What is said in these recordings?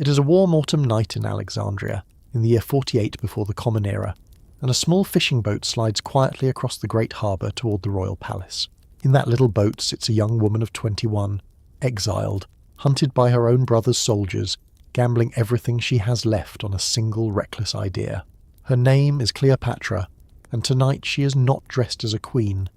It is a warm autumn night in Alexandria, in the year 48 before the Common Era, and a small fishing boat slides quietly across the great harbour toward the royal palace. In that little boat sits a young woman of 21, exiled, hunted by her own brother's soldiers, gambling everything she has left on a single reckless idea. Her name is Cleopatra, and tonight she is not dressed as a queen.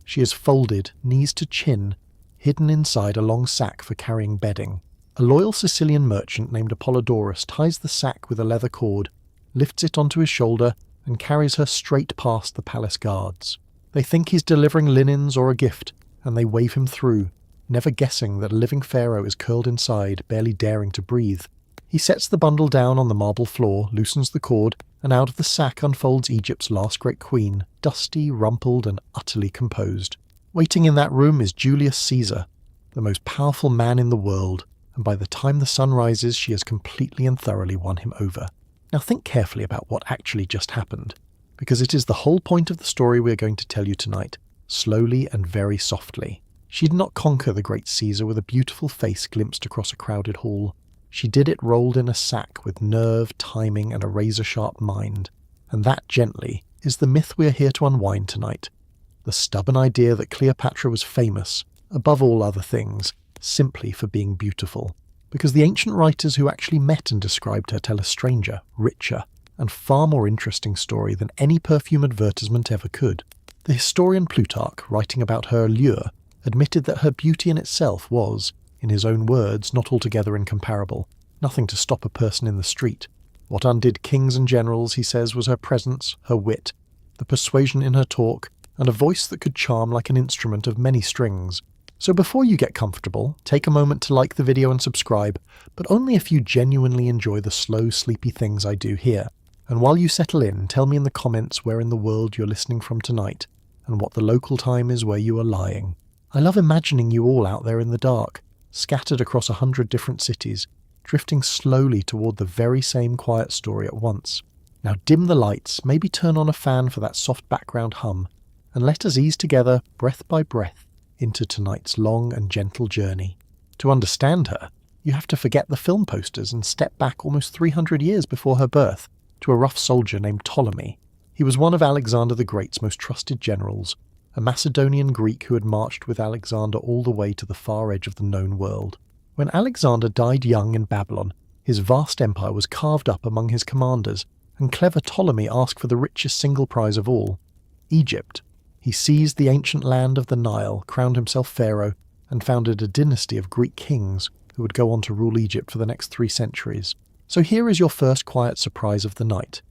She is folded, knees to chin, hidden inside a long sack for carrying bedding. A loyal Sicilian merchant named Apollodorus ties the sack with a leather cord, lifts it onto his shoulder, and carries her straight past the palace guards. They think he's delivering linens or a gift, and they wave him through, never guessing that a living pharaoh is curled inside, barely daring to breathe. He sets the bundle down on the marble floor, loosens the cord, and out of the sack unfolds Egypt's last great queen, dusty, rumpled, and utterly composed. Waiting in that room is Julius Caesar, the most powerful man in the world, and by the time the sun rises she has completely and thoroughly won him over. Now think carefully about what actually just happened, because it is the whole point of the story we are going to tell you tonight, slowly and very softly. She did not conquer the great Caesar with a beautiful face glimpsed across a crowded hall. She did it rolled in a sack with nerve, timing, and a razor-sharp mind. And that, gently, is the myth we are here to unwind tonight. The stubborn idea that Cleopatra was famous, above all other things, simply for being beautiful. Because the ancient writers who actually met and described her tell a stranger, richer, and far more interesting story than any perfume advertisement ever could. The historian Plutarch, writing about her allure, admitted that her beauty in itself was, in his own words, not altogether incomparable, nothing to stop a person in the street. What undid kings and generals, he says, was her presence, her wit, the persuasion in her talk, and a voice that could charm like an instrument of many strings. So before you get comfortable, take a moment to like the video and subscribe, but only if you genuinely enjoy the slow, sleepy things I do here. And while you settle in, tell me in the comments where in the world you're listening from tonight, and what the local time is where you are lying. I love imagining you all out there in the dark, scattered across 100 different cities, drifting slowly toward the very same quiet story at once. Now dim the lights, maybe turn on a fan for that soft background hum, and let us ease together, breath by breath, into tonight's long and gentle journey. To understand her, you have to forget the film posters and step back almost 300 years before her birth, to a rough soldier named Ptolemy. He was one of Alexander the Great's most trusted generals, a Macedonian Greek who had marched with Alexander all the way to the far edge of the known world. When Alexander died young in Babylon, his vast empire was carved up among his commanders, and clever Ptolemy asked for the richest single prize of all, Egypt. He seized the ancient land of the Nile, crowned himself pharaoh, and founded a dynasty of Greek kings who would go on to rule Egypt for the next 3 centuries. So here is your first quiet surprise of the night.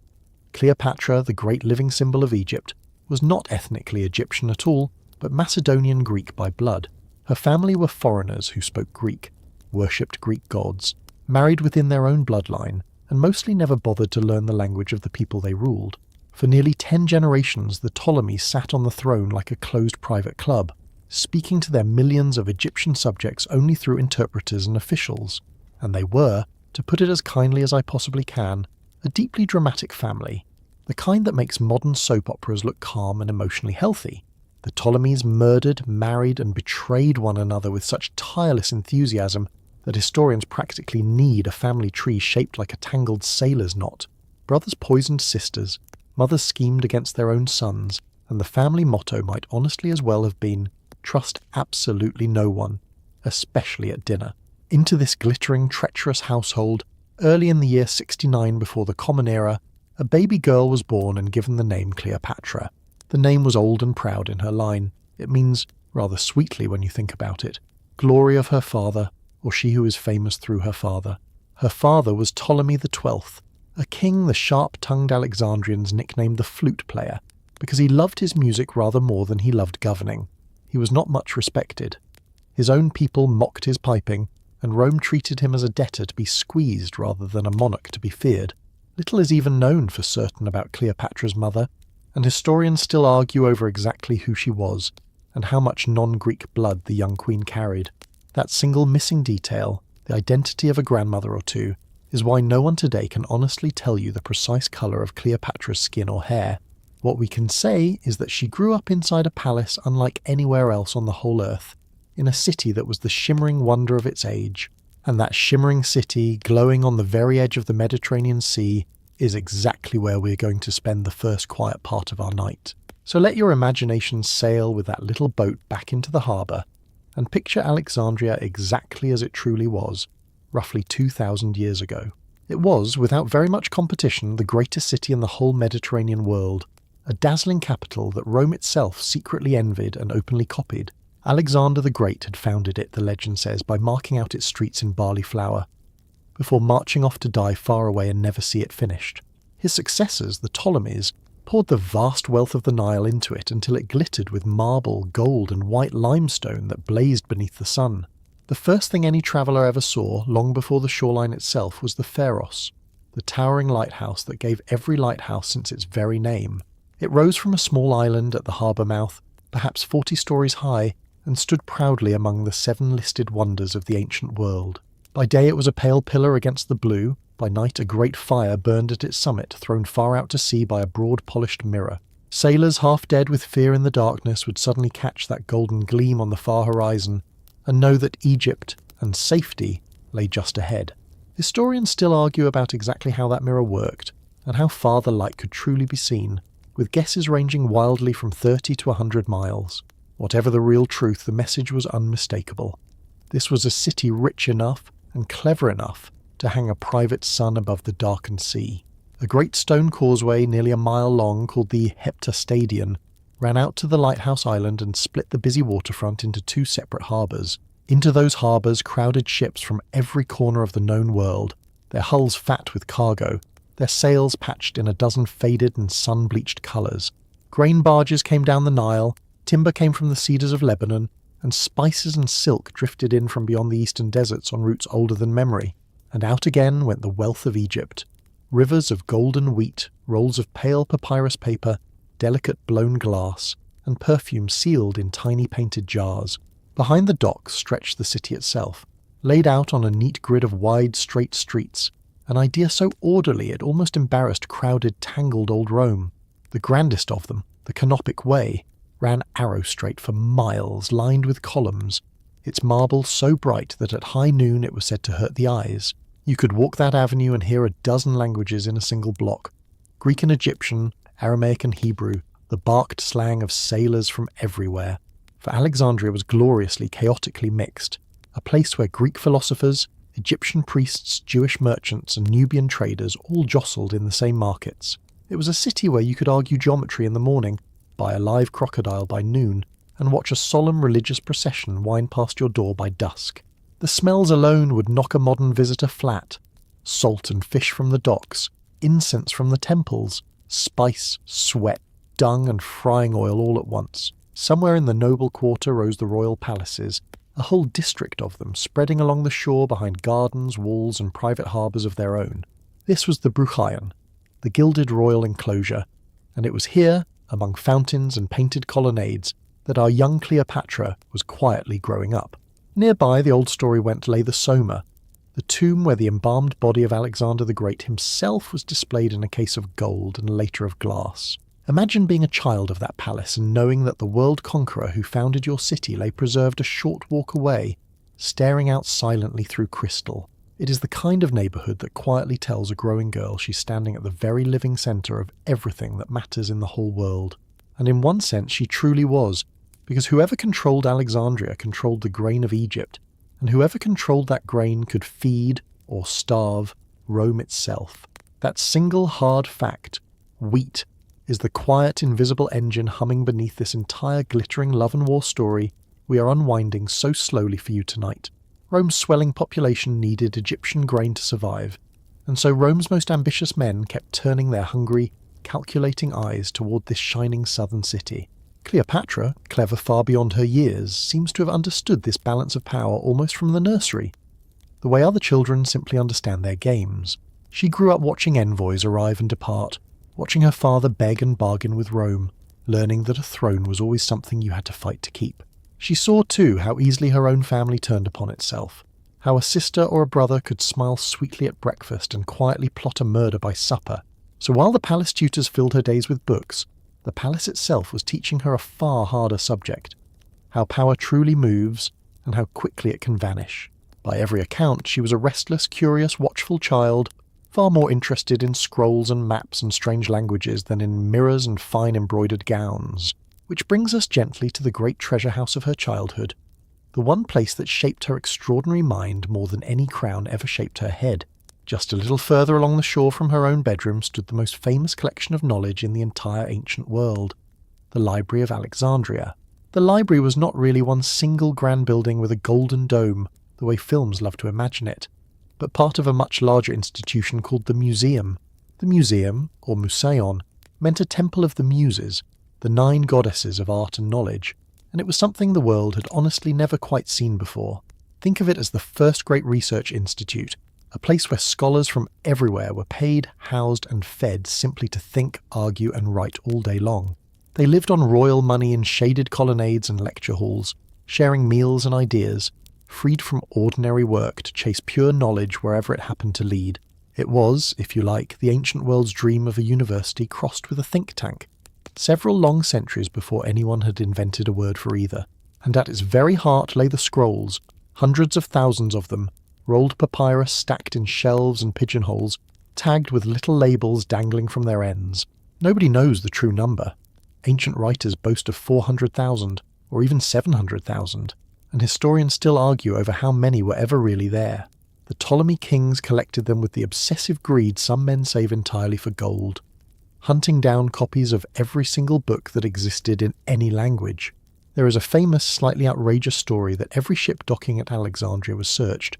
Cleopatra, the great living symbol of Egypt, was not ethnically Egyptian at all, but Macedonian Greek by blood. Her family were foreigners who spoke Greek, worshipped Greek gods, married within their own bloodline, and mostly never bothered to learn the language of the people they ruled. For nearly 10 generations, the Ptolemies sat on the throne like a closed private club, speaking to their millions of Egyptian subjects only through interpreters and officials. And they were, to put it as kindly as I possibly can, a deeply dramatic family. The kind that makes modern soap operas look calm and emotionally healthy. The Ptolemies murdered, married, and betrayed one another with such tireless enthusiasm that historians practically need a family tree shaped like a tangled sailor's knot. Brothers poisoned sisters, mothers schemed against their own sons, and the family motto might honestly as well have been, trust absolutely no one, especially at dinner. Into this glittering, treacherous household, early in the year 69 before the Common Era, a baby girl was born and given the name Cleopatra. The name was old and proud in her line. It means, rather sweetly when you think about it, glory of her father, or she who is famous through her father. Her father was Ptolemy XII, a king the sharp-tongued Alexandrians nicknamed the flute player, because he loved his music rather more than he loved governing. He was not much respected. His own people mocked his piping, and Rome treated him as a debtor to be squeezed rather than a monarch to be feared. Little is even known for certain about Cleopatra's mother, and historians still argue over exactly who she was, and how much non-Greek blood the young queen carried. That single missing detail, the identity of a grandmother or two, is why no one today can honestly tell you the precise colour of Cleopatra's skin or hair. What we can say is that she grew up inside a palace unlike anywhere else on the whole earth, in a city that was the shimmering wonder of its age, And that shimmering city, glowing on the very edge of the Mediterranean Sea, is exactly where we're going to spend the first quiet part of our night. So let your imagination sail with that little boat back into the harbour, and picture Alexandria exactly as it truly was, roughly 2,000 years ago. It was, without very much competition, the greatest city in the whole Mediterranean world, a dazzling capital that Rome itself secretly envied and openly copied. Alexander the Great had founded it, the legend says, by marking out its streets in barley flour, before marching off to die far away and never see it finished. His successors, the Ptolemies, poured the vast wealth of the Nile into it until it glittered with marble, gold and white limestone that blazed beneath the sun. The first thing any traveller ever saw, long before the shoreline itself, was the Pharos, the towering lighthouse that gave every lighthouse since its very name. It rose from a small island at the harbour mouth, perhaps 40 stories high, and stood proudly among the 7 listed wonders of the ancient world. By day it was a pale pillar against the blue, by night a great fire burned at its summit, thrown far out to sea by a broad polished mirror. Sailors half dead with fear in the darkness would suddenly catch that golden gleam on the far horizon, and know that Egypt and safety lay just ahead. Historians still argue about exactly how that mirror worked, and how far the light could truly be seen, with guesses ranging wildly from 30 to 100 miles. Whatever the real truth, the message was unmistakable. This was a city rich enough and clever enough to hang a private sun above the darkened sea. A great stone causeway nearly a mile long, called the Heptastadion, ran out to the lighthouse island and split the busy waterfront into 2 separate harbours. Into those harbours crowded ships from every corner of the known world, their hulls fat with cargo, their sails patched in a dozen faded and sun-bleached colours. Grain barges came down the Nile, timber came from the cedars of Lebanon, and spices and silk drifted in from beyond the eastern deserts on routes older than memory. And out again went the wealth of Egypt. Rivers of golden wheat, rolls of pale papyrus paper, delicate blown glass, and perfume sealed in tiny painted jars. Behind the docks stretched the city itself, laid out on a neat grid of wide, straight streets, an idea so orderly it almost embarrassed crowded, tangled old Rome. The grandest of them, the Canopic Way, ran arrow-straight for miles, lined with columns, its marble so bright that at high noon it was said to hurt the eyes. You could walk that avenue and hear a dozen languages in a single block. Greek and Egyptian, Aramaic and Hebrew, the barked slang of sailors from everywhere. For Alexandria was gloriously, chaotically mixed, a place where Greek philosophers, Egyptian priests, Jewish merchants and Nubian traders all jostled in the same markets. It was a city where you could argue geometry in the morning, buy a live crocodile by noon, and watch a solemn religious procession wind past your door by dusk. The smells alone would knock a modern visitor flat. Salt and fish from the docks, incense from the temples, spice, sweat, dung and frying oil all at once. Somewhere in the noble quarter rose the royal palaces, a whole district of them spreading along the shore behind gardens, walls and private harbours of their own. This was the Bruchaion, the gilded royal enclosure, and it was here, among fountains and painted colonnades, that our young Cleopatra was quietly growing up. Nearby, the old story went, lay the Soma, the tomb where the embalmed body of Alexander the Great himself was displayed in a case of gold and later of glass. Imagine being a child of that palace and knowing that the world conqueror who founded your city lay preserved a short walk away, staring out silently through crystal. It is the kind of neighbourhood that quietly tells a growing girl she's standing at the very living centre of everything that matters in the whole world. And in one sense she truly was, because whoever controlled Alexandria controlled the grain of Egypt, and whoever controlled that grain could feed, or starve, Rome itself. That single hard fact, wheat, is the quiet, invisible engine humming beneath this entire glittering love and war story we are unwinding so slowly for you tonight. Rome's swelling population needed Egyptian grain to survive, and so Rome's most ambitious men kept turning their hungry, calculating eyes toward this shining southern city. Cleopatra, clever far beyond her years, seems to have understood this balance of power almost from the nursery, the way other children simply understand their games. She grew up watching envoys arrive and depart, watching her father beg and bargain with Rome, learning that a throne was always something you had to fight to keep. She saw too how easily her own family turned upon itself, how a sister or a brother could smile sweetly at breakfast and quietly plot a murder by supper. So while the palace tutors filled her days with books, the palace itself was teaching her a far harder subject, how power truly moves and how quickly it can vanish. By every account, she was a restless, curious, watchful child, far more interested in scrolls and maps and strange languages than in mirrors and fine embroidered gowns. Which brings us gently to the great treasure house of her childhood, the one place that shaped her extraordinary mind more than any crown ever shaped her head. Just a little further along the shore from her own bedroom stood the most famous collection of knowledge in the entire ancient world, the Library of Alexandria. The library was not really one single grand building with a golden dome, the way films love to imagine it, but part of a much larger institution called the Museum. The Museum, or Museion, meant a temple of the Muses, the 9 goddesses of art and knowledge, and it was something the world had honestly never quite seen before. Think of it as the first great research institute, a place where scholars from everywhere were paid, housed and fed simply to think, argue and write all day long. They lived on royal money in shaded colonnades and lecture halls, sharing meals and ideas, freed from ordinary work to chase pure knowledge wherever it happened to lead. It was, if you like, the ancient world's dream of a university crossed with a think tank, several long centuries before anyone had invented a word for either. And at its very heart lay the scrolls, hundreds of thousands of them, rolled papyrus stacked in shelves and pigeonholes, tagged with little labels dangling from their ends. Nobody knows the true number. Ancient writers boast of 400,000, or even 700,000, and historians still argue over how many were ever really there. The Ptolemy kings collected them with the obsessive greed some men save entirely for gold, hunting down copies of every single book that existed in any language. There is a famous, slightly outrageous story that every ship docking at Alexandria was searched,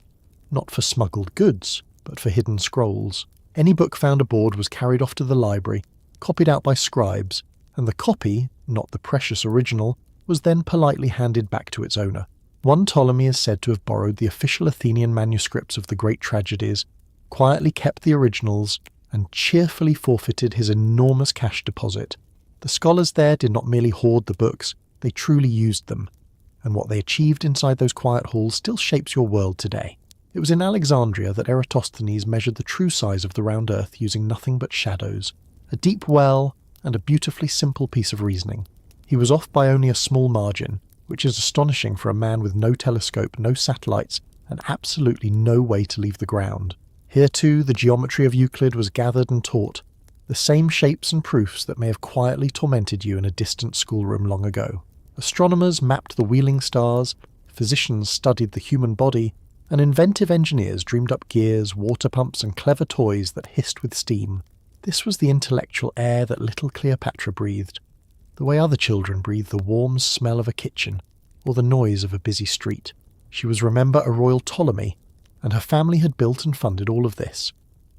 not for smuggled goods, but for hidden scrolls. Any book found aboard was carried off to the library, copied out by scribes, and the copy, not the precious original, was then politely handed back to its owner. One Ptolemy is said to have borrowed the official Athenian manuscripts of the great tragedies, quietly kept the originals, and cheerfully forfeited his enormous cash deposit. The scholars there did not merely hoard the books, they truly used them, and what they achieved inside those quiet halls still shapes your world today. It was in Alexandria that Eratosthenes measured the true size of the round earth using nothing but shadows, a deep well, and a beautifully simple piece of reasoning. He was off by only a small margin, which is astonishing for a man with no telescope, no satellites, and absolutely no way to leave the ground. Here too the geometry of Euclid was gathered and taught, the same shapes and proofs that may have quietly tormented you in a distant schoolroom long ago. Astronomers mapped the wheeling stars, physicians studied the human body, and inventive engineers dreamed up gears, water pumps and clever toys that hissed with steam. This was the intellectual air that little Cleopatra breathed, the way other children breathe the warm smell of a kitchen or the noise of a busy street. She was, remember, a royal Ptolemy, and her family had built and funded all of this.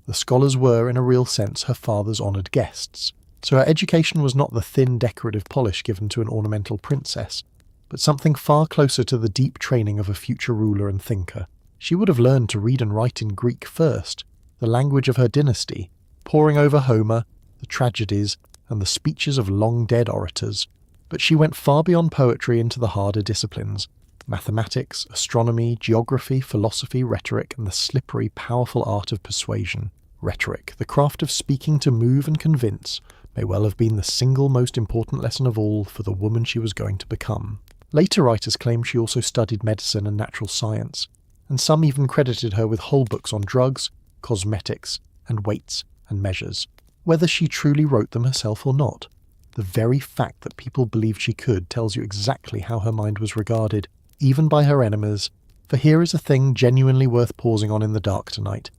The scholars were, in a real sense, her father's honoured guests, so her education was not the thin decorative polish given to an ornamental princess, but something far closer to the deep training of a future ruler and thinker. She would have learned to read and write in Greek first, the language of her dynasty, poring over Homer, the tragedies, and the speeches of long-dead orators. But she went far beyond poetry into the harder disciplines: mathematics, astronomy, geography, philosophy, rhetoric, and the slippery, powerful art of persuasion. Rhetoric, the craft of speaking to move and convince, may well have been the single most important lesson of all for the woman she was going to become. Later writers claim she also studied medicine and natural science, and some even credited her with whole books on drugs, cosmetics, and weights and measures. Whether she truly wrote them herself or not, the very fact that people believed she could tells you exactly how her mind was regarded, even by her enemies. For here is a thing genuinely worth pausing on in the dark tonight.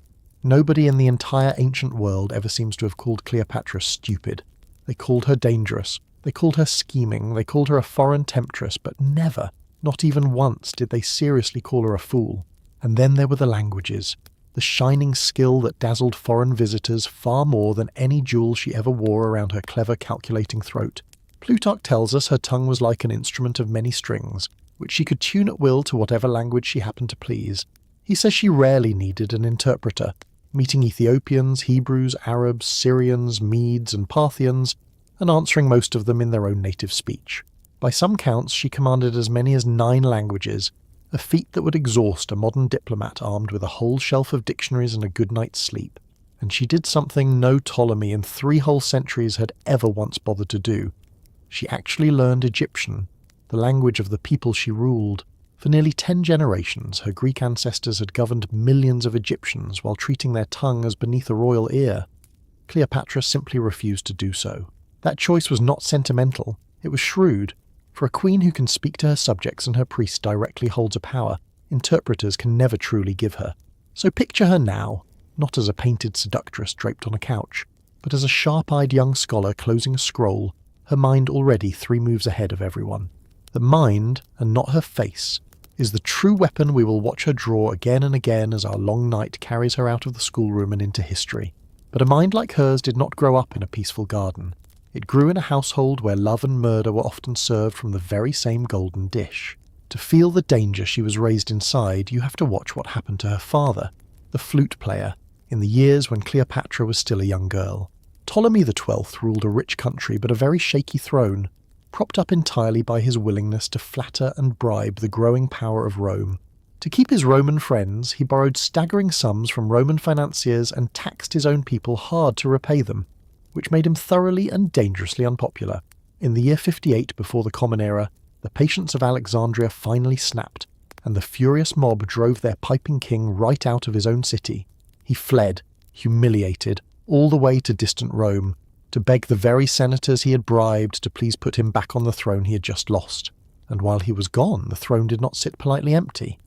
Nobody in the entire ancient world ever seems to have called Cleopatra stupid. They called her dangerous, they called her scheming, they called her a foreign temptress, but never, not even once, did they seriously call her a fool. And then there were the languages, the shining skill that dazzled foreign visitors far more than any jewel she ever wore around her clever calculating throat. Plutarch tells us her tongue was like an instrument of many strings, which she could tune at will to whatever language she happened to please. He says she rarely needed an interpreter, meeting Ethiopians, Hebrews, Arabs, Syrians, Medes and Parthians, and answering most of them in their own native speech. By some counts she commanded as many as 9 languages, a feat that would exhaust a modern diplomat armed with a whole shelf of dictionaries and a good night's sleep. And she did something no Ptolemy in 3 whole centuries had ever once bothered to do. She actually learned Egyptian, the language of the people she ruled. For nearly 10 generations, her Greek ancestors had governed millions of Egyptians while treating their tongue as beneath a royal ear. Cleopatra simply refused to do so. That choice was not sentimental, it was shrewd. For a queen who can speak to her subjects and her priests directly holds a power interpreters can never truly give her. So picture her now, not as a painted seductress draped on a couch, but as a sharp-eyed young scholar closing a scroll, her mind already 3 moves ahead of everyone. The mind, and not her face, is the true weapon we will watch her draw again and again as our long night carries her out of the schoolroom and into history. But a mind like hers did not grow up in a peaceful garden. It grew in a household where love and murder were often served from the very same golden dish. To feel the danger she was raised inside, you have to watch what happened to her father, the flute player, in the years when Cleopatra was still a young girl. Ptolemy XII ruled a rich country but a very shaky throne, propped up entirely by his willingness to flatter and bribe the growing power of Rome. To keep his Roman friends, he borrowed staggering sums from Roman financiers and taxed his own people hard to repay them, which made him thoroughly and dangerously unpopular. In the year 58 before the Common Era, the patience of Alexandria finally snapped, and the furious mob drove their piping king right out of his own city. He fled, humiliated, all the way to distant Rome, to beg the very senators he had bribed to please put him back on the throne he had just lost. And while he was gone, the throne did not sit politely empty.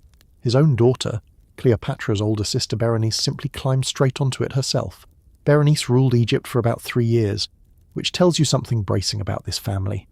His own daughter, Cleopatra's older sister Berenice, simply climbed straight onto it herself. Berenice ruled Egypt for about 3 years, which tells you something bracing about this family.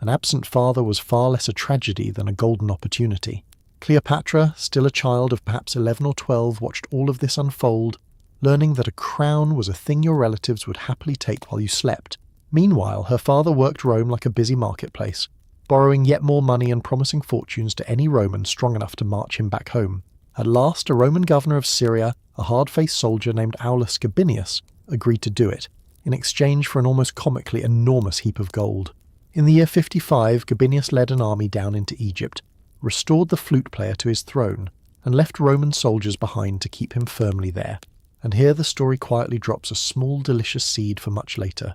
An absent father was far less a tragedy than a golden opportunity. Cleopatra, still a child of perhaps 11 or 12, watched all of this unfold, learning that a crown was a thing your relatives would happily take while you slept. Meanwhile, her father worked Rome like a busy marketplace, borrowing yet more money and promising fortunes to any Roman strong enough to march him back home. At last, a Roman governor of Syria, a hard-faced soldier named Aulus Gabinius, agreed to do it, in exchange for an almost comically enormous heap of gold. In the year 55, Gabinius led an army down into Egypt, restored the flute player to his throne, and left Roman soldiers behind to keep him firmly there. And here the story quietly drops a small delicious seed for much later,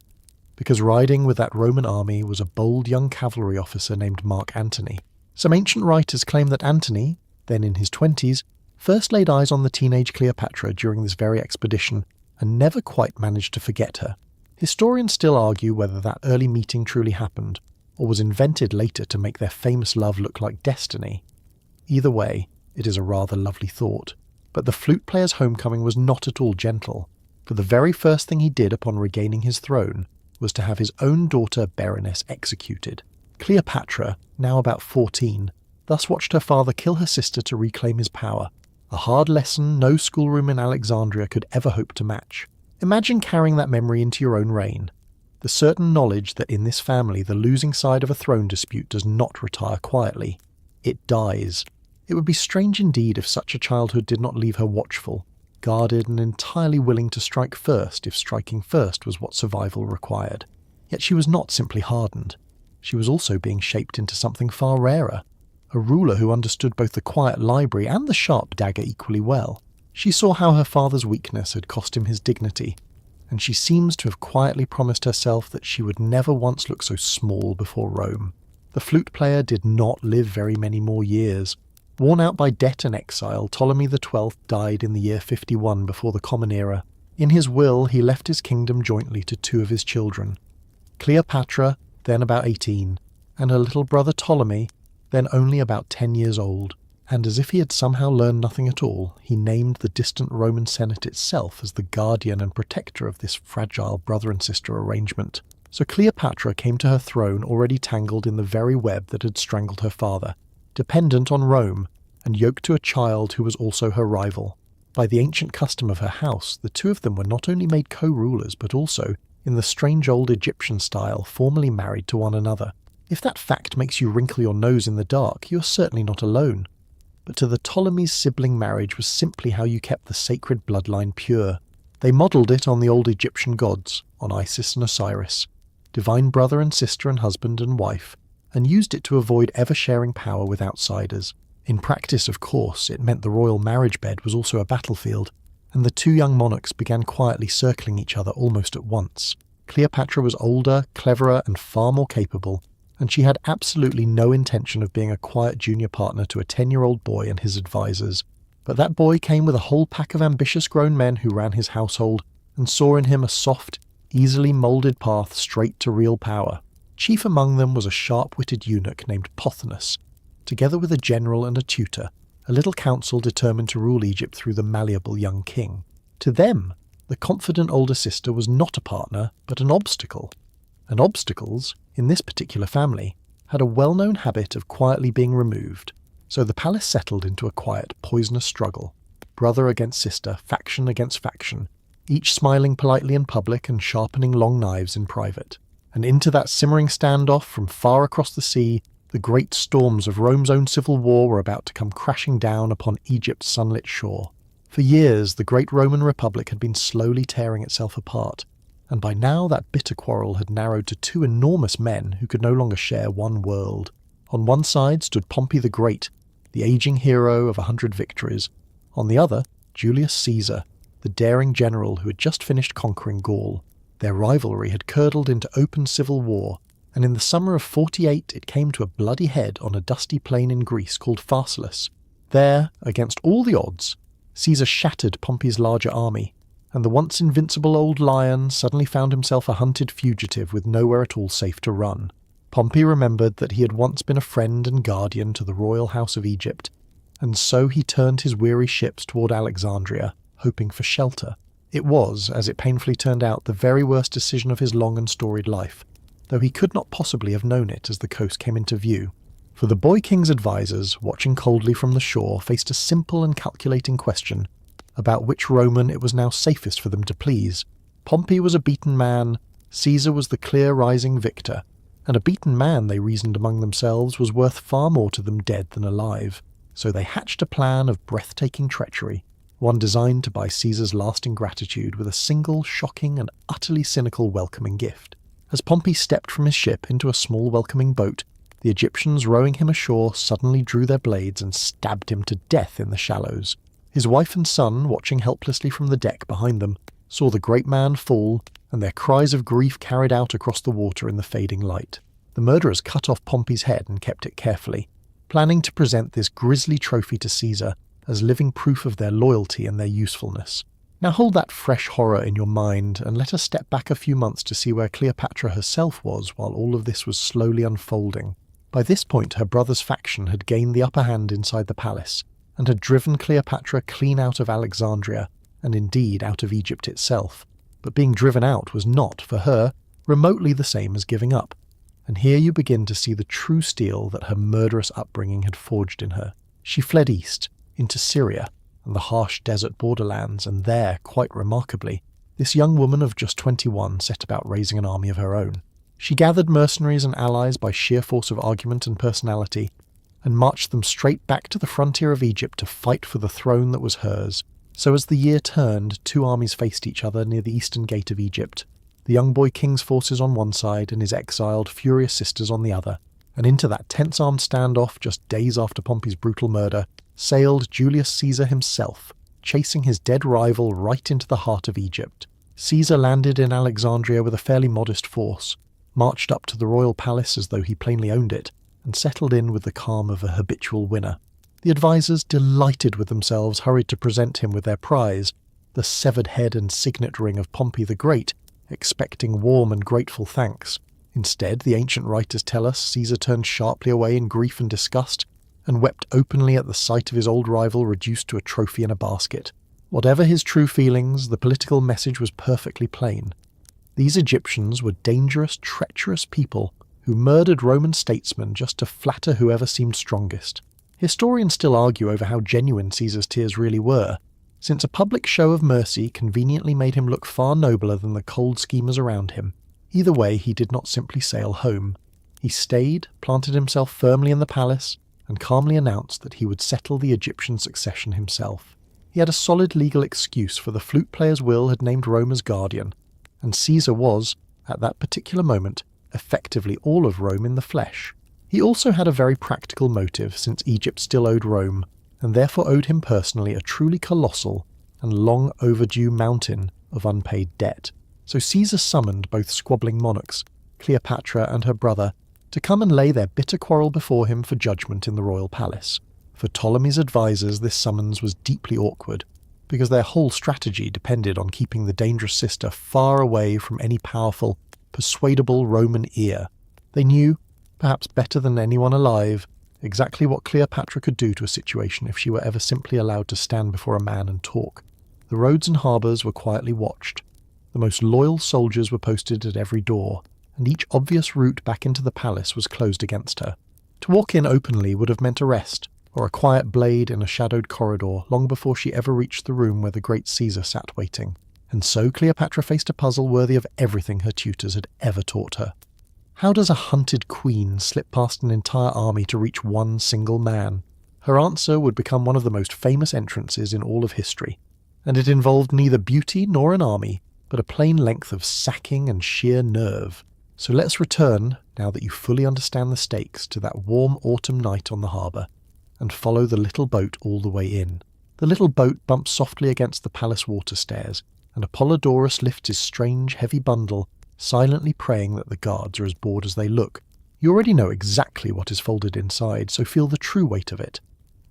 because riding with that Roman army was a bold young cavalry officer named Mark Antony. Some ancient writers claim that Antony, then in his 20s, first laid eyes on the teenage Cleopatra during this very expedition and never quite managed to forget her. Historians still argue whether that early meeting truly happened, or was invented later to make their famous love look like destiny. Either way, it is a rather lovely thought. But the flute player's homecoming was not at all gentle, for the very first thing he did upon regaining his throne was to have his own daughter Berenice executed. Cleopatra, now about 14, thus watched her father kill her sister to reclaim his power, a hard lesson no schoolroom in Alexandria could ever hope to match. Imagine carrying that memory into your own reign, the certain knowledge that in this family the losing side of a throne dispute does not retire quietly. It dies. It would be strange indeed if such a childhood did not leave her watchful, guarded and entirely willing to strike first if striking first was what survival required. Yet she was not simply hardened. She was also being shaped into something far rarer, a ruler who understood both the quiet library and the sharp dagger equally well. She saw how her father's weakness had cost him his dignity, and she seems to have quietly promised herself that she would never once look so small before Rome. The flute player did not live very many more years. Worn out by debt and exile, Ptolemy XII died in the year 51 before the Common Era. In his will, he left his kingdom jointly to 2 of his children, Cleopatra, then about 18, and her little brother Ptolemy, then only about 10 years old. And as if he had somehow learned nothing at all, he named the distant Roman Senate itself as the guardian and protector of this fragile brother and sister arrangement. So Cleopatra came to her throne already tangled in the very web that had strangled her father, dependent on Rome, and yoked to a child who was also her rival. By the ancient custom of her house, the 2 of them were not only made co-rulers, but also, in the strange old Egyptian style, formally married to one another. If that fact makes you wrinkle your nose in the dark, you are certainly not alone. But to the Ptolemies, sibling marriage was simply how you kept the sacred bloodline pure. They modelled it on the old Egyptian gods, on Isis and Osiris, divine brother and sister and husband and wife, and used it to avoid ever sharing power with outsiders. In practice, of course, it meant the royal marriage bed was also a battlefield, and the 2 young monarchs began quietly circling each other almost at once. Cleopatra was older, cleverer, and far more capable, and she had absolutely no intention of being a quiet junior partner to a 10-year-old boy and his advisors. But that boy came with a whole pack of ambitious grown men who ran his household and saw in him a soft, easily moulded path straight to real power. Chief among them was a sharp-witted eunuch named Pothinus. Together with a general and a tutor, a little council determined to rule Egypt through the malleable young king. To them, the confident older sister was not a partner, but an obstacle. And obstacles, in this particular family, had a well-known habit of quietly being removed, so the palace settled into a quiet, poisonous struggle, brother against sister, faction against faction, each smiling politely in public and sharpening long knives in private. And into that simmering standoff from far across the sea, the great storms of Rome's own civil war were about to come crashing down upon Egypt's sunlit shore. For years, the great Roman Republic had been slowly tearing itself apart, and by now that bitter quarrel had narrowed to two enormous men who could no longer share one world. On one side stood Pompey the Great, the aging hero of 100 victories. On the other, Julius Caesar, the daring general who had just finished conquering Gaul. Their rivalry had curdled into open civil war, and in the summer of 48 it came to a bloody head on a dusty plain in Greece called Pharsalus. There, against all the odds, Caesar shattered Pompey's larger army, and the once invincible old lion suddenly found himself a hunted fugitive with nowhere at all safe to run. Pompey remembered that he had once been a friend and guardian to the royal house of Egypt, and so he turned his weary ships toward Alexandria, hoping for shelter. It was, as it painfully turned out, the very worst decision of his long and storied life, though he could not possibly have known it as the coast came into view. For the boy king's advisors, watching coldly from the shore, faced a simple and calculating question about which Roman it was now safest for them to please. Pompey was a beaten man, Caesar was the clear rising victor, and a beaten man, they reasoned among themselves, was worth far more to them dead than alive. So they hatched a plan of breathtaking treachery, one designed to buy Caesar's lasting gratitude with a single, shocking and utterly cynical welcoming gift. As Pompey stepped from his ship into a small welcoming boat, the Egyptians rowing him ashore suddenly drew their blades and stabbed him to death in the shallows. His wife and son, watching helplessly from the deck behind them, saw the great man fall, and their cries of grief carried out across the water in the fading light. The murderers cut off Pompey's head and kept it carefully, planning to present this grisly trophy to Caesar as living proof of their loyalty and their usefulness. Now hold that fresh horror in your mind, and let us step back a few months to see where Cleopatra herself was while all of this was slowly unfolding. By this point, her brother's faction had gained the upper hand inside the palace, and had driven Cleopatra clean out of Alexandria, and indeed out of Egypt itself. But being driven out was not, for her, remotely the same as giving up. And here you begin to see the true steel that her murderous upbringing had forged in her. She fled east, into Syria, and the harsh desert borderlands, and there, quite remarkably, this young woman of just 21 set about raising an army of her own. She gathered mercenaries and allies by sheer force of argument and personality, and marched them straight back to the frontier of Egypt to fight for the throne that was hers. So as the year turned, two armies faced each other near the eastern gate of Egypt, the young boy king's forces on one side and his exiled, furious sisters on the other, and into that tense-armed standoff just days after Pompey's brutal murder sailed Julius Caesar himself, chasing his dead rival right into the heart of Egypt. Caesar landed in Alexandria with a fairly modest force, marched up to the royal palace as though he plainly owned it, and settled in with the calm of a habitual winner. The advisors, delighted with themselves, hurried to present him with their prize, the severed head and signet ring of Pompey the Great, expecting warm and grateful thanks. Instead, the ancient writers tell us, Caesar turned sharply away in grief and disgust, and wept openly at the sight of his old rival reduced to a trophy in a basket. Whatever his true feelings, the political message was perfectly plain. These Egyptians were dangerous, treacherous people who murdered Roman statesmen just to flatter whoever seemed strongest. Historians still argue over how genuine Caesar's tears really were, since a public show of mercy conveniently made him look far nobler than the cold schemers around him. Either way, he did not simply sail home. He stayed, planted himself firmly in the palace, and calmly announced that he would settle the Egyptian succession himself. He had a solid legal excuse, for the flute player's will had named Rome as guardian, and Caesar was, at that particular moment, effectively all of Rome in the flesh. He also had a very practical motive, since Egypt still owed Rome, and therefore owed him personally a truly colossal and long overdue mountain of unpaid debt. So Caesar summoned both squabbling monarchs, Cleopatra and her brother, to come and lay their bitter quarrel before him for judgment in the royal palace. For Ptolemy's advisers, this summons was deeply awkward, because their whole strategy depended on keeping the dangerous sister far away from any powerful, persuadable Roman ear. They knew, perhaps better than anyone alive, exactly what Cleopatra could do to a situation if she were ever simply allowed to stand before a man and talk. The roads and harbours were quietly watched. The most loyal soldiers were posted at every door, and each obvious route back into the palace was closed against her. To walk in openly would have meant arrest, or a quiet blade in a shadowed corridor long before she ever reached the room where the great Caesar sat waiting. And so Cleopatra faced a puzzle worthy of everything her tutors had ever taught her. How does a hunted queen slip past an entire army to reach one single man? Her answer would become one of the most famous entrances in all of history, and it involved neither beauty nor an army, but a plain length of sacking and sheer nerve. So let's return, now that you fully understand the stakes, to that warm autumn night on the harbour, and follow the little boat all the way in. The little boat bumps softly against the palace water stairs, and Apollodorus lifts his strange, heavy bundle, silently praying that the guards are as bored as they look. You already know exactly what is folded inside, so feel the true weight of it.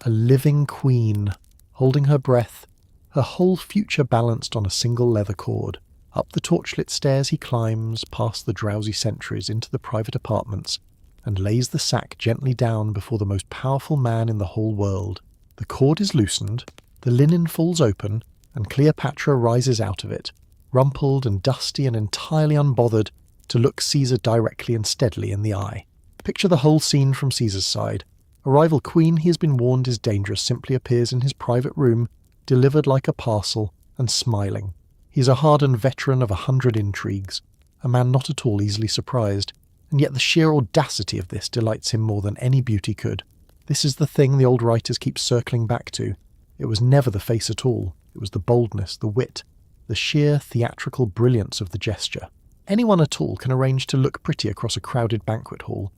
A living queen, holding her breath, her whole future balanced on a single leather cord. Up the torchlit stairs he climbs, past the drowsy sentries, into the private apartments, and lays the sack gently down before the most powerful man in the whole world. The cord is loosened, the linen falls open, and Cleopatra rises out of it, rumpled and dusty and entirely unbothered, to look Caesar directly and steadily in the eye. Picture the whole scene from Caesar's side. A rival queen he has been warned is dangerous simply appears in his private room, delivered like a parcel, and smiling. He is a hardened veteran of 100 intrigues, a man not at all easily surprised, and yet the sheer audacity of this delights him more than any beauty could. This is the thing the old writers keep circling back to. It was never the face at all. It was the boldness, the wit, the sheer theatrical brilliance of the gesture. Anyone at all can arrange to look pretty across a crowded banquet hall.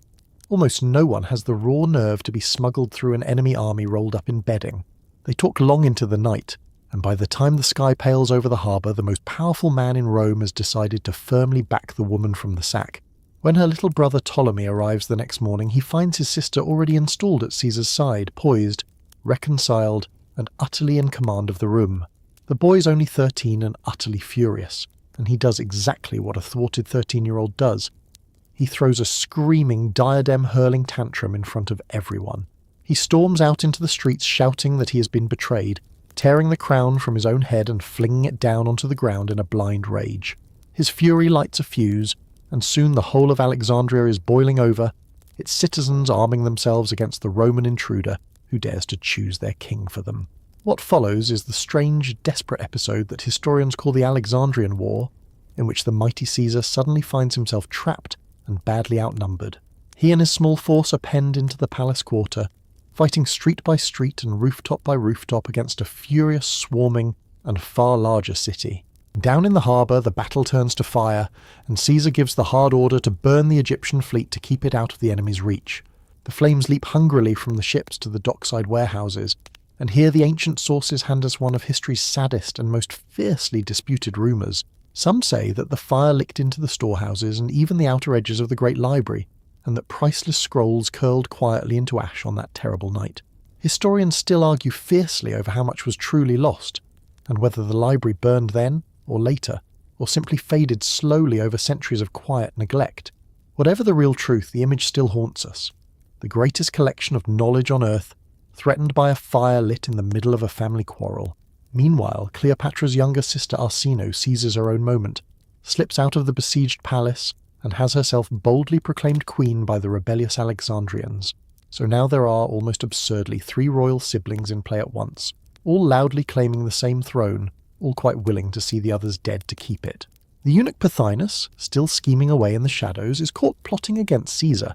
Almost no one has the raw nerve to be smuggled through an enemy army rolled up in bedding. They talk long into the night, and by the time the sky pales over the harbour, the most powerful man in Rome has decided to firmly back the woman from the sack. When her little brother Ptolemy arrives the next morning, he finds his sister already installed at Caesar's side, poised, reconciled, and utterly in command of the room. The boy's only 13 and utterly furious, and he does exactly what a thwarted 13-year-old does. He throws a screaming, diadem-hurling tantrum in front of everyone. He storms out into the streets shouting that he has been betrayed, tearing the crown from his own head and flinging it down onto the ground in a blind rage. His fury lights a fuse, and soon the whole of Alexandria is boiling over, its citizens arming themselves against the Roman intruder who dares to choose their king for them. What follows is the strange, desperate episode that historians call the Alexandrian War, in which the mighty Caesar suddenly finds himself trapped and badly outnumbered. He and his small force are penned into the palace quarter, fighting street by street and rooftop by rooftop against a furious, swarming, and far larger city. Down in the harbour, the battle turns to fire, and Caesar gives the hard order to burn the Egyptian fleet to keep it out of the enemy's reach. The flames leap hungrily from the ships to the dockside warehouses, and here the ancient sources hand us one of history's saddest and most fiercely disputed rumours. Some say that the fire licked into the storehouses and even the outer edges of the great library, and that priceless scrolls curled quietly into ash on that terrible night. Historians still argue fiercely over how much was truly lost, and whether the library burned then, or later, or simply faded slowly over centuries of quiet neglect. Whatever the real truth, the image still haunts us. The greatest collection of knowledge on earth, threatened by a fire lit in the middle of a family quarrel. Meanwhile, Cleopatra's younger sister Arsinoe seizes her own moment, slips out of the besieged palace, and has herself boldly proclaimed queen by the rebellious Alexandrians. So now there are, almost absurdly, 3 royal siblings in play at once, all loudly claiming the same throne, all quite willing to see the others dead to keep it. The eunuch Pothinus, still scheming away in the shadows, is caught plotting against Caesar,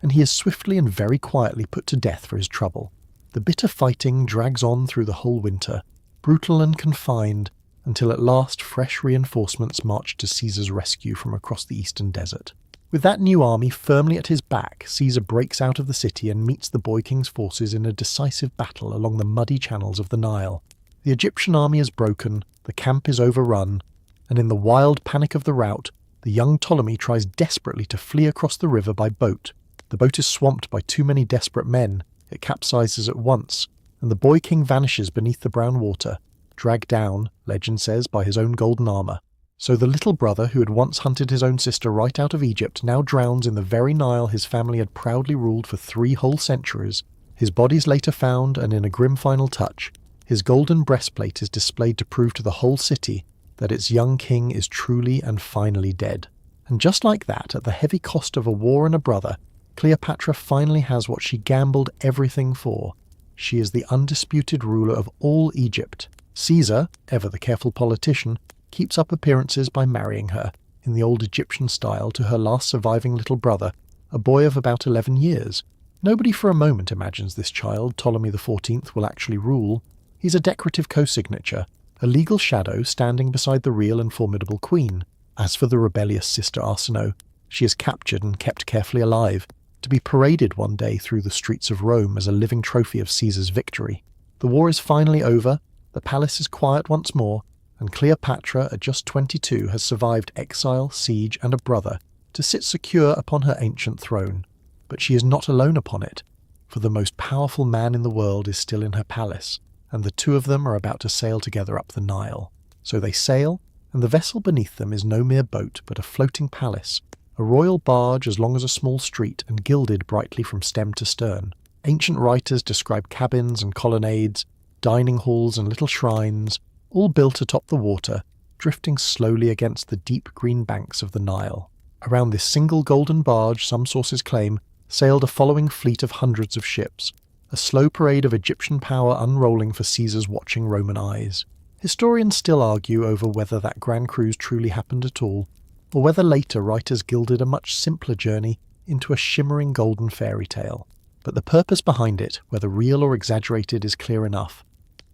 and he is swiftly and very quietly put to death for his trouble. The bitter fighting drags on through the whole winter, brutal and confined, until at last fresh reinforcements march to Caesar's rescue from across the eastern desert. With that new army firmly at his back, Caesar breaks out of the city and meets the boy king's forces in a decisive battle along the muddy channels of the Nile. The Egyptian army is broken, the camp is overrun, and in the wild panic of the rout, the young Ptolemy tries desperately to flee across the river by boat. The boat is swamped by too many desperate men, it capsizes at once, and the boy king vanishes beneath the brown water, dragged down, legend says, by his own golden armour. So the little brother who had once hunted his own sister right out of Egypt now drowns in the very Nile his family had proudly ruled for 3 whole centuries. His body's later found, and in a grim final touch, his golden breastplate is displayed to prove to the whole city that its young king is truly and finally dead. And just like that, at the heavy cost of a war and a brother, Cleopatra finally has what she gambled everything for. She is the undisputed ruler of all Egypt. Caesar, ever the careful politician, keeps up appearances by marrying her, in the old Egyptian style, to her last surviving little brother, a boy of about 11 years. Nobody for a moment imagines this child, Ptolemy XIV, will actually rule. He's a decorative co-signature, a legal shadow standing beside the real and formidable queen. As for the rebellious sister Arsinoe, she is captured and kept carefully alive, to be paraded one day through the streets of Rome as a living trophy of Caesar's victory. The war is finally over, the palace is quiet once more, and Cleopatra, at just 22, has survived exile, siege, and a brother to sit secure upon her ancient throne. But she is not alone upon it, for the most powerful man in the world is still in her palace, and the 2 of them are about to sail together up the Nile. So they sail, and the vessel beneath them is no mere boat but a floating palace, a royal barge as long as a small street and gilded brightly from stem to stern. Ancient writers describe cabins and colonnades, dining halls and little shrines, all built atop the water, drifting slowly against the deep green banks of the Nile. Around this single golden barge, some sources claim, sailed a following fleet of hundreds of ships, a slow parade of Egyptian power unrolling for Caesar's watching Roman eyes. Historians still argue over whether that grand cruise truly happened at all, or whether later writers gilded a much simpler journey into a shimmering golden fairy tale. But the purpose behind it, whether real or exaggerated, is clear enough.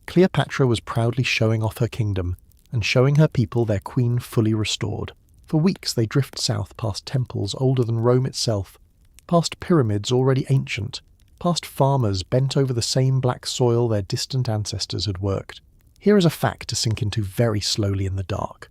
Cleopatra was proudly showing off her kingdom, and showing her people their queen fully restored. For weeks they drift south past temples older than Rome itself, past pyramids already ancient, past farmers bent over the same black soil their distant ancestors had worked. Here is a fact to sink into very slowly in the dark.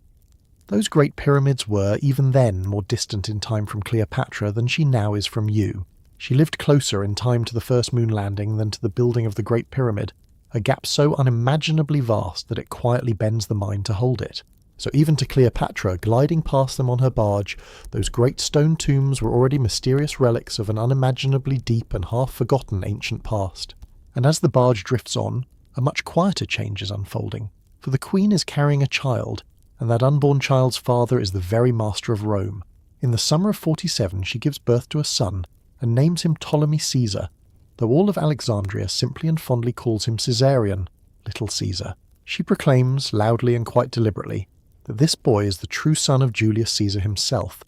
Those great pyramids were, even then, more distant in time from Cleopatra than she now is from you. She lived closer in time to the first moon landing than to the building of the Great Pyramid, a gap so unimaginably vast that it quietly bends the mind to hold it. So even to Cleopatra, gliding past them on her barge, those great stone tombs were already mysterious relics of an unimaginably deep and half-forgotten ancient past. And as the barge drifts on, a much quieter change is unfolding, for the queen is carrying a child, and that unborn child's father is the very master of Rome. In the summer of 47 she gives birth to a son, and names him Ptolemy Caesar, though all of Alexandria simply and fondly calls him Caesarion, little Caesar. She proclaims, loudly and quite deliberately, that this boy is the true son of Julius Caesar himself,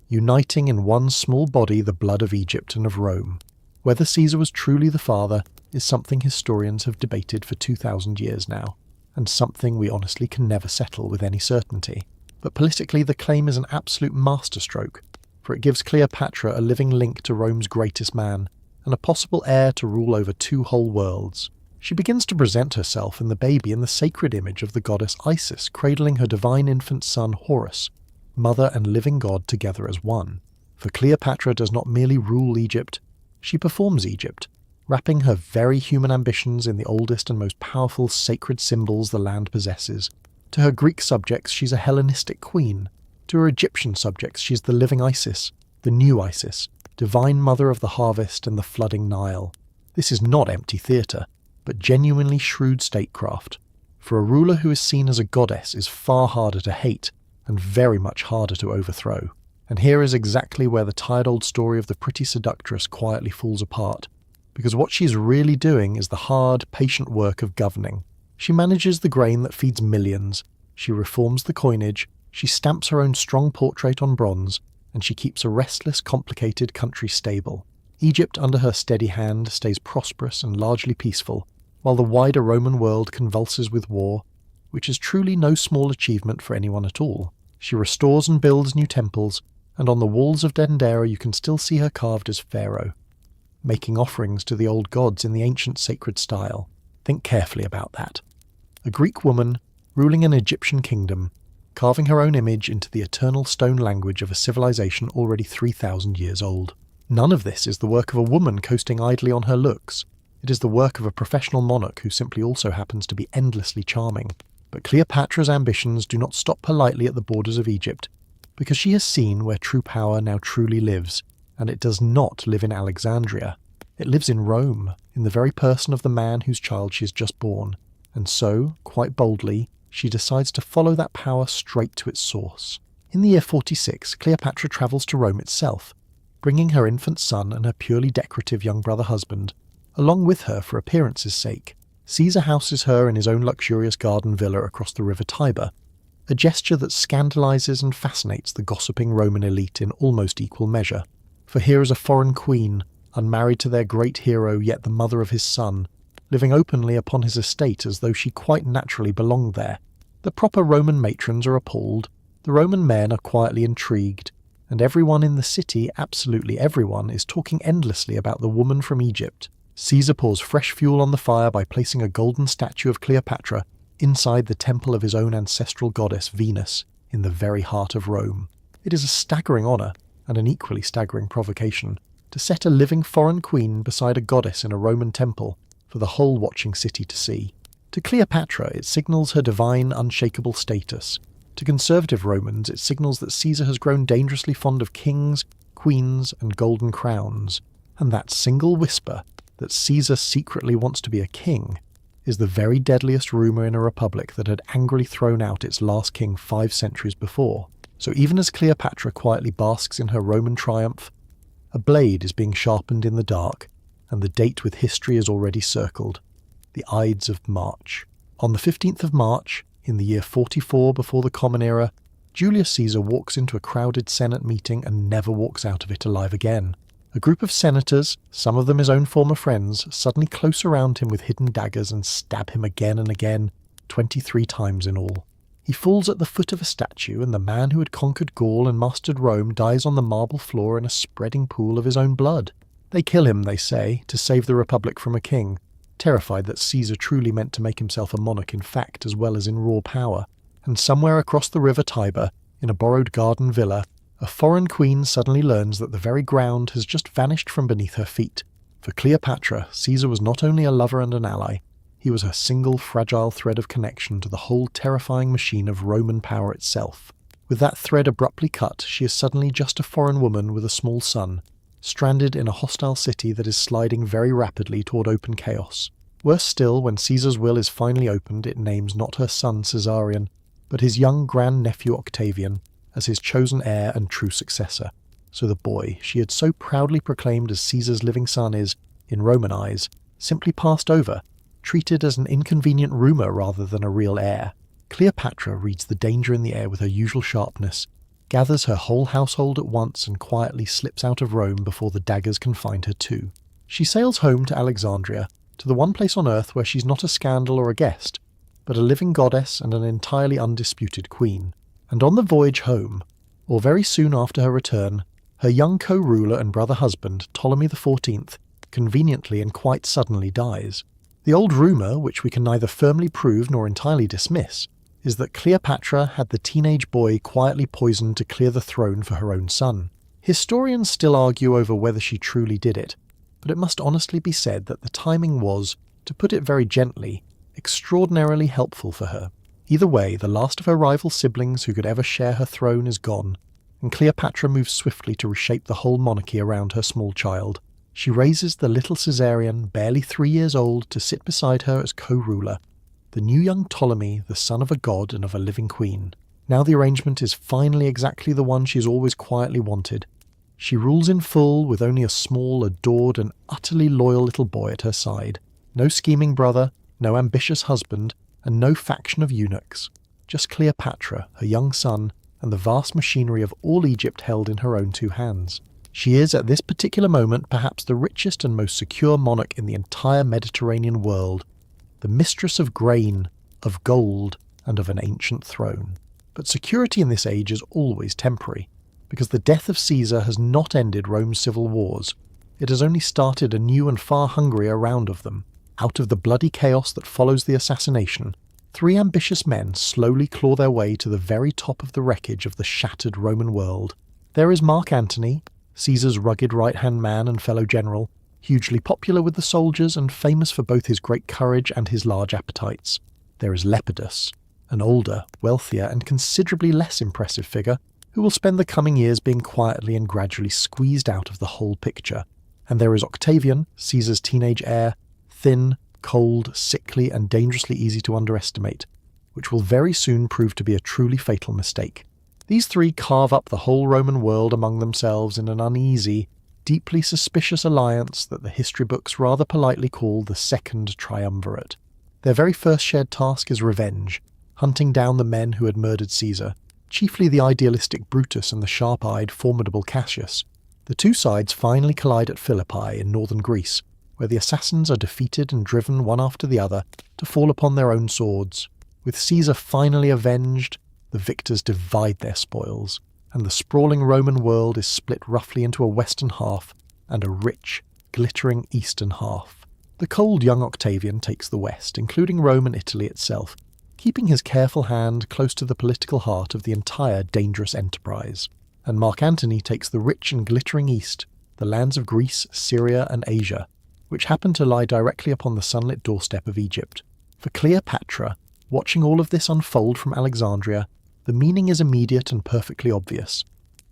uniting in one small body the blood of Egypt and of Rome. Whether Caesar was truly the father is something historians have debated for 2,000 years now, and something we honestly can never settle with any certainty. But politically the claim is an absolute masterstroke, for it gives Cleopatra a living link to Rome's greatest man, and a possible heir to rule over 2 whole worlds. She begins to present herself and the baby in the sacred image of the goddess Isis, cradling her divine infant son Horus, mother and living god together as one. For Cleopatra does not merely rule Egypt, she performs Egypt, wrapping her very human ambitions in the oldest and most powerful sacred symbols the land possesses. To her Greek subjects she's a Hellenistic queen, to her Egyptian subjects she's the living Isis, the new Isis, divine mother of the harvest and the flooding Nile. This is not empty theatre, but genuinely shrewd statecraft, for a ruler who is seen as a goddess is far harder to hate and very much harder to overthrow. And here is exactly where the tired old story of the pretty seductress quietly falls apart, because what she's really doing is the hard, patient work of governing. She manages the grain that feeds millions, she reforms the coinage, she stamps her own strong portrait on bronze, and she keeps a restless, complicated country stable. Egypt, under her steady hand, stays prosperous and largely peaceful, while the wider Roman world convulses with war, which is truly no small achievement for anyone at all. She restores and builds new temples, and on the walls of Dendera you can still see her carved as pharaoh, making offerings to the old gods in the ancient sacred style. Think carefully about that. A Greek woman, ruling an Egyptian kingdom, carving her own image into the eternal stone language of a civilization already 3,000 years old. None of this is the work of a woman coasting idly on her looks. It is the work of a professional monarch who simply also happens to be endlessly charming. But Cleopatra's ambitions do not stop politely at the borders of Egypt, because she has seen where true power now truly lives, and it does not live in Alexandria. It lives in Rome, in the very person of the man whose child she has just born. And so, quite boldly, she decides to follow that power straight to its source. In the year 46, Cleopatra travels to Rome itself, bringing her infant son and her purely decorative young brother husband along with her for appearance's sake. Caesar houses her in his own luxurious garden villa across the river Tiber, a gesture that scandalizes and fascinates the gossiping Roman elite in almost equal measure. For here is a foreign queen, unmarried to their great hero yet the mother of his son, living openly upon his estate as though she quite naturally belonged there. The proper Roman matrons are appalled, the Roman men are quietly intrigued, and everyone in the city, absolutely everyone, is talking endlessly about the woman from Egypt. Caesar pours fresh fuel on the fire by placing a golden statue of Cleopatra inside the temple of his own ancestral goddess Venus in the very heart of Rome. It is a staggering honour, and an equally staggering provocation, to set a living foreign queen beside a goddess in a Roman temple for the whole watching city to see. To Cleopatra it signals her divine, unshakable status. To conservative Romans it signals that Caesar has grown dangerously fond of kings, queens, and golden crowns, and that single whisper that Caesar secretly wants to be a king is the very deadliest rumour in a republic that had angrily thrown out its last king 5 centuries before. So even as Cleopatra quietly basks in her Roman triumph, a blade is being sharpened in the dark, and the date with history is already circled, the Ides of March. On the 15th of March, in the year 44 before the Common Era, Julius Caesar walks into a crowded Senate meeting and never walks out of it alive again. A group of senators, some of them his own former friends, suddenly close around him with hidden daggers and stab him again and again, 23 times in all. He falls at the foot of a statue, and the man who had conquered Gaul and mastered Rome dies on the marble floor in a spreading pool of his own blood. They kill him, they say, to save the republic from a king, terrified that Caesar truly meant to make himself a monarch in fact as well as in raw power. And somewhere across the river Tiber, in a borrowed garden villa, a foreign queen suddenly learns that the very ground has just vanished from beneath her feet. For Cleopatra, Caesar was not only a lover and an ally, he was her single fragile thread of connection to the whole terrifying machine of Roman power itself. With that thread abruptly cut, she is suddenly just a foreign woman with a small son, stranded in a hostile city that is sliding very rapidly toward open chaos. Worse still, when Caesar's will is finally opened, it names not her son Caesarion, but his young grand-nephew Octavian, as his chosen heir and true successor. So the boy she had so proudly proclaimed as Caesar's living son is, in Roman eyes, simply passed over, treated as an inconvenient rumour rather than a real heir. Cleopatra reads the danger in the air with her usual sharpness, gathers her whole household at once and quietly slips out of Rome before the daggers can find her too. She sails home to Alexandria, to the one place on earth where she's not a scandal or a guest, but a living goddess and an entirely undisputed queen. And on the voyage home, or very soon after her return, her young co-ruler and brother-husband, Ptolemy XIV, conveniently and quite suddenly dies. The old rumour, which we can neither firmly prove nor entirely dismiss, is that Cleopatra had the teenage boy quietly poisoned to clear the throne for her own son. Historians still argue over whether she truly did it, but it must honestly be said that the timing was, to put it very gently, extraordinarily helpful for her. Either way, the last of her rival siblings who could ever share her throne is gone, and Cleopatra moves swiftly to reshape the whole monarchy around her small child. She raises the little Caesarion, barely 3 years old, to sit beside her as co-ruler, the new young Ptolemy, the son of a god and of a living queen. Now the arrangement is finally exactly the one she's always quietly wanted. She rules in full with only a small, adored and utterly loyal little boy at her side. No scheming brother, no ambitious husband, and no faction of eunuchs. Just Cleopatra, her young son, and the vast machinery of all Egypt held in her own 2 hands. She is, at this particular moment, perhaps the richest and most secure monarch in the entire Mediterranean world, the mistress of grain, of gold, and of an ancient throne. But security in this age is always temporary, because the death of Caesar has not ended Rome's civil wars. It has only started a new and far hungrier round of them. Out of the bloody chaos that follows the assassination, 3 ambitious men slowly claw their way to the very top of the wreckage of the shattered Roman world. There is Mark Antony, Caesar's rugged right-hand man and fellow general, hugely popular with the soldiers and famous for both his great courage and his large appetites. There is Lepidus, an older, wealthier and considerably less impressive figure who will spend the coming years being quietly and gradually squeezed out of the whole picture. And there is Octavian, Caesar's teenage heir, thin, cold, sickly and dangerously easy to underestimate, which will very soon prove to be a truly fatal mistake. These three carve up the whole Roman world among themselves in an uneasy, deeply suspicious alliance that the history books rather politely call the Second Triumvirate. Their very first shared task is revenge, hunting down the men who had murdered Caesar, chiefly the idealistic Brutus and the sharp-eyed, formidable Cassius. The two sides finally collide at Philippi in northern Greece, where the assassins are defeated and driven one after the other to fall upon their own swords. With Caesar finally avenged, the victors divide their spoils, and the sprawling Roman world is split roughly into a western half and a rich, glittering eastern half. The cold young Octavian takes the west, including Rome and Italy itself, keeping his careful hand close to the political heart of the entire dangerous enterprise. And Mark Antony takes the rich and glittering east, the lands of Greece, Syria and Asia, which happen to lie directly upon the sunlit doorstep of Egypt. For Cleopatra, watching all of this unfold from Alexandria, the meaning is immediate and perfectly obvious.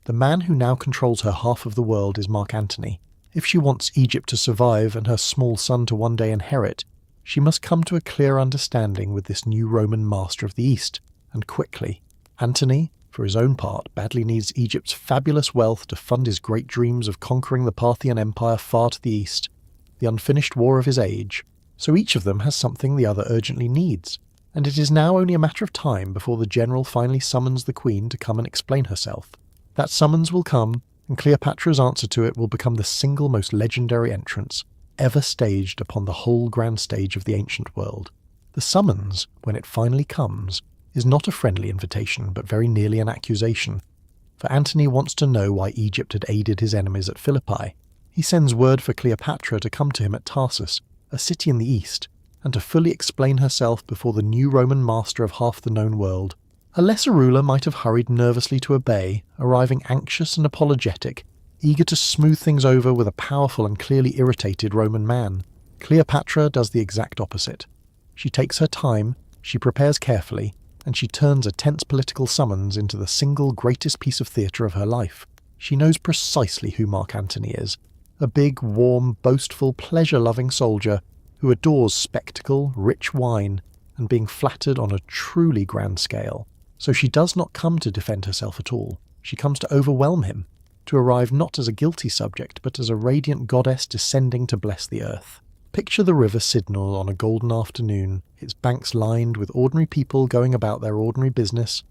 The man who now controls her half of the world is Mark Antony. If she wants Egypt to survive and her small son to one day inherit, she must come to a clear understanding with this new Roman master of the East, and quickly. Antony, for his own part, badly needs Egypt's fabulous wealth to fund his great dreams of conquering the Parthian Empire far to the east, the unfinished war of his age. So each of them has something the other urgently needs, and it is now only a matter of time before the general finally summons the queen to come and explain herself. That summons will come, and Cleopatra's answer to it will become the single most legendary entrance ever staged upon the whole grand stage of the ancient world. The summons, when it finally comes, is not a friendly invitation, but very nearly an accusation. For Antony wants to know why Egypt had aided his enemies at Philippi. He sends word for Cleopatra to come to him at Tarsus, a city in the east, and to fully explain herself before the new Roman master of half the known world. A lesser ruler might have hurried nervously to obey, arriving anxious and apologetic, eager to smooth things over with a powerful and clearly irritated Roman man. Cleopatra does the exact opposite. She takes her time, she prepares carefully, and she turns a tense political summons into the single greatest piece of theatre of her life. She knows precisely who Mark Antony is, a big, warm, boastful, pleasure-loving soldier who adores spectacle, rich wine, and being flattered on a truly grand scale. So she does not come to defend herself at all. She comes to overwhelm him, to arrive not as a guilty subject, but as a radiant goddess descending to bless the earth. Picture the river Sidnal on a golden afternoon, its banks lined with ordinary people going about their ordinary business,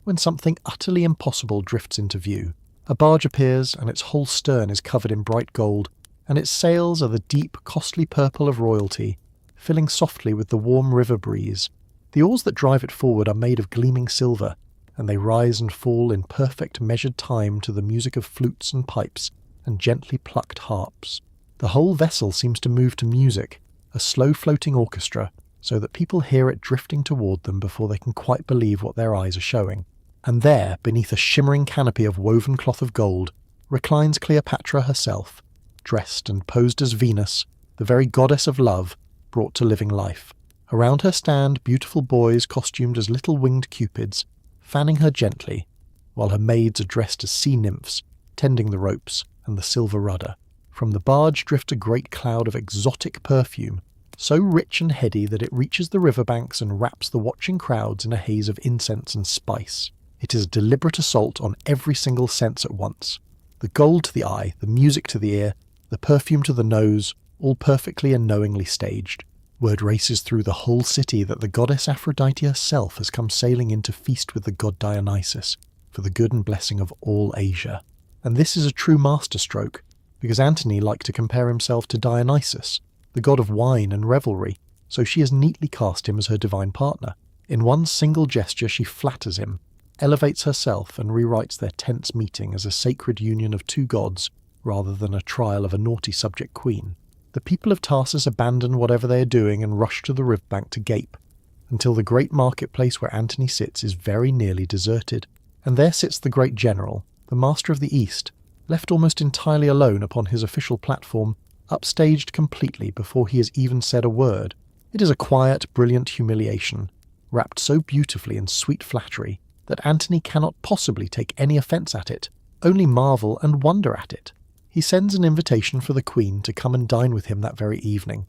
when something utterly impossible drifts into view. A barge appears, and its whole stern is covered in bright gold, and its sails are the deep, costly purple of royalty, filling softly with the warm river breeze. The oars that drive it forward are made of gleaming silver, and they rise and fall in perfect measured time to the music of flutes and pipes and gently plucked harps. The whole vessel seems to move to music, a slow floating orchestra, so that people hear it drifting toward them before they can quite believe what their eyes are showing. And there, beneath a shimmering canopy of woven cloth of gold, reclines Cleopatra herself, dressed and posed as Venus, the very goddess of love, brought to living life. Around her stand beautiful boys costumed as little winged cupids, fanning her gently, while her maids are dressed as sea nymphs, tending the ropes and the silver rudder. From the barge drifts a great cloud of exotic perfume, so rich and heady that it reaches the riverbanks and wraps the watching crowds in a haze of incense and spice. It is a deliberate assault on every single sense at once. The gold to the eye, the music to the ear, the perfume to the nose, all perfectly and knowingly staged. Word races through the whole city that the goddess Aphrodite herself has come sailing in to feast with the god Dionysus, for the good and blessing of all Asia. And this is a true masterstroke, because Antony liked to compare himself to Dionysus, the god of wine and revelry, so she has neatly cast him as her divine partner. In one single gesture she flatters him, elevates herself and rewrites their tense meeting as a sacred union of two gods rather than a trial of a naughty subject queen. The people of Tarsus abandon whatever they are doing and rush to the riverbank to gape, until the great marketplace where Antony sits is very nearly deserted. And there sits the great general, the master of the East, left almost entirely alone upon his official platform, upstaged completely before he has even said a word. It is a quiet, brilliant humiliation, wrapped so beautifully in sweet flattery that Antony cannot possibly take any offence at it, only marvel and wonder at it. He sends an invitation for the Queen to come and dine with him that very evening,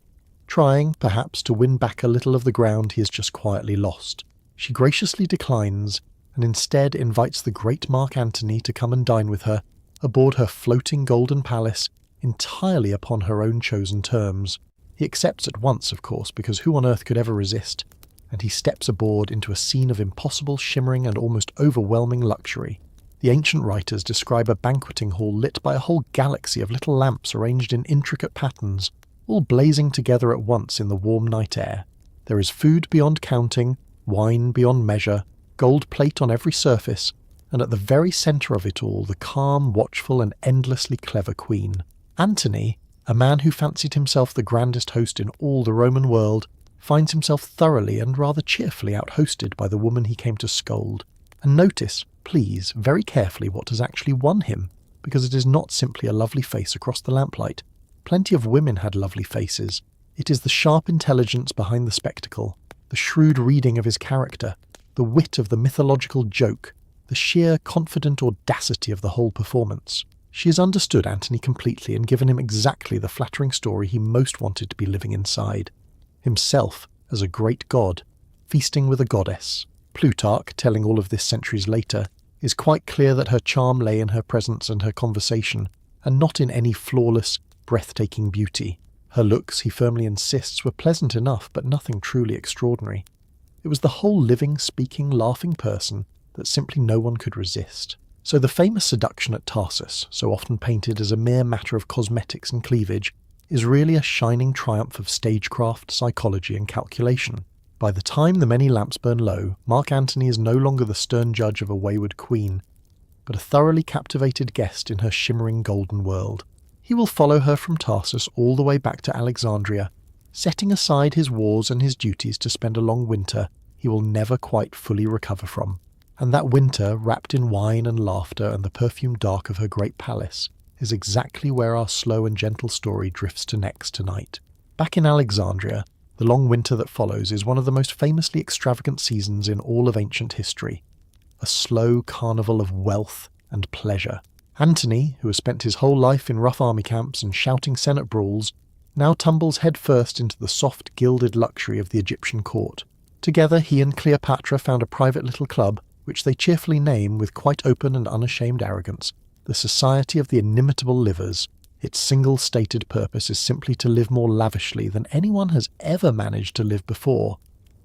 trying, perhaps, to win back a little of the ground he has just quietly lost. She graciously declines, and instead invites the great Mark Antony to come and dine with her, aboard her floating golden palace, entirely upon her own chosen terms. He accepts at once, of course, because who on earth could ever resist? And he steps aboard into a scene of impossible, shimmering and almost overwhelming luxury. The ancient writers describe a banqueting hall lit by a whole galaxy of little lamps arranged in intricate patterns, all blazing together at once in the warm night air. There is food beyond counting, wine beyond measure, gold plate on every surface, and at the very centre of it all the calm, watchful and endlessly clever Queen. Antony, a man who fancied himself the grandest host in all the Roman world, finds himself thoroughly and rather cheerfully out-hosted by the woman he came to scold. And notice, please, very carefully what has actually won him, because it is not simply a lovely face across the lamplight. Plenty of women had lovely faces. It is the sharp intelligence behind the spectacle, the shrewd reading of his character, the wit of the mythological joke, the sheer confident audacity of the whole performance. She has understood Antony completely and given him exactly the flattering story he most wanted to be living inside. Himself as a great god, feasting with a goddess. Plutarch, telling all of this centuries later, is quite clear that her charm lay in her presence and her conversation, and not in any flawless, breathtaking beauty. Her looks, he firmly insists, were pleasant enough, but nothing truly extraordinary. It was the whole living, speaking, laughing person that simply no one could resist. So the famous seduction at Tarsus, so often painted as a mere matter of cosmetics and cleavage, is really a shining triumph of stagecraft, psychology and calculation. By the time the many lamps burn low, Mark Antony is no longer the stern judge of a wayward queen, but a thoroughly captivated guest in her shimmering golden world. He will follow her from Tarsus all the way back to Alexandria, setting aside his wars and his duties to spend a long winter he will never quite fully recover from. And that winter, wrapped in wine and laughter and the perfumed dark of her great palace, is exactly where our slow and gentle story drifts to next tonight. Back in Alexandria, the long winter that follows is one of the most famously extravagant seasons in all of ancient history. A slow carnival of wealth and pleasure. Antony, who has spent his whole life in rough army camps and shouting Senate brawls, now tumbles headfirst into the soft, gilded luxury of the Egyptian court. Together he and Cleopatra found a private little club, which they cheerfully name with quite open and unashamed arrogance, the Society of the Inimitable Livers. Its single-stated purpose is simply to live more lavishly than anyone has ever managed to live before,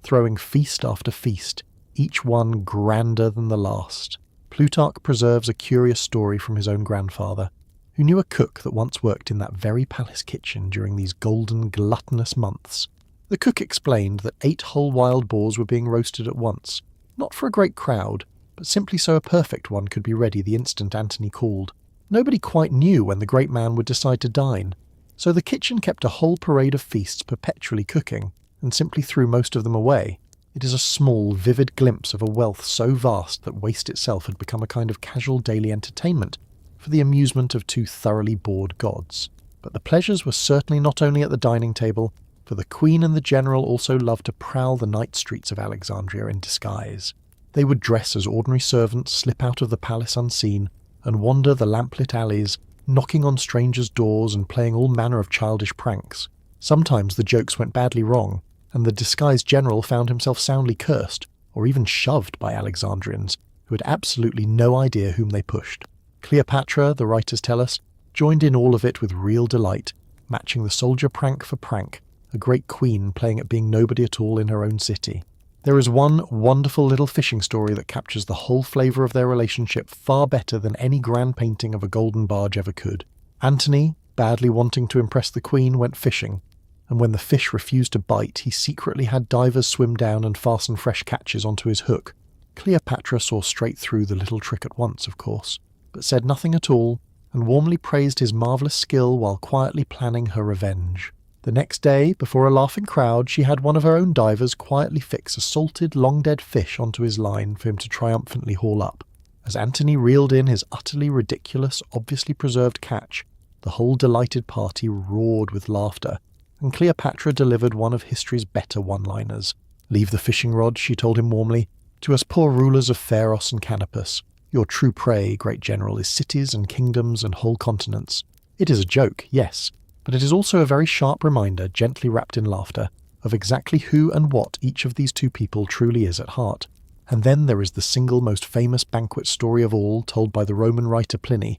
throwing feast after feast, each one grander than the last. Plutarch preserves a curious story from his own grandfather, who knew a cook that once worked in that very palace kitchen during these golden, gluttonous months. The cook explained that 8 whole wild boars were being roasted at once, not for a great crowd, but simply so a perfect one could be ready the instant Antony called. Nobody quite knew when the great man would decide to dine, so the kitchen kept a whole parade of feasts perpetually cooking, and simply threw most of them away. It is a small, vivid glimpse of a wealth so vast that waste itself had become a kind of casual daily entertainment for the amusement of 2 thoroughly bored gods. But the pleasures were certainly not only at the dining table, for the Queen and the General also loved to prowl the night streets of Alexandria in disguise. They would dress as ordinary servants, slip out of the palace unseen, and wander the lamplit alleys, knocking on strangers' doors and playing all manner of childish pranks. Sometimes the jokes went badly wrong, and the disguised general found himself soundly cursed, or even shoved by Alexandrians, who had absolutely no idea whom they pushed. Cleopatra, the writers tell us, joined in all of it with real delight, matching the soldier prank for prank, a great queen playing at being nobody at all in her own city. There is one wonderful little fishing story that captures the whole flavour of their relationship far better than any grand painting of a golden barge ever could. Antony, badly wanting to impress the queen, went fishing, and when the fish refused to bite, he secretly had divers swim down and fasten fresh catches onto his hook. Cleopatra saw straight through the little trick at once, of course, but said nothing at all, and warmly praised his marvellous skill while quietly planning her revenge. The next day, before a laughing crowd, she had one of her own divers quietly fix a salted, long-dead fish onto his line for him to triumphantly haul up. As Antony reeled in his utterly ridiculous, obviously preserved catch, the whole delighted party roared with laughter, and Cleopatra delivered one of history's better one-liners. "Leave the fishing rod," she told him warmly. "To us poor rulers of Pharos and Canopus, your true prey, great general, is cities and kingdoms and whole continents. It is a joke, yes, but it is also a very sharp reminder, gently wrapped in laughter, of exactly who and what each of these two people truly is at heart. And then there is the single most famous banquet story of all, told by the Roman writer Pliny,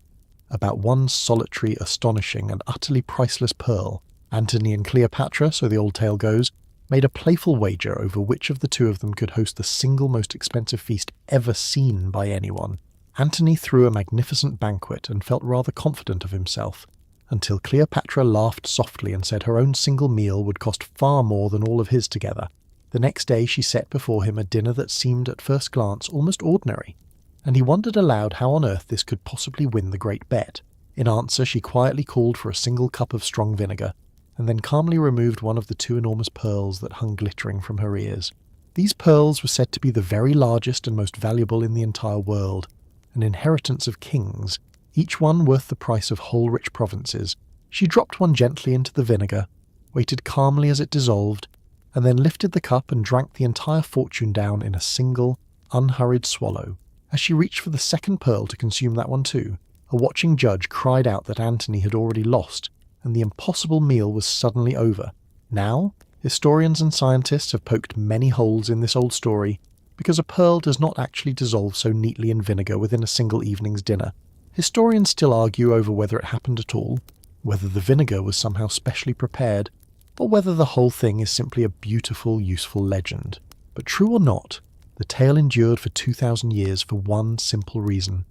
about one solitary, astonishing, and utterly priceless pearl. Antony and Cleopatra, so the old tale goes, made a playful wager over which of the two of them could host the single most expensive feast ever seen by anyone. Antony threw a magnificent banquet and felt rather confident of himself, until Cleopatra laughed softly and said her own single meal would cost far more than all of his together. The next day she set before him a dinner that seemed at first glance almost ordinary, and he wondered aloud how on earth this could possibly win the great bet. In answer she quietly called for a single cup of strong vinegar, and then calmly removed one of the two enormous pearls that hung glittering from her ears. These pearls were said to be the very largest and most valuable in the entire world, an inheritance of kings, each one worth the price of whole rich provinces. She dropped one gently into the vinegar, waited calmly as it dissolved, and then lifted the cup and drank the entire fortune down in a single, unhurried swallow. As she reached for the second pearl to consume that one too, a watching judge cried out that Antony had already lost, and the impossible meal was suddenly over. Now, historians and scientists have poked many holes in this old story, because a pearl does not actually dissolve so neatly in vinegar within a single evening's dinner. Historians still argue over whether it happened at all, whether the vinegar was somehow specially prepared, or whether the whole thing is simply a beautiful, useful legend. But true or not, the tale endured for 2,000 years for one simple reason.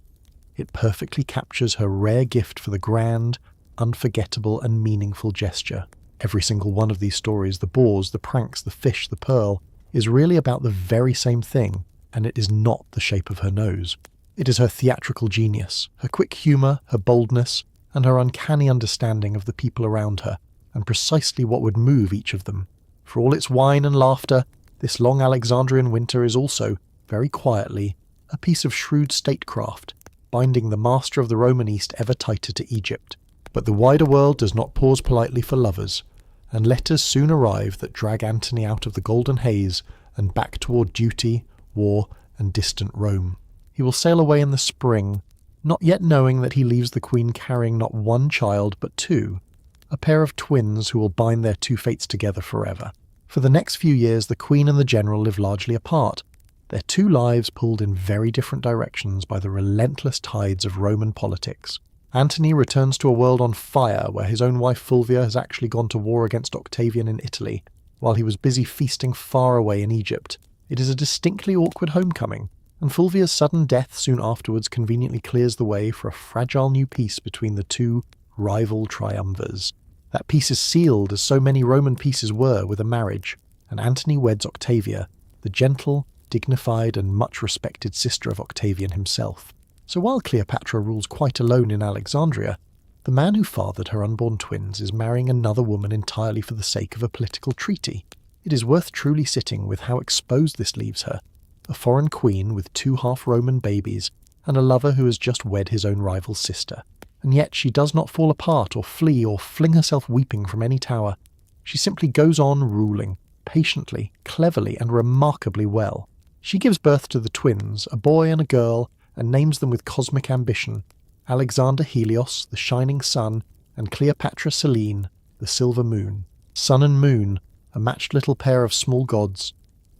It perfectly captures her rare gift for the grand, unforgettable and meaningful gesture. Every single one of these stories, the boars, the pranks, the fish, the pearl, is really about the very same thing, and it is not the shape of her nose. It is her theatrical genius, her quick humour, her boldness, and her uncanny understanding of the people around her, and precisely what would move each of them. For all its wine and laughter, this long Alexandrian winter is also, very quietly, a piece of shrewd statecraft, binding the master of the Roman East ever tighter to Egypt. But the wider world does not pause politely for lovers, and letters soon arrive that drag Antony out of the golden haze and back toward duty, war, and distant Rome. He will sail away in the spring, not yet knowing that he leaves the queen carrying not one child but two, a pair of twins who will bind their two fates together forever. For the next few years the queen and the general live largely apart, their two lives pulled in very different directions by the relentless tides of Roman politics. Antony returns to a world on fire where his own wife Fulvia has actually gone to war against Octavian in Italy, while he was busy feasting far away in Egypt. It is a distinctly awkward homecoming, and Fulvia's sudden death soon afterwards conveniently clears the way for a fragile new peace between the two rival triumvirs. That peace is sealed, as so many Roman peaces were, with a marriage, and Antony weds Octavia, the gentle, dignified and much respected sister of Octavian himself. So while Cleopatra rules quite alone in Alexandria, the man who fathered her unborn twins is marrying another woman entirely for the sake of a political treaty. It is worth truly sitting with how exposed this leaves her, a foreign queen with two half-Roman babies and a lover who has just wed his own rival's sister. And yet she does not fall apart or flee or fling herself weeping from any tower. She simply goes on ruling, patiently, cleverly and remarkably well. She gives birth to the twins, a boy and a girl, and names them with cosmic ambition: Alexander Helios, the shining sun, and Cleopatra Selene, the silver moon. Sun and moon, a matched little pair of small gods,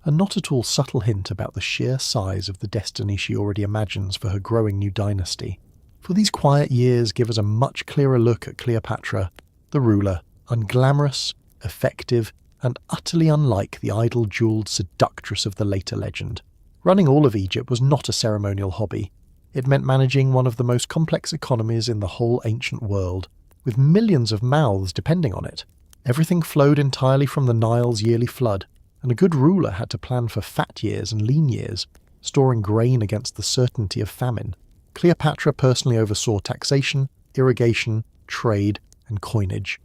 a not at all subtle hint about the sheer size of the destiny she already imagines for her growing new dynasty. For these quiet years give us a much clearer look at Cleopatra, the ruler, unglamorous, effective, and utterly unlike the idle, jewelled seductress of the later legend. Running all of Egypt was not a ceremonial hobby. It meant managing one of the most complex economies in the whole ancient world, with millions of mouths depending on it. Everything flowed entirely from the Nile's yearly flood, and a good ruler had to plan for fat years and lean years, storing grain against the certainty of famine. Cleopatra personally oversaw taxation, irrigation, trade, and coinage,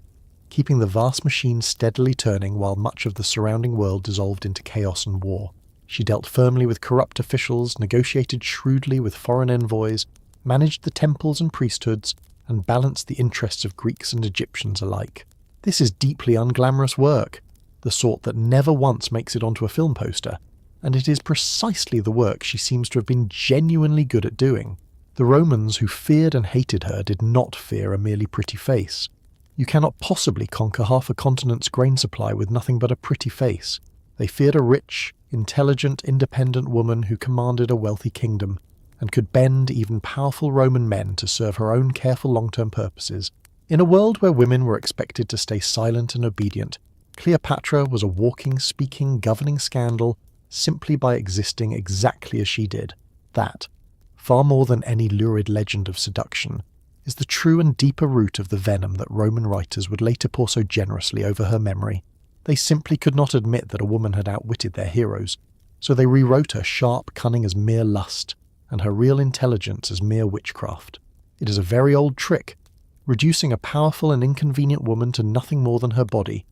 keeping the vast machine steadily turning while much of the surrounding world dissolved into chaos and war. She dealt firmly with corrupt officials, negotiated shrewdly with foreign envoys, managed the temples and priesthoods, and balanced the interests of Greeks and Egyptians alike. This is deeply unglamorous work, the sort that never once makes it onto a film poster, and it is precisely the work she seems to have been genuinely good at doing. The Romans who feared and hated her did not fear a merely pretty face. You cannot possibly conquer half a continent's grain supply with nothing but a pretty face. They feared a rich, intelligent, independent woman who commanded a wealthy kingdom, and could bend even powerful Roman men to serve her own careful long-term purposes. In a world where women were expected to stay silent and obedient, Cleopatra was a walking, speaking, governing scandal simply by existing exactly as she did. That, far more than any lurid legend of seduction, is the true and deeper root of the venom that Roman writers would later pour so generously over her memory. They simply could not admit that a woman had outwitted their heroes, so they rewrote her sharp cunning as mere lust, and her real intelligence as mere witchcraft. It is a very old trick, reducing a powerful and inconvenient woman to nothing more than her body,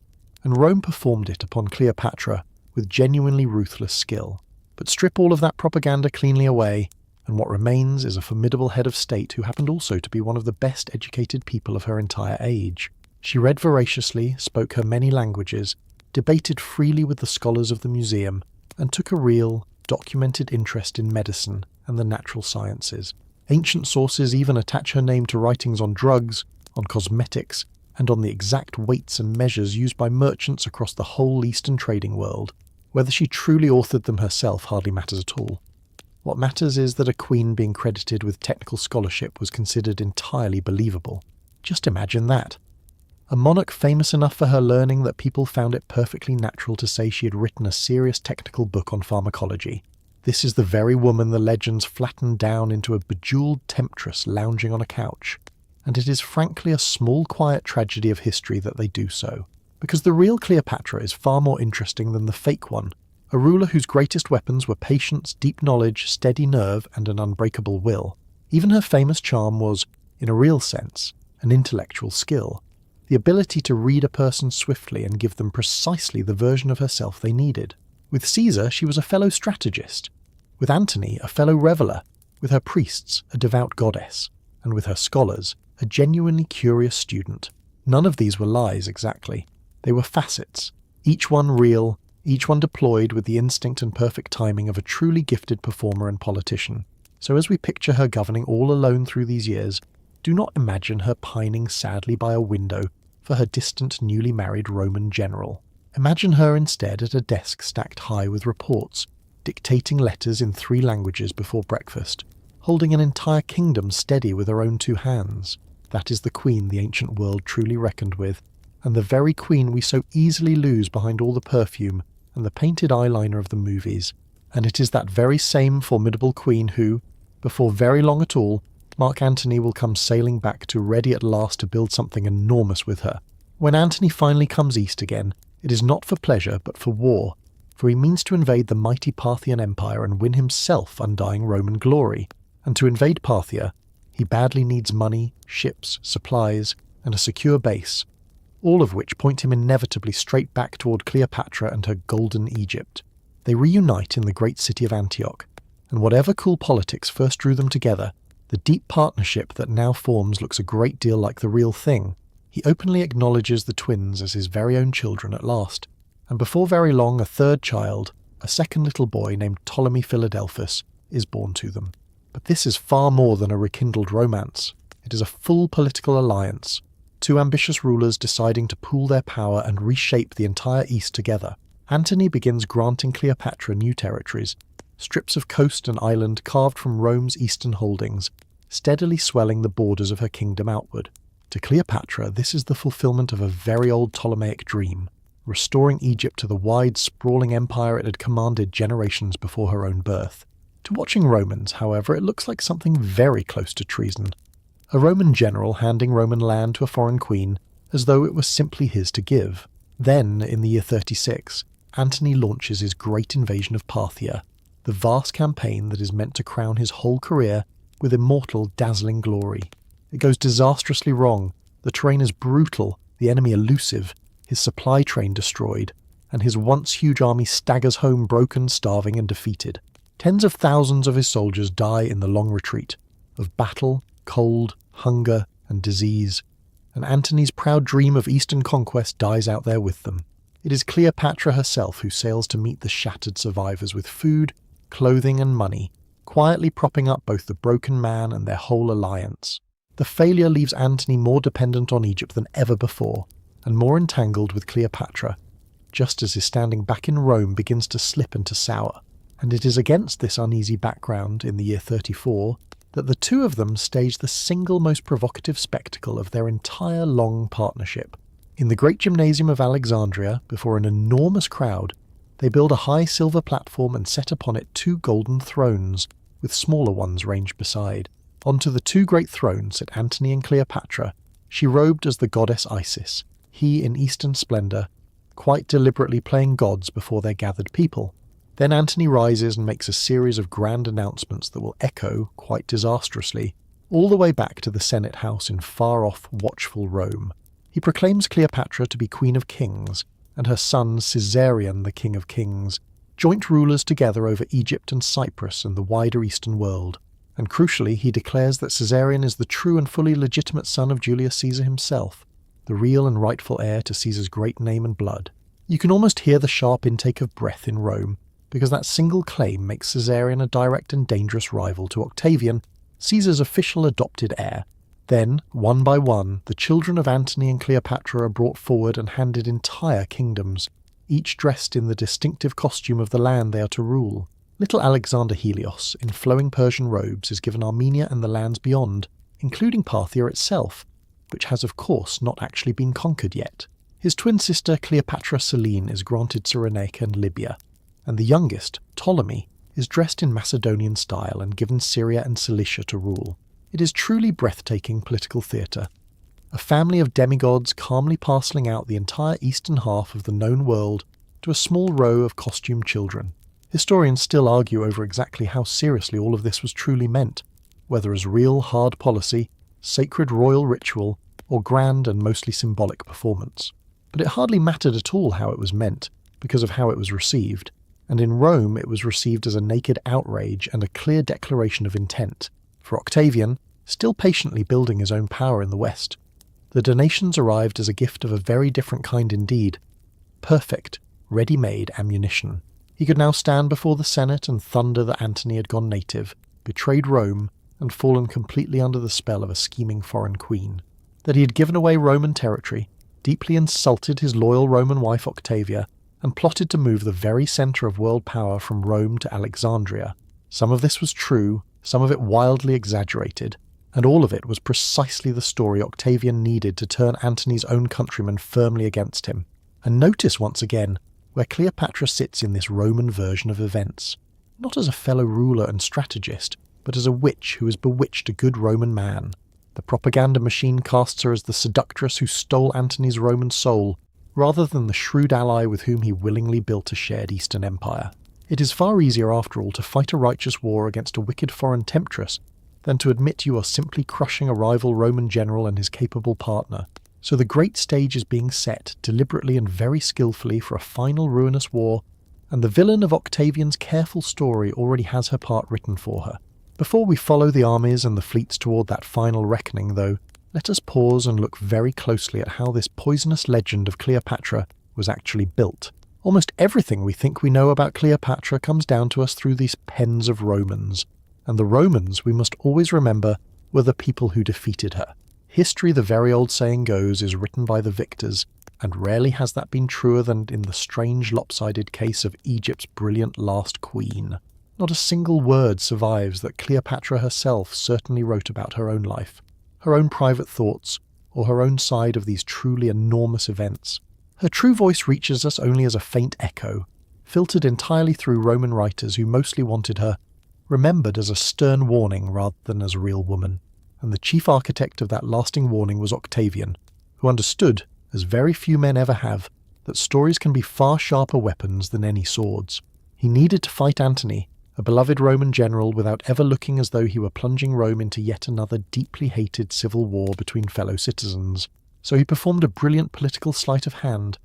and Rome performed it upon Cleopatra with genuinely ruthless skill. But strip all of that propaganda cleanly away, and what remains is a formidable head of state who happened also to be one of the best educated people of her entire age. She read voraciously, spoke her many languages, debated freely with the scholars of the museum, and took a real, documented interest in medicine and the natural sciences. Ancient sources even attach her name to writings on drugs, on cosmetics, and on the exact weights and measures used by merchants across the whole Eastern trading world. Whether she truly authored them herself hardly matters at all. What matters is that a queen being credited with technical scholarship was considered entirely believable. Just imagine that. A monarch famous enough for her learning that people found it perfectly natural to say she had written a serious technical book on pharmacology. This is the very woman the legends flattened down into a bejeweled temptress lounging on a couch. And it is frankly a small quiet tragedy of history that they do so. Because the real Cleopatra is far more interesting than the fake one, a ruler whose greatest weapons were patience, deep knowledge, steady nerve, and an unbreakable will. Even her famous charm was, in a real sense, an intellectual skill. The ability to read a person swiftly and give them precisely the version of herself they needed. With Caesar, she was a fellow strategist. With Antony, a fellow reveller. With her priests, a devout goddess. And with her scholars, a genuinely curious student. None of these were lies exactly. They were facets, each one real, each one deployed with the instinct and perfect timing of a truly gifted performer and politician. So as we picture her governing all alone through these years, do not imagine her pining sadly by a window for her distant newly married Roman general. Imagine her instead at a desk stacked high with reports, dictating letters in 3 languages before breakfast, holding an entire kingdom steady with her own 2 hands. That is the queen the ancient world truly reckoned with, and the very queen we so easily lose behind all the perfume and the painted eyeliner of the movies. And it is that very same formidable queen who, before very long at all, Mark Antony will come sailing back to ready at last to build something enormous with her. When Antony finally comes east again, it is not for pleasure but for war, for he means to invade the mighty Parthian Empire and win himself undying Roman glory. And to invade Parthia, he badly needs money, ships, supplies, and a secure base, all of which point him inevitably straight back toward Cleopatra and her golden Egypt. They reunite in the great city of Antioch, and whatever cool politics first drew them together, the deep partnership that now forms looks a great deal like the real thing. He openly acknowledges the twins as his very own children at last, and before very long a 3rd child, a second little boy named Ptolemy Philadelphus, is born to them. But this is far more than a rekindled romance. It is a full political alliance, 2 ambitious rulers deciding to pool their power and reshape the entire East together. Antony begins granting Cleopatra new territories, strips of coast and island carved from Rome's eastern holdings, steadily swelling the borders of her kingdom outward. To Cleopatra, this is the fulfillment of a very old Ptolemaic dream, restoring Egypt to the wide, sprawling empire it had commanded generations before her own birth. To watching Romans, however, it looks like something very close to treason. A Roman general handing Roman land to a foreign queen as though it was simply his to give. Then, in the year 36, Antony launches his great invasion of Parthia, the vast campaign that is meant to crown his whole career with immortal, dazzling glory. It goes disastrously wrong. The terrain is brutal, the enemy elusive, his supply train destroyed, and his once huge army staggers home broken, starving, and defeated. Tens of thousands of his soldiers die in the long retreat, of battle, cold, hunger, and disease, and Antony's proud dream of eastern conquest dies out there with them. It is Cleopatra herself who sails to meet the shattered survivors with food, clothing, and money, quietly propping up both the broken man and their whole alliance. The failure leaves Antony more dependent on Egypt than ever before, and more entangled with Cleopatra, just as his standing back in Rome begins to slip and to sour. And it is against this uneasy background, in the year 34, that the two of them stage the single most provocative spectacle of their entire long partnership. In the great gymnasium of Alexandria, before an enormous crowd, they build a high silver platform and set upon it 2 golden thrones, with smaller ones ranged beside. Onto the 2 great thrones sit Antony and Cleopatra, she robed as the goddess Isis, he in eastern splendour, quite deliberately playing gods before their gathered people. Then Antony rises and makes a series of grand announcements that will echo, quite disastrously, all the way back to the Senate house in far-off, watchful Rome. He proclaims Cleopatra to be Queen of Kings, and her son Caesarion the King of Kings, joint rulers together over Egypt and Cyprus and the wider Eastern world. And crucially, he declares that Caesarion is the true and fully legitimate son of Julius Caesar himself, the real and rightful heir to Caesar's great name and blood. You can almost hear the sharp intake of breath in Rome, because that single claim makes Caesarion a direct and dangerous rival to Octavian, Caesar's official adopted heir. Then, one by one, the children of Antony and Cleopatra are brought forward and handed entire kingdoms, each dressed in the distinctive costume of the land they are to rule. Little Alexander Helios, in flowing Persian robes, is given Armenia and the lands beyond, including Parthia itself, which has of course not actually been conquered yet. His twin sister Cleopatra Selene is granted Cyrenaica and Libya, and the youngest, Ptolemy, is dressed in Macedonian style and given Syria and Cilicia to rule. It is truly breathtaking political theatre. A family of demigods calmly parcelling out the entire eastern half of the known world to a small row of costumed children. Historians still argue over exactly how seriously all of this was truly meant, whether as real hard policy, sacred royal ritual, or grand and mostly symbolic performance. But it hardly mattered at all how it was meant, because of how it was received, and in Rome it was received as a naked outrage and a clear declaration of intent. For Octavian, still patiently building his own power in the West, the donations arrived as a gift of a very different kind indeed. Perfect, ready-made ammunition. He could now stand before the Senate and thunder that Antony had gone native, betrayed Rome, and fallen completely under the spell of a scheming foreign queen. That he had given away Roman territory, deeply insulted his loyal Roman wife Octavia, and plotted to move the very centre of world power from Rome to Alexandria. Some of this was true, some of it wildly exaggerated, and all of it was precisely the story Octavian needed to turn Antony's own countrymen firmly against him. And notice once again where Cleopatra sits in this Roman version of events, not as a fellow ruler and strategist, but as a witch who has bewitched a good Roman man. The propaganda machine casts her as the seductress who stole Antony's Roman soul, rather than the shrewd ally with whom he willingly built a shared Eastern Empire. It is far easier, after all, to fight a righteous war against a wicked foreign temptress than to admit you are simply crushing a rival Roman general and his capable partner. So the great stage is being set, deliberately and very skillfully, for a final ruinous war, and the villain of Octavian's careful story already has her part written for her. Before we follow the armies and the fleets toward that final reckoning, though, let us pause and look very closely at how this poisonous legend of Cleopatra was actually built. Almost everything we think we know about Cleopatra comes down to us through these pens of Romans, and the Romans, we must always remember, were the people who defeated her. History, the very old saying goes, is written by the victors, and rarely has that been truer than in the strange lopsided case of Egypt's brilliant last queen. Not a single word survives that Cleopatra herself certainly wrote about her own life, her own private thoughts, or her own side of these truly enormous events. Her true voice reaches us only as a faint echo, filtered entirely through Roman writers who mostly wanted her remembered as a stern warning rather than as a real woman. And the chief architect of that lasting warning was Octavian, who understood, as very few men ever have, that stories can be far sharper weapons than any swords. He needed to fight Antony, a beloved Roman general, without ever looking as though he were plunging Rome into yet another deeply hated civil war between fellow citizens. So he performed a brilliant political sleight of hand,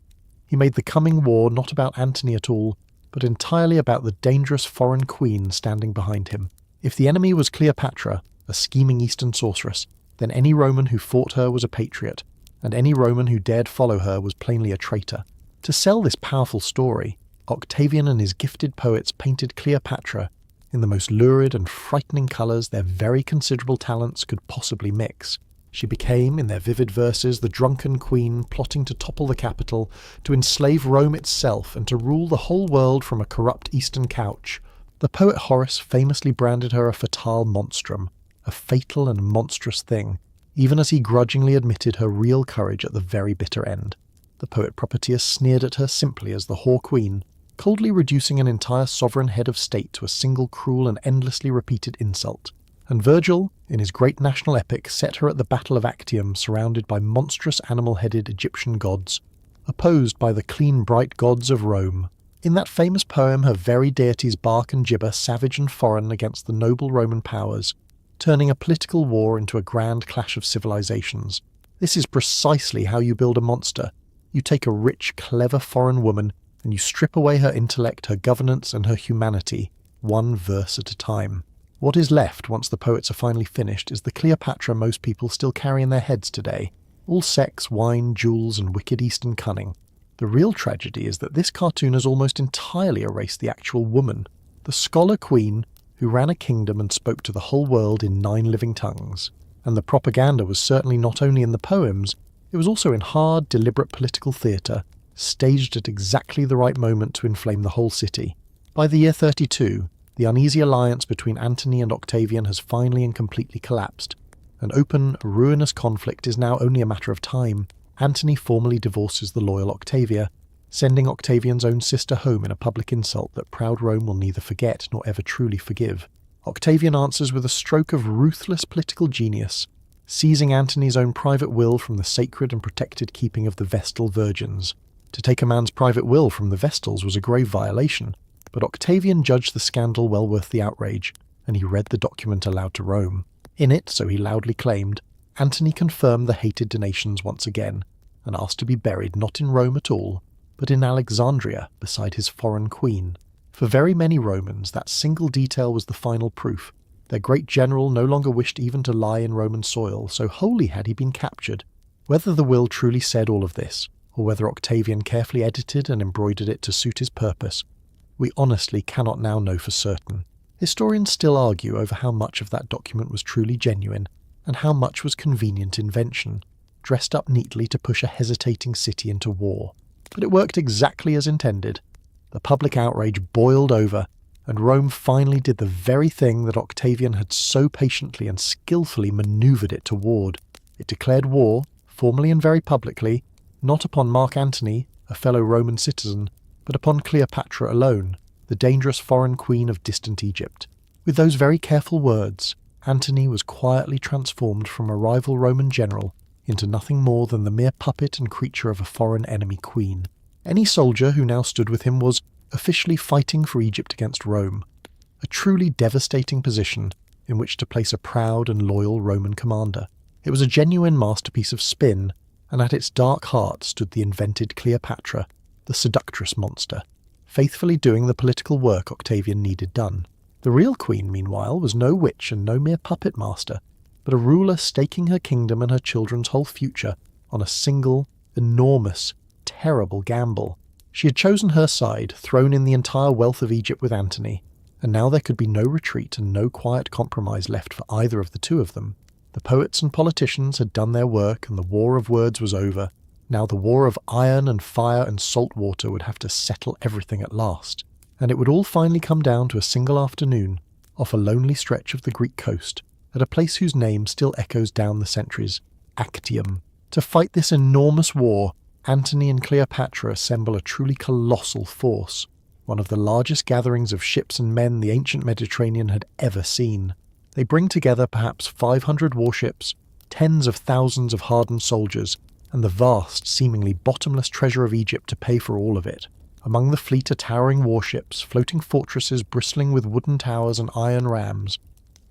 He made the coming war not about Antony at all, but entirely about the dangerous foreign queen standing behind him. If the enemy was Cleopatra, a scheming eastern sorceress, then any Roman who fought her was a patriot, and any Roman who dared follow her was plainly a traitor. To sell this powerful story, Octavian and his gifted poets painted Cleopatra in the most lurid and frightening colours their very considerable talents could possibly mix. She became, in their vivid verses, the drunken queen plotting to topple the capital, to enslave Rome itself, and to rule the whole world from a corrupt eastern couch. The poet Horace famously branded her a fatale monstrum, a fatal and monstrous thing, even as he grudgingly admitted her real courage at the very bitter end. The poet Propertius sneered at her simply as the whore queen, coldly reducing an entire sovereign head of state to a single cruel and endlessly repeated insult. And Virgil, in his great national epic, set her at the Battle of Actium surrounded by monstrous animal-headed Egyptian gods, opposed by the clean bright gods of Rome. In that famous poem her very deities bark and gibber savage and foreign against the noble Roman powers, turning a political war into a grand clash of civilizations. This is precisely how you build a monster. You take a rich, clever foreign woman, and you strip away her intellect, her governance, and her humanity, one verse at a time. What is left once the poets are finally finished is the Cleopatra most people still carry in their heads today, all sex, wine, jewels, and wicked eastern cunning. The real tragedy is that this cartoon has almost entirely erased the actual woman, the scholar queen who ran a kingdom and spoke to the whole world in 9 living tongues. And the propaganda was certainly not only in the poems, it was also in hard, deliberate political theatre, staged at exactly the right moment to inflame the whole city. By the year 32, the uneasy alliance between Antony and Octavian has finally and completely collapsed. An open, ruinous conflict is now only a matter of time. Antony formally divorces the loyal Octavia, sending Octavian's own sister home in a public insult that proud Rome will neither forget nor ever truly forgive. Octavian answers with a stroke of ruthless political genius, seizing Antony's own private will from the sacred and protected keeping of the Vestal virgins. To take a man's private will from the Vestals was a grave violation, but Octavian judged the scandal well worth the outrage, and he read the document aloud to Rome. In it, so he loudly claimed, Antony confirmed the hated donations once again, and asked to be buried not in Rome at all, but in Alexandria beside his foreign queen. For very many Romans, that single detail was the final proof. Their great general no longer wished even to lie in Roman soil, so wholly had he been captured. Whether the will truly said all of this, or whether Octavian carefully edited and embroidered it to suit his purpose, we honestly cannot now know for certain. Historians still argue over how much of that document was truly genuine, and how much was convenient invention, dressed up neatly to push a hesitating city into war. But it worked exactly as intended. The public outrage boiled over, and Rome finally did the very thing that Octavian had so patiently and skillfully manoeuvred it toward. It declared war, formally and very publicly, not upon Mark Antony, a fellow Roman citizen, but upon Cleopatra alone, the dangerous foreign queen of distant Egypt. With those very careful words, Antony was quietly transformed from a rival Roman general into nothing more than the mere puppet and creature of a foreign enemy queen. Any soldier who now stood with him was officially fighting for Egypt against Rome, a truly devastating position in which to place a proud and loyal Roman commander. It was a genuine masterpiece of spin, and at its dark heart stood the invented Cleopatra, the seductress monster, faithfully doing the political work Octavian needed done. The real queen, meanwhile, was no witch and no mere puppet master, but a ruler staking her kingdom and her children's whole future on a single, enormous, terrible gamble. She had chosen her side, thrown in the entire wealth of Egypt with Antony, and now there could be no retreat and no quiet compromise left for either of the two of them. The poets and politicians had done their work, and the war of words was over. Now the war of iron and fire and salt water would have to settle everything at last, and it would all finally come down to a single afternoon, off a lonely stretch of the Greek coast, at a place whose name still echoes down the centuries, Actium. To fight this enormous war, Antony and Cleopatra assemble a truly colossal force, one of the largest gatherings of ships and men the ancient Mediterranean had ever seen. They bring together perhaps 500 warships, tens of thousands of hardened soldiers, and the vast, seemingly bottomless treasure of Egypt to pay for all of it. Among the fleet are towering warships, floating fortresses bristling with wooden towers and iron rams,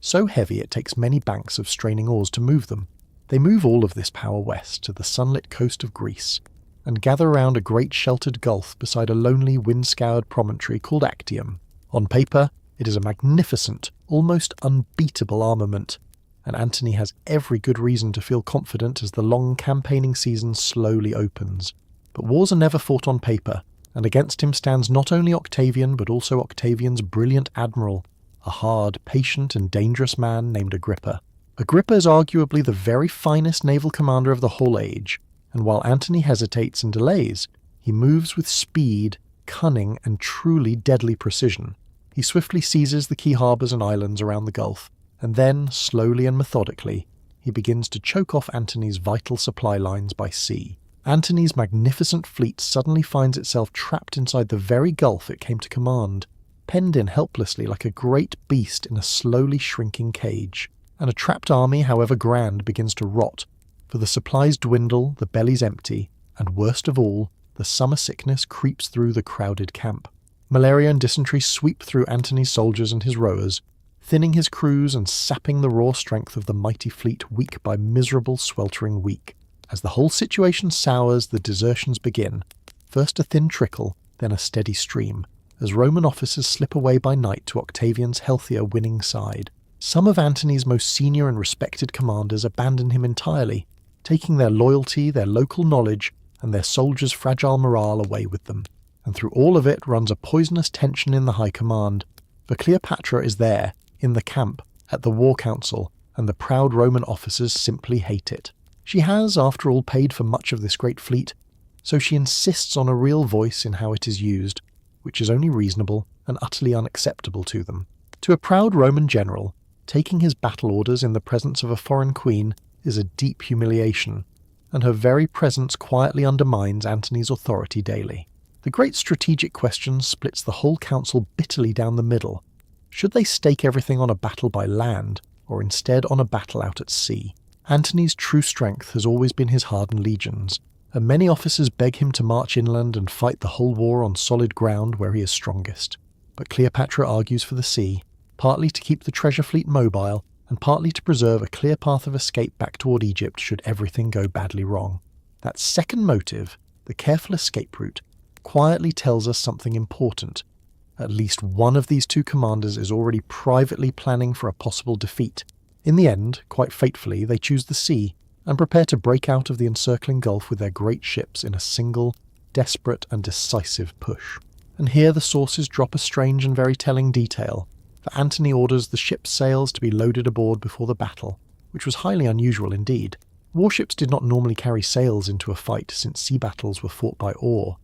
so heavy it takes many banks of straining oars to move them. They move all of this power west to the sunlit coast of Greece, and gather around a great sheltered gulf beside a lonely wind-scoured promontory called Actium. On paper, it is a magnificent, almost unbeatable armament, and Antony has every good reason to feel confident as the long campaigning season slowly opens. But wars are never fought on paper, and against him stands not only Octavian but also Octavian's brilliant admiral, a hard, patient and dangerous man named Agrippa. Agrippa is arguably the very finest naval commander of the whole age, and while Antony hesitates and delays, he moves with speed, cunning and truly deadly precision. He swiftly seizes the key harbours and islands around the Gulf, and then, slowly and methodically, he begins to choke off Antony's vital supply lines by sea. Antony's magnificent fleet suddenly finds itself trapped inside the very gulf it came to command, penned in helplessly like a great beast in a slowly shrinking cage. And a trapped army, however grand, begins to rot, for the supplies dwindle, the bellies empty, and worst of all, the summer sickness creeps through the crowded camp. Malaria and dysentery sweep through Antony's soldiers and his rowers, thinning his crews and sapping the raw strength of the mighty fleet week by miserable, sweltering week. As the whole situation sours, the desertions begin, first a thin trickle, then a steady stream, as Roman officers slip away by night to Octavian's healthier winning side. Some of Antony's most senior and respected commanders abandon him entirely, taking their loyalty, their local knowledge, and their soldiers' fragile morale away with them. And through all of it runs a poisonous tension in the high command, for Cleopatra is there, in the camp, at the war council, and the proud Roman officers simply hate it. She has, after all, paid for much of this great fleet, so she insists on a real voice in how it is used, which is only reasonable and utterly unacceptable to them. To a proud Roman general, taking his battle orders in the presence of a foreign queen is a deep humiliation, and her very presence quietly undermines Antony's authority daily. The great strategic question splits the whole council bitterly down the middle. Should they stake everything on a battle by land, or instead on a battle out at sea? Antony's true strength has always been his hardened legions, and many officers beg him to march inland and fight the whole war on solid ground where he is strongest. But Cleopatra argues for the sea, partly to keep the treasure fleet mobile, and partly to preserve a clear path of escape back toward Egypt should everything go badly wrong. That second motive, the careful escape route, quietly tells us something important. At least one of these two commanders is already privately planning for a possible defeat. In the end, quite fatefully, they choose the sea, and prepare to break out of the encircling gulf with their great ships in a single, desperate and decisive push. And here the sources drop a strange and very telling detail, for Antony orders the ship's sails to be loaded aboard before the battle, which was highly unusual indeed. Warships did not normally carry sails into a fight since sea battles were fought by oar.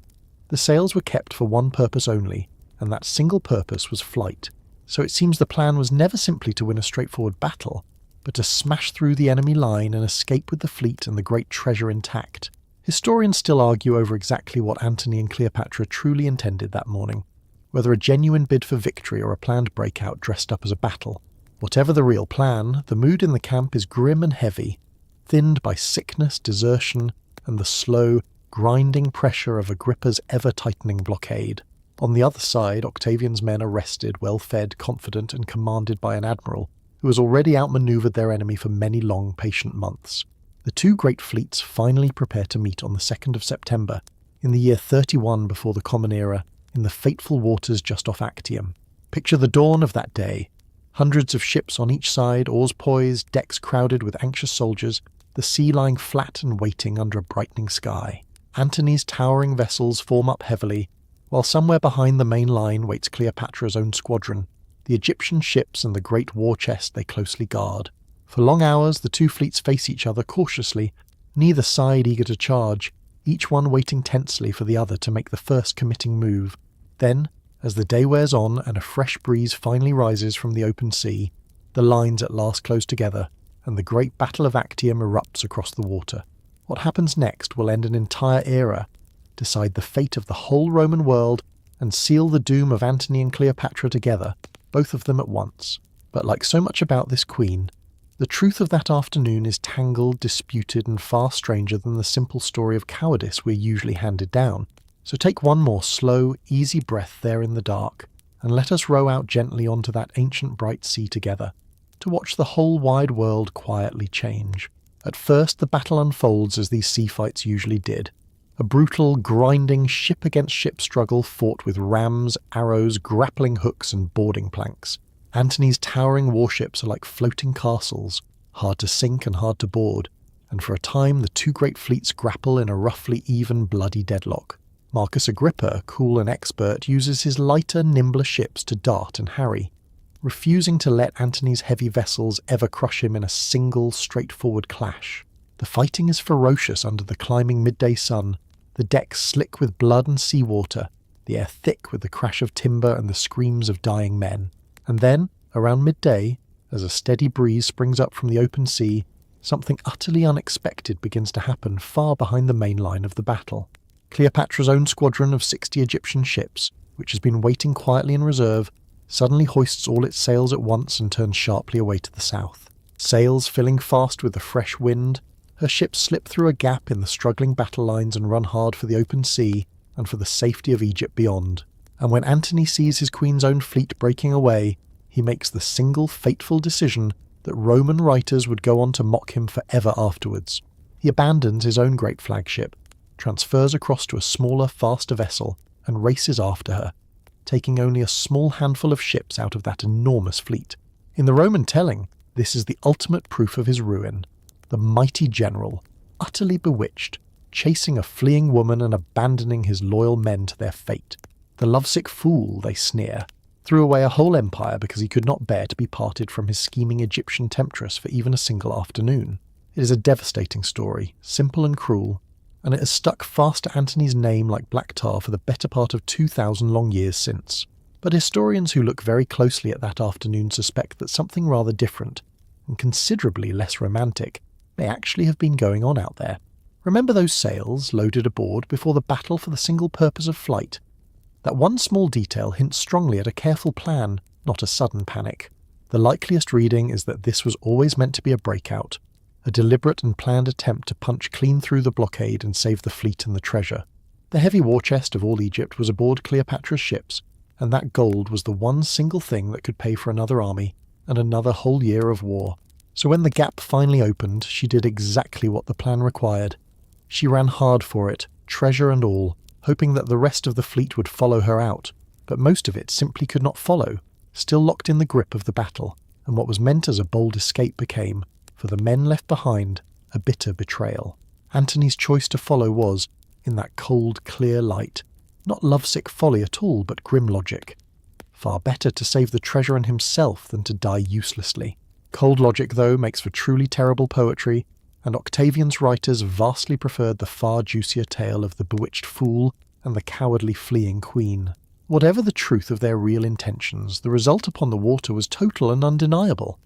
The sails were kept for one purpose only, and that single purpose was flight. So it seems the plan was never simply to win a straightforward battle, but to smash through the enemy line and escape with the fleet and the great treasure intact. Historians still argue over exactly what Antony and Cleopatra truly intended that morning, whether a genuine bid for victory or a planned breakout dressed up as a battle. Whatever the real plan, the mood in the camp is grim and heavy, thinned by sickness, desertion, and the slow, grinding pressure of Agrippa's ever-tightening blockade. On the other side, Octavian's men are rested, well-fed, confident, and commanded by an admiral who has already outmanoeuvred their enemy for many long, patient months. The two great fleets finally prepare to meet on the 2nd of September, in the year 31 before the Common Era, in the fateful waters just off Actium. Picture the dawn of that day. Hundreds of ships on each side, oars poised, decks crowded with anxious soldiers, the sea lying flat and waiting under a brightening sky. Antony's towering vessels form up heavily, while somewhere behind the main line waits Cleopatra's own squadron, the Egyptian ships and the great war chest they closely guard. For long hours the two fleets face each other cautiously, neither side eager to charge, each one waiting tensely for the other to make the first committing move. Then, as the day wears on and a fresh breeze finally rises from the open sea, the lines at last close together, and the great Battle of Actium erupts across the water. What happens next will end an entire era, decide the fate of the whole Roman world, and seal the doom of Antony and Cleopatra together, both of them at once. But like so much about this queen, the truth of that afternoon is tangled, disputed, and far stranger than the simple story of cowardice we're usually handed down. So take one more slow, easy breath there in the dark, and let us row out gently onto that ancient bright sea together, to watch the whole wide world quietly change. At first the battle unfolds as these sea fights usually did. A brutal, grinding, ship-against-ship struggle fought with rams, arrows, grappling hooks and boarding planks. Antony's towering warships are like floating castles, hard to sink and hard to board, and for a time the two great fleets grapple in a roughly even bloody deadlock. Marcus Agrippa, cool and expert, uses his lighter, nimbler ships to dart and harry, refusing to let Antony's heavy vessels ever crush him in a single, straightforward clash. The fighting is ferocious under the climbing midday sun, the decks slick with blood and seawater, the air thick with the crash of timber and the screams of dying men. And then, around midday, as a steady breeze springs up from the open sea, something utterly unexpected begins to happen far behind the main line of the battle. Cleopatra's own squadron of 60 Egyptian ships, which has been waiting quietly in reserve, suddenly hoists all its sails at once and turns sharply away to the south. Sails filling fast with the fresh wind, her ships slip through a gap in the struggling battle lines and run hard for the open sea and for the safety of Egypt beyond. And when Antony sees his queen's own fleet breaking away, he makes the single fateful decision that Roman writers would go on to mock him forever afterwards. He abandons his own great flagship, transfers across to a smaller, faster vessel, and races after her, taking only a small handful of ships out of that enormous fleet. In the Roman telling, this is the ultimate proof of his ruin. The mighty general, utterly bewitched, chasing a fleeing woman and abandoning his loyal men to their fate. The lovesick fool, they sneer, threw away a whole empire because he could not bear to be parted from his scheming Egyptian temptress for even a single afternoon. It is a devastating story, simple and cruel, and it has stuck fast to Antony's name like black tar for the better part of 2,000 long years since. But historians who look very closely at that afternoon suspect that something rather different, and considerably less romantic, may actually have been going on out there. Remember those sails loaded aboard before the battle for the single purpose of flight? That one small detail hints strongly at a careful plan, not a sudden panic. The likeliest reading is that this was always meant to be a breakout, a deliberate and planned attempt to punch clean through the blockade and save the fleet and the treasure. The heavy war chest of all Egypt was aboard Cleopatra's ships, and that gold was the one single thing that could pay for another army and another whole year of war. So when the gap finally opened, she did exactly what the plan required. She ran hard for it, treasure and all, hoping that the rest of the fleet would follow her out, but most of it simply could not follow, still locked in the grip of the battle, and what was meant as a bold escape became, for the men left behind, a bitter betrayal. Antony's choice to follow was, in that cold, clear light, not lovesick folly at all, but grim logic. Far better to save the treasure and himself than to die uselessly. Cold logic, though, makes for truly terrible poetry, and Octavian's writers vastly preferred the far juicier tale of the bewitched fool and the cowardly fleeing queen. Whatever the truth of their real intentions, the result upon the water was total and undeniable.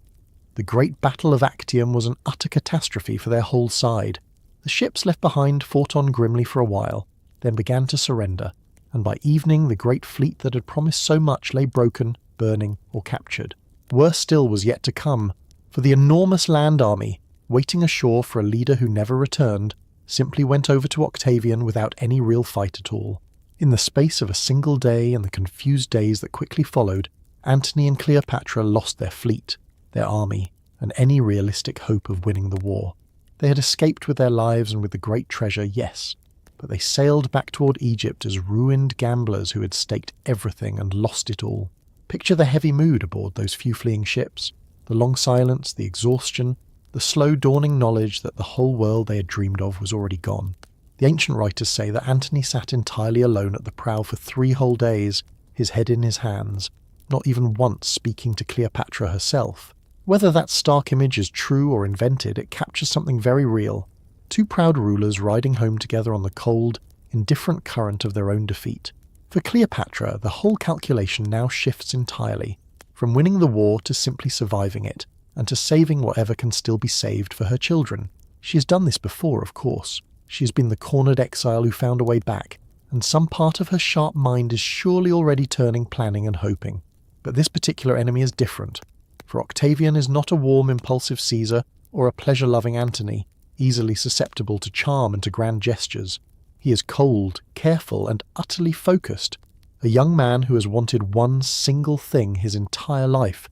The great battle of Actium was an utter catastrophe for their whole side. The ships left behind fought on grimly for a while, then began to surrender, and by evening the great fleet that had promised so much lay broken, burning, or captured. Worse still was yet to come, for the enormous land army, waiting ashore for a leader who never returned, simply went over to Octavian without any real fight at all. In the space of a single day and the confused days that quickly followed, Antony and Cleopatra lost their fleet, their army, and any realistic hope of winning the war. They had escaped with their lives and with the great treasure, yes, but they sailed back toward Egypt as ruined gamblers who had staked everything and lost it all. Picture the heavy mood aboard those few fleeing ships, the long silence, the exhaustion, the slow dawning knowledge that the whole world they had dreamed of was already gone. The ancient writers say that Antony sat entirely alone at the prow for 3 whole days, his head in his hands, not even once speaking to Cleopatra herself. Whether that stark image is true or invented, it captures something very real. 2 proud rulers riding home together on the cold, indifferent current of their own defeat. For Cleopatra, the whole calculation now shifts entirely, from winning the war to simply surviving it, and to saving whatever can still be saved for her children. She has done this before, of course. She has been the cornered exile who found a way back, and some part of her sharp mind is surely already turning, planning and hoping. But this particular enemy is different. For Octavian is not a warm, impulsive Caesar or a pleasure-loving Antony, easily susceptible to charm and to grand gestures. He is cold, careful, and utterly focused, a young man who has wanted one single thing his entire life,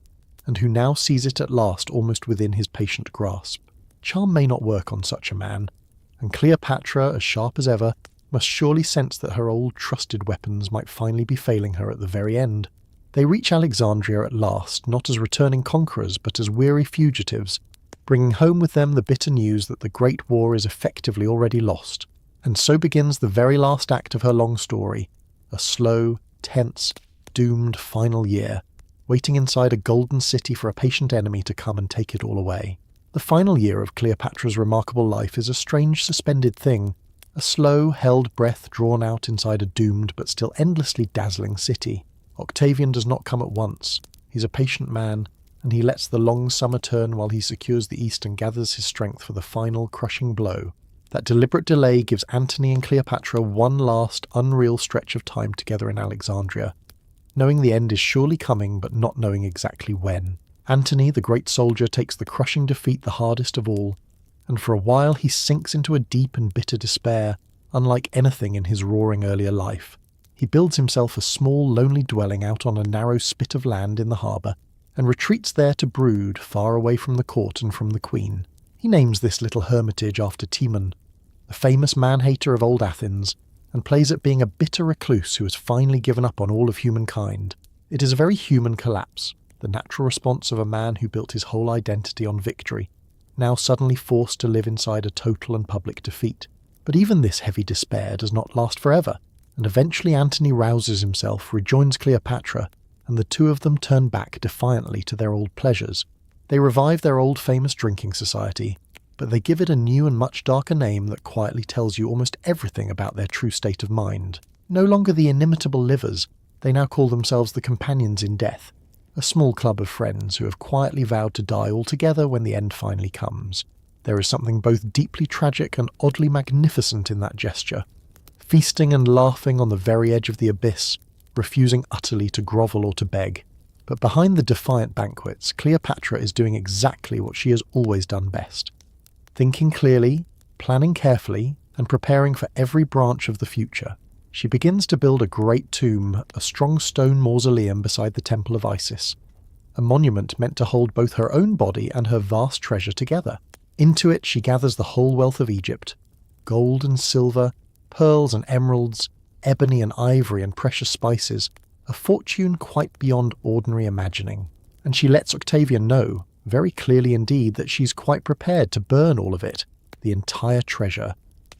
and who now sees it at last almost within his patient grasp. Charm may not work on such a man, and Cleopatra, as sharp as ever, must surely sense that her old trusted weapons might finally be failing her at the very end. They reach Alexandria at last, not as returning conquerors, but as weary fugitives, bringing home with them the bitter news that the Great War is effectively already lost. And so begins the very last act of her long story, a slow, tense, doomed final year, waiting inside a golden city for a patient enemy to come and take it all away. The final year of Cleopatra's remarkable life is a strange suspended thing, a slow, held breath drawn out inside a doomed but still endlessly dazzling city. Octavian does not come at once. He's a patient man, and he lets the long summer turn while he secures the east and gathers his strength for the final, crushing blow. That deliberate delay gives Antony and Cleopatra one last, unreal stretch of time together in Alexandria, knowing the end is surely coming but not knowing exactly when. Antony, the great soldier, takes the crushing defeat the hardest of all, and for a while he sinks into a deep and bitter despair, unlike anything in his roaring earlier life. He builds himself a small, lonely dwelling out on a narrow spit of land in the harbour, and retreats there to brood, far away from the court and from the queen. He names this little hermitage after Timon, the famous man-hater of old Athens, and plays at being a bitter recluse who has finally given up on all of humankind. It is a very human collapse, the natural response of a man who built his whole identity on victory, now suddenly forced to live inside a total and public defeat. But even this heavy despair does not last forever, and eventually Antony rouses himself, rejoins Cleopatra, and the two of them turn back defiantly to their old pleasures. They revive their old famous drinking society, but they give it a new and much darker name that quietly tells you almost everything about their true state of mind. No longer the inimitable livers, they now call themselves the companions in death, a small club of friends who have quietly vowed to die altogether when the end finally comes. There is something both deeply tragic and oddly magnificent in that gesture, feasting and laughing on the very edge of the abyss, refusing utterly to grovel or to beg. But behind the defiant banquets, Cleopatra is doing exactly what she has always done best. Thinking clearly, planning carefully, and preparing for every branch of the future. She begins to build a great tomb, a strong stone mausoleum beside the temple of Isis, a monument meant to hold both her own body and her vast treasure together. Into it she gathers the whole wealth of Egypt, gold and silver, pearls and emeralds, ebony and ivory and precious spices, a fortune quite beyond ordinary imagining. And she lets Octavian know, very clearly indeed, that she's quite prepared to burn all of it, the entire treasure,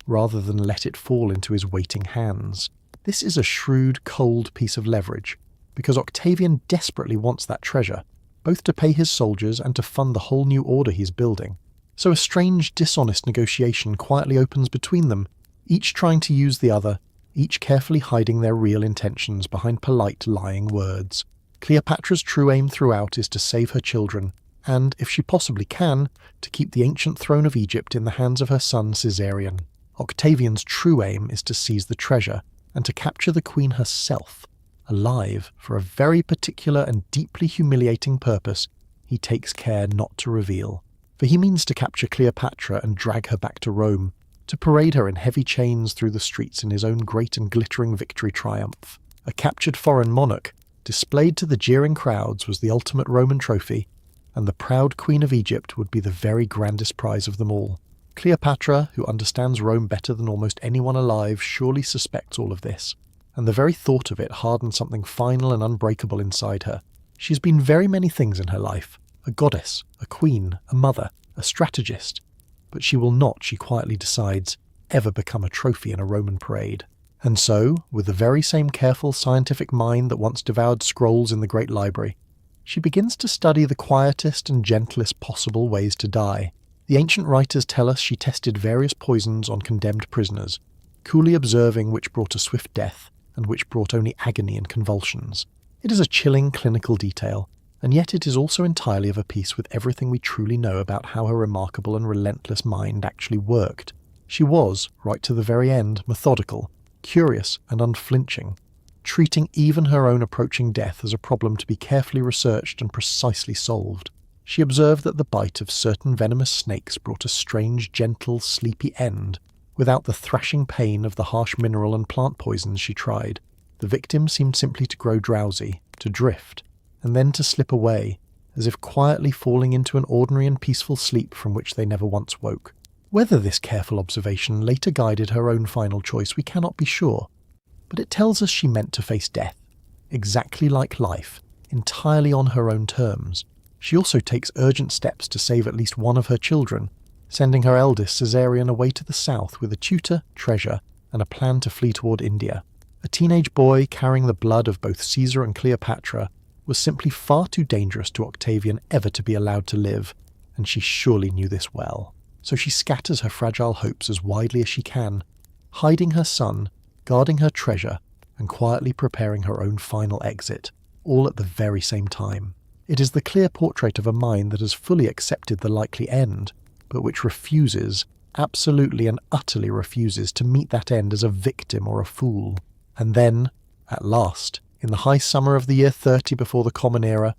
rather than let it fall into his waiting hands. This is a shrewd, cold piece of leverage, because Octavian desperately wants that treasure, both to pay his soldiers and to fund the whole new order he's building. So a strange, dishonest negotiation quietly opens between them, each trying to use the other, each carefully hiding their real intentions behind polite, lying words. Cleopatra's true aim throughout is to save her children, and, if she possibly can, to keep the ancient throne of Egypt in the hands of her son Caesarion. Octavian's true aim is to seize the treasure, and to capture the queen herself, alive, for a very particular and deeply humiliating purpose he takes care not to reveal. For he means to capture Cleopatra and drag her back to Rome, to parade her in heavy chains through the streets in his own great and glittering victory triumph. A captured foreign monarch, displayed to the jeering crowds, was the ultimate Roman trophy, and the proud Queen of Egypt would be the very grandest prize of them all. Cleopatra, who understands Rome better than almost anyone alive, surely suspects all of this, and the very thought of it hardens something final and unbreakable inside her. She's been very many things in her life: a goddess, a queen, a mother, a strategist, but she will not, she quietly decides, ever become a trophy in a Roman parade. And so, with the very same careful scientific mind that once devoured scrolls in the Great Library, she begins to study the quietest and gentlest possible ways to die. The ancient writers tell us she tested various poisons on condemned prisoners, coolly observing which brought a swift death and which brought only agony and convulsions. It is a chilling clinical detail, and yet it is also entirely of a piece with everything we truly know about how her remarkable and relentless mind actually worked. She was, right to the very end, methodical, curious and unflinching, treating even her own approaching death as a problem to be carefully researched and precisely solved. She observed that the bite of certain venomous snakes brought a strange, gentle, sleepy end, without the thrashing pain of the harsh mineral and plant poisons she tried. The victim seemed simply to grow drowsy, to drift, and then to slip away, as if quietly falling into an ordinary and peaceful sleep from which they never once woke. Whether this careful observation later guided her own final choice we cannot be sure, but it tells us she meant to face death, exactly like life, entirely on her own terms. She also takes urgent steps to save at least one of her children, sending her eldest Caesarion away to the south with a tutor, treasure, and a plan to flee toward India. A teenage boy carrying the blood of both Caesar and Cleopatra was simply far too dangerous to Octavian ever to be allowed to live, and she surely knew this well. So she scatters her fragile hopes as widely as she can, hiding her son, guarding her treasure, and quietly preparing her own final exit, all at the very same time. It is the clear portrait of a mind that has fully accepted the likely end, but which refuses, absolutely and utterly refuses, to meet that end as a victim or a fool. And then, at last, in the high summer of the year 30 before the Common Era,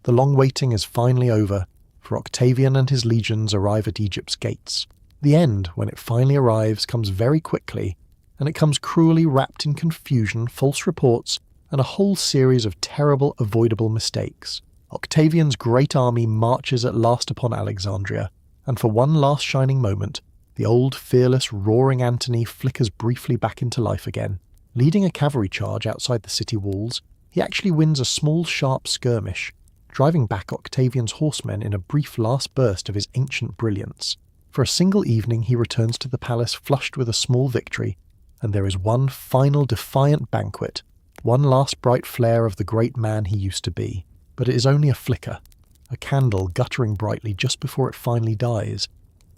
the long waiting is finally over, for Octavian and his legions arrive at Egypt's gates. The end, when it finally arrives, comes very quickly, and it comes cruelly wrapped in confusion, false reports, and a whole series of terrible, avoidable mistakes. Octavian's great army marches at last upon Alexandria, and for one last shining moment, the old, fearless, roaring Antony flickers briefly back into life again. Leading a cavalry charge outside the city walls, he actually wins a small, sharp skirmish, driving back Octavian's horsemen in a brief last burst of his ancient brilliance. For a single evening he returns to the palace flushed with a small victory, and there is one final defiant banquet, one last bright flare of the great man he used to be. But it is only a flicker, a candle guttering brightly just before it finally dies,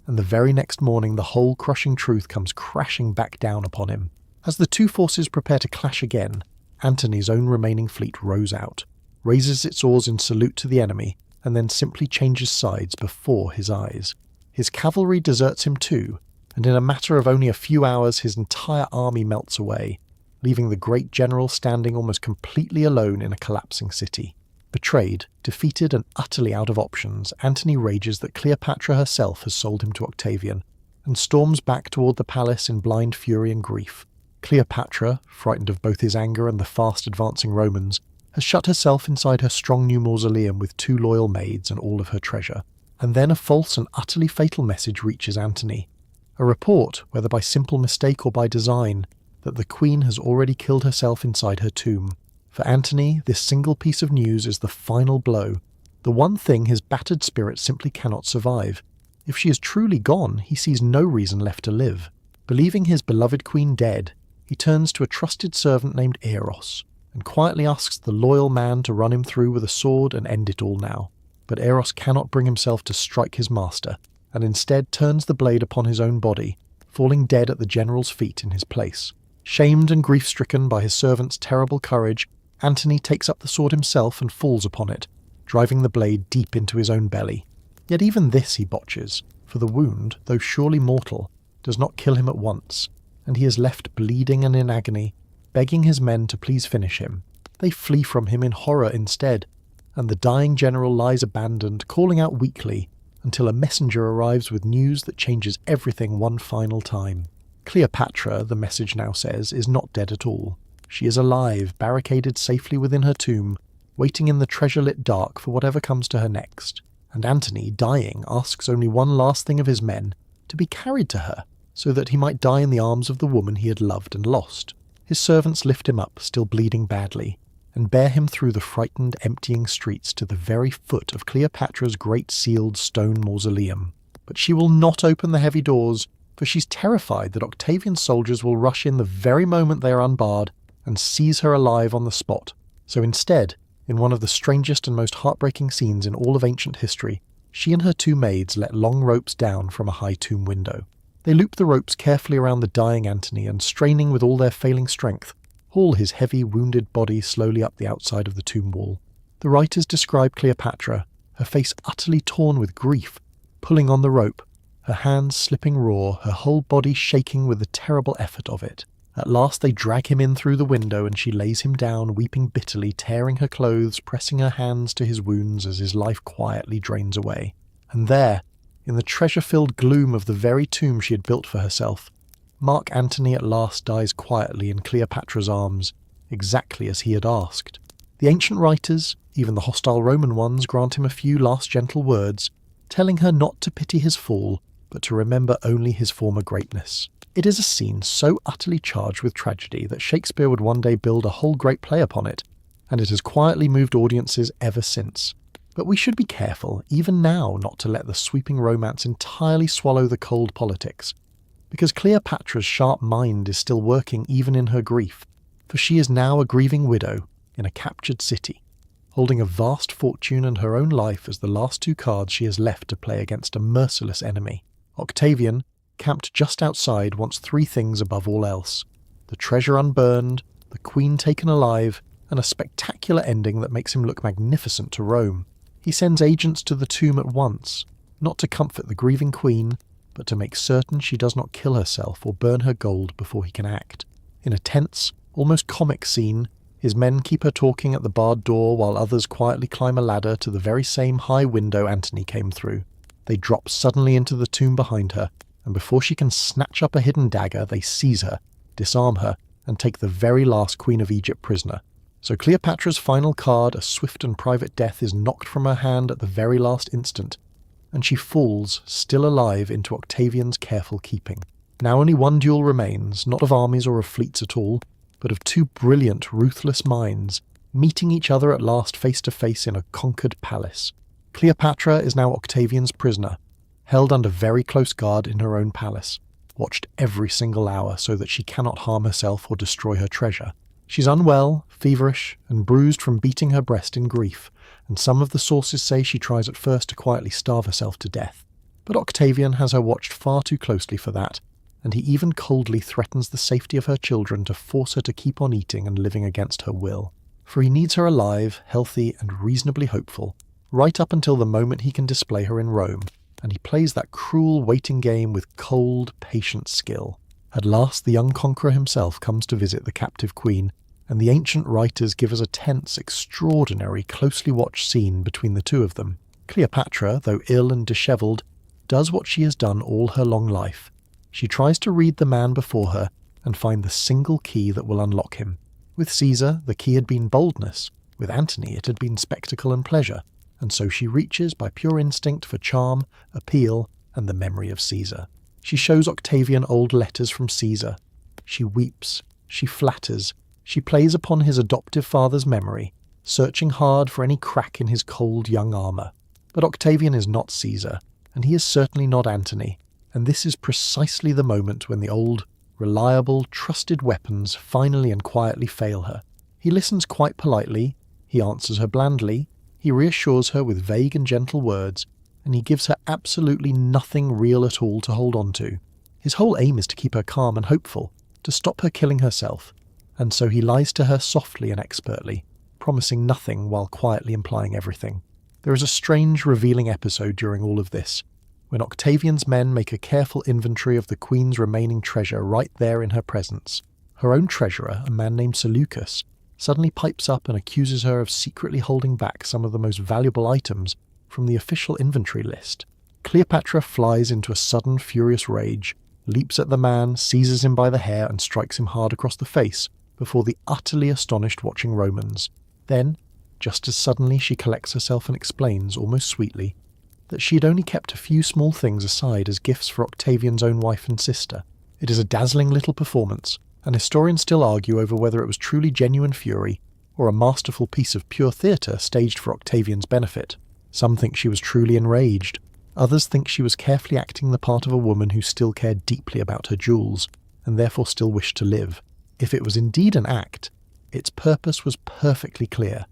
and the very next morning the whole crushing truth comes crashing back down upon him. As the two forces prepare to clash again, Antony's own remaining fleet rows out, raises its oars in salute to the enemy, and then simply changes sides before his eyes. His cavalry deserts him too, and in a matter of only a few hours his entire army melts away, leaving the great general standing almost completely alone in a collapsing city. Betrayed, defeated, and utterly out of options, Antony rages that Cleopatra herself has sold him to Octavian, and storms back toward the palace in blind fury and grief. Cleopatra, frightened of both his anger and the fast advancing Romans, has shut herself inside her strong new mausoleum with 2 loyal maids and all of her treasure. And then a false and utterly fatal message reaches Antony. A report, whether by simple mistake or by design, that the queen has already killed herself inside her tomb. For Antony, this single piece of news is the final blow, the one thing his battered spirit simply cannot survive. If she is truly gone, he sees no reason left to live. Believing his beloved queen dead, he turns to a trusted servant named Eros, and quietly asks the loyal man to run him through with a sword and end it all now. But Eros cannot bring himself to strike his master, and instead turns the blade upon his own body, falling dead at the general's feet in his place. Shamed and grief-stricken by his servant's terrible courage, Antony takes up the sword himself and falls upon it, driving the blade deep into his own belly. Yet even this he botches, for the wound, though surely mortal, does not kill him at once, and he is left bleeding and in agony, begging his men to please finish him. They flee from him in horror instead, and the dying general lies abandoned, calling out weakly, until a messenger arrives with news that changes everything one final time. Cleopatra, the message now says, is not dead at all. She is alive, barricaded safely within her tomb, waiting in the treasure-lit dark for whatever comes to her next. And Antony, dying, asks only one last thing of his men, to be carried to her, so that he might die in the arms of the woman he had loved and lost. His servants lift him up, still bleeding badly, and bear him through the frightened, emptying streets to the very foot of Cleopatra's great sealed stone mausoleum. But she will not open the heavy doors, for she's terrified that Octavian's soldiers will rush in the very moment they are unbarred and seize her alive on the spot. So instead, in one of the strangest and most heartbreaking scenes in all of ancient history, she and her 2 maids let long ropes down from a high tomb window. They loop the ropes carefully around the dying Antony and, straining with all their failing strength, haul his heavy, wounded body slowly up the outside of the tomb wall. The writers describe Cleopatra, her face utterly torn with grief, pulling on the rope, her hands slipping raw, her whole body shaking with the terrible effort of it. At last they drag him in through the window, and she lays him down, weeping bitterly, tearing her clothes, pressing her hands to his wounds as his life quietly drains away. And there, in the treasure-filled gloom of the very tomb she had built for herself, Mark Antony at last dies quietly in Cleopatra's arms, exactly as he had asked. The ancient writers, even the hostile Roman ones, grant him a few last gentle words, telling her not to pity his fall, but to remember only his former greatness. It is a scene so utterly charged with tragedy that Shakespeare would one day build a whole great play upon it, and it has quietly moved audiences ever since. But we should be careful, even now, not to let the sweeping romance entirely swallow the cold politics, because Cleopatra's sharp mind is still working even in her grief, for she is now a grieving widow in a captured city, holding a vast fortune and her own life as the last two cards she has left to play against a merciless enemy. Octavian, camped just outside, wants three things above all else: the treasure unburned, the queen taken alive, and a spectacular ending that makes him look magnificent to Rome. He sends agents to the tomb at once, not to comfort the grieving queen, but to make certain she does not kill herself or burn her gold before he can act. In a tense, almost comic scene, his men keep her talking at the barred door while others quietly climb a ladder to the very same high window Antony came through. They drop suddenly into the tomb behind her, and before she can snatch up a hidden dagger, they seize her, disarm her, and take the very last Queen of Egypt prisoner. So Cleopatra's final card, a swift and private death, is knocked from her hand at the very last instant, and she falls, still alive, into Octavian's careful keeping. Now only one duel remains, not of armies or of fleets at all, but of two brilliant, ruthless minds, meeting each other at last face to face in a conquered palace. Cleopatra is now Octavian's prisoner, held under very close guard in her own palace, watched every single hour so that she cannot harm herself or destroy her treasure. She's unwell, feverish, and bruised from beating her breast in grief, and some of the sources say she tries at first to quietly starve herself to death. But Octavian has her watched far too closely for that, and he even coldly threatens the safety of her children to force her to keep on eating and living against her will. For he needs her alive, healthy, and reasonably hopeful, right up until the moment he can display her in Rome, and he plays that cruel waiting game with cold, patient skill. At last the young conqueror himself comes to visit the captive queen, and the ancient writers give us a tense, extraordinary, closely watched scene between the two of them. Cleopatra, though ill and dishevelled, does what she has done all her long life. She tries to read the man before her and find the single key that will unlock him. With Caesar, the key had been boldness. With Antony, it had been spectacle and pleasure. And so she reaches by pure instinct for charm, appeal, and the memory of Caesar. She shows Octavian old letters from Caesar. She weeps, she flatters, she plays upon his adoptive father's memory, searching hard for any crack in his cold young armour. But Octavian is not Caesar, and he is certainly not Antony, and this is precisely the moment when the old, reliable, trusted weapons finally and quietly fail her. He listens quite politely, he answers her blandly, he reassures her with vague and gentle words, and he gives her absolutely nothing real at all to hold on to. His whole aim is to keep her calm and hopeful, to stop her killing herself, and so he lies to her softly and expertly, promising nothing while quietly implying everything. There is a strange, revealing episode during all of this, when Octavian's men make a careful inventory of the queen's remaining treasure right there in her presence. Her own treasurer, a man named Seleucus, suddenly pipes up and accuses her of secretly holding back some of the most valuable items from the official inventory list. Cleopatra flies into a sudden, furious rage, leaps at the man, seizes him by the hair, and strikes him hard across the face before the utterly astonished watching Romans. Then, just as suddenly, she collects herself and explains, almost sweetly, that she had only kept a few small things aside as gifts for Octavian's own wife and sister. It is a dazzling little performance, and historians still argue over whether it was truly genuine fury or a masterful piece of pure theatre staged for Octavian's benefit. Some think she was truly enraged. Others think she was carefully acting the part of a woman who still cared deeply about her jewels, and therefore still wished to live. If it was indeed an act, its purpose was perfectly clear: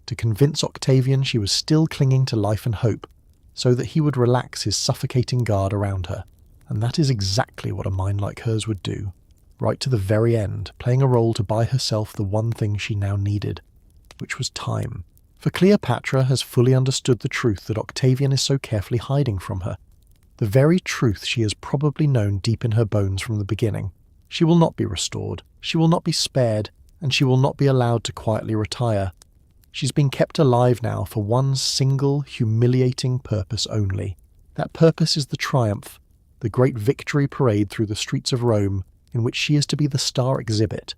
to convince Octavian she was still clinging to life and hope, so that he would relax his suffocating guard around her. And that is exactly what a mind like hers would do, right to the very end, playing a role to buy herself the one thing she now needed, which was time. For Cleopatra has fully understood the truth that Octavian is so carefully hiding from her, the very truth she has probably known deep in her bones from the beginning. She will not be restored, she will not be spared, and she will not be allowed to quietly retire. She's been kept alive now for one single, humiliating purpose only. That purpose is the triumph, the great victory parade through the streets of Rome, in which she is to be the star exhibit,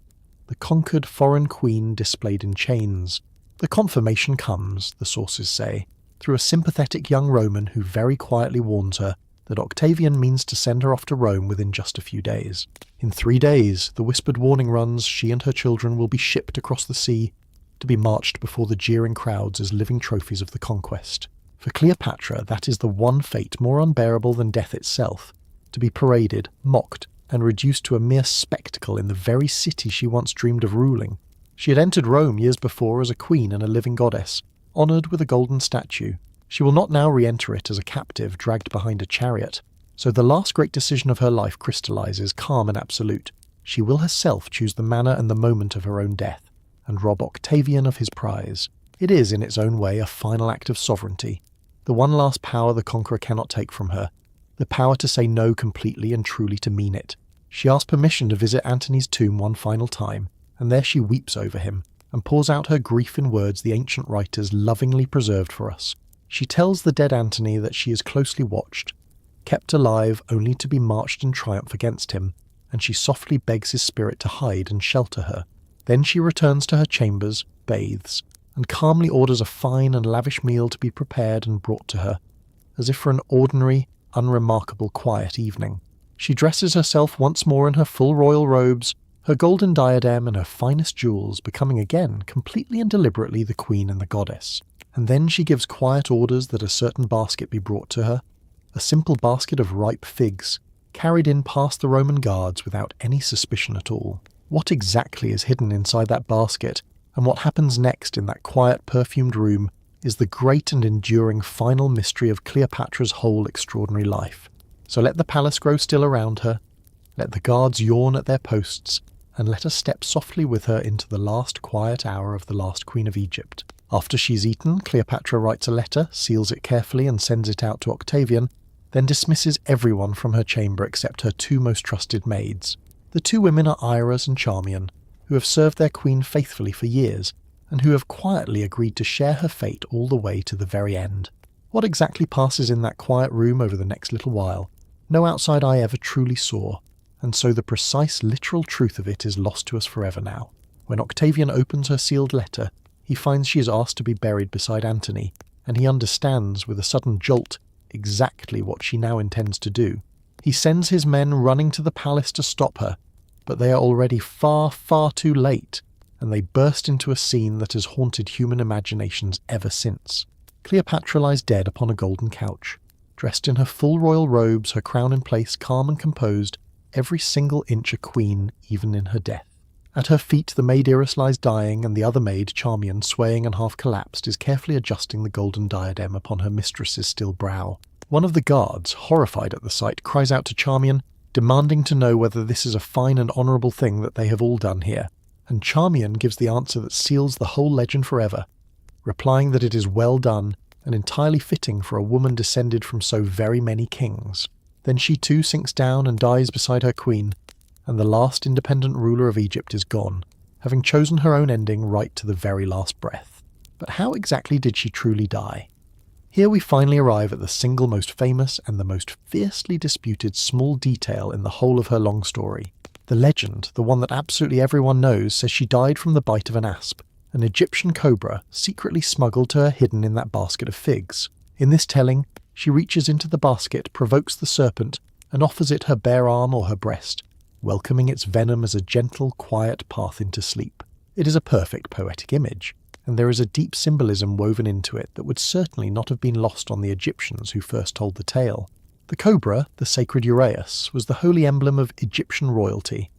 the conquered foreign queen displayed in chains. The confirmation comes, the sources say, through a sympathetic young Roman who very quietly warns her that Octavian means to send her off to Rome within just a few days. In 3 days, the whispered warning runs, she and her children will be shipped across the sea to be marched before the jeering crowds as living trophies of the conquest. For Cleopatra, that is the one fate more unbearable than death itself, to be paraded, mocked, and reduced to a mere spectacle in the very city she once dreamed of ruling. She had entered Rome years before as a queen and a living goddess, honoured with a golden statue. She will not now re-enter it as a captive dragged behind a chariot. So the last great decision of her life crystallises, calm and absolute. She will herself choose the manner and the moment of her own death, and rob Octavian of his prize. It is, in its own way, a final act of sovereignty, the one last power the conqueror cannot take from her, the power to say no completely and truly to mean it. She asks permission to visit Antony's tomb one final time, and there she weeps over him, and pours out her grief in words the ancient writers lovingly preserved for us. She tells the dead Antony that she is closely watched, kept alive only to be marched in triumph against him, and she softly begs his spirit to hide and shelter her. Then she returns to her chambers, bathes, and calmly orders a fine and lavish meal to be prepared and brought to her, as if for an ordinary, unremarkable, quiet evening. She dresses herself once more in her full royal robes, her golden diadem and her finest jewels, becoming again, completely and deliberately, the queen and the goddess. And then she gives quiet orders that a certain basket be brought to her, a simple basket of ripe figs, carried in past the Roman guards without any suspicion at all. What exactly is hidden inside that basket, and what happens next in that quiet, perfumed room, is the great and enduring final mystery of Cleopatra's whole extraordinary life. So let the palace grow still around her, let the guards yawn at their posts, and let us step softly with her into the last quiet hour of the last queen of Egypt. After she's eaten, Cleopatra writes a letter, seals it carefully and sends it out to Octavian, then dismisses everyone from her chamber except her 2 most trusted maids. The 2 women are Iris and Charmian, who have served their queen faithfully for years, and who have quietly agreed to share her fate all the way to the very end. What exactly passes in that quiet room over the next little while, no outside eye ever truly saw, and so the precise literal truth of it is lost to us forever now. When Octavian opens her sealed letter, he finds she is asked to be buried beside Antony, and he understands, with a sudden jolt, exactly what she now intends to do. He sends his men running to the palace to stop her, but they are already far, far too late, and they burst into a scene that has haunted human imaginations ever since. Cleopatra lies dead upon a golden couch, dressed in her full royal robes, her crown in place, calm and composed, every single inch a queen, even in her death. At her feet the maid Iris lies dying, and the other maid, Charmian, swaying and half collapsed, is carefully adjusting the golden diadem upon her mistress's still brow. One of the guards, horrified at the sight, cries out to Charmian, demanding to know whether this is a fine and honourable thing that they have all done here, and Charmian gives the answer that seals the whole legend forever, replying that it is well done and entirely fitting for a woman descended from so very many kings. Then she too sinks down and dies beside her queen, and the last independent ruler of Egypt is gone, having chosen her own ending right to the very last breath. But how exactly did she truly die? Here we finally arrive at the single most famous and the most fiercely disputed small detail in the whole of her long story. The legend, the one that absolutely everyone knows, says she died from the bite of an asp, an Egyptian cobra secretly smuggled to her hidden in that basket of figs. In this telling, she reaches into the basket, provokes the serpent, and offers it her bare arm or her breast, welcoming its venom as a gentle, quiet path into sleep. It is a perfect poetic image, and there is a deep symbolism woven into it that would certainly not have been lost on the Egyptians who first told the tale. The cobra, the sacred uraeus, was the holy emblem of Egyptian royalty,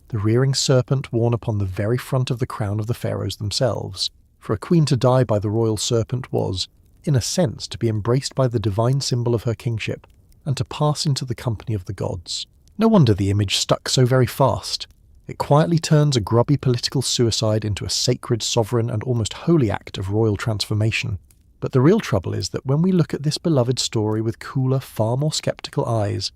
the rearing serpent worn upon the very front of the crown of the pharaohs themselves. For a queen to die by the royal serpent was, in a sense, to be embraced by the divine symbol of her kingship, and to pass into the company of the gods. No wonder the image stuck so very fast. It quietly turns a grubby political suicide into a sacred, sovereign, and almost holy act of royal transformation. But the real trouble is that when we look at this beloved story with cooler, far more sceptical eyes,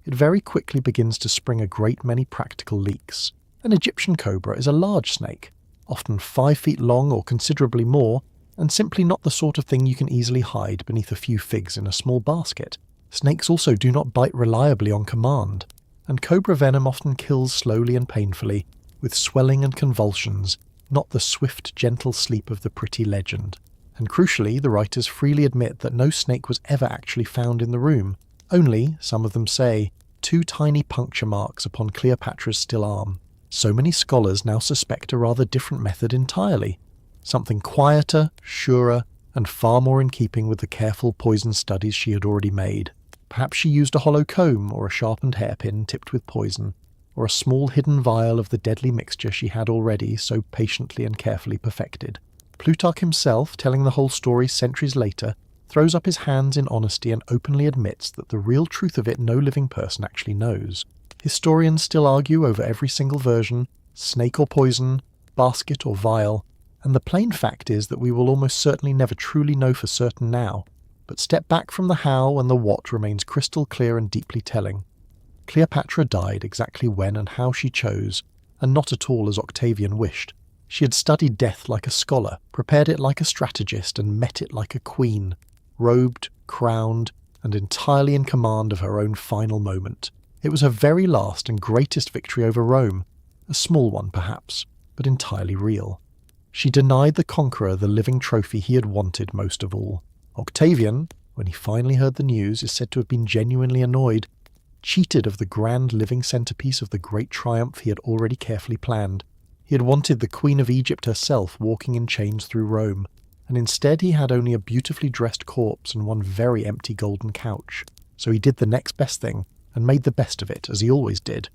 it very quickly begins to spring a great many practical leaks. An Egyptian cobra is a large snake, often 5 feet long or considerably more, and simply not the sort of thing you can easily hide beneath a few figs in a small basket. Snakes also do not bite reliably on command, and cobra venom often kills slowly and painfully, with swelling and convulsions, not the swift, gentle sleep of the pretty legend. And crucially, the writers freely admit that no snake was ever actually found in the room, Only, some of them say, 2 tiny puncture marks upon Cleopatra's still arm. So many scholars now suspect a rather different method entirely. Something quieter, surer, and far more in keeping with the careful poison studies she had already made. Perhaps she used a hollow comb or a sharpened hairpin tipped with poison, or a small hidden vial of the deadly mixture she had already so patiently and carefully perfected. Plutarch himself, telling the whole story centuries later, throws up his hands in honesty and openly admits that the real truth of it no living person actually knows. Historians still argue over every single version, snake or poison, basket or vial, and the plain fact is that we will almost certainly never truly know for certain now. But step back from the how and the what remains crystal clear and deeply telling. Cleopatra died exactly when and how she chose, and not at all as Octavian wished. She had studied death like a scholar, prepared it like a strategist, and met it like a queen, robed, crowned, and entirely in command of her own final moment. It was her very last and greatest victory over Rome, a small one perhaps, but entirely real. She denied the conqueror the living trophy he had wanted most of all. Octavian, when he finally heard the news, is said to have been genuinely annoyed, cheated of the grand living centerpiece of the great triumph he had already carefully planned. He had wanted the Queen of Egypt herself walking in chains through Rome, and instead he had only a beautifully dressed corpse and one very empty golden couch. So he did the next best thing, and made the best of it, as he always did,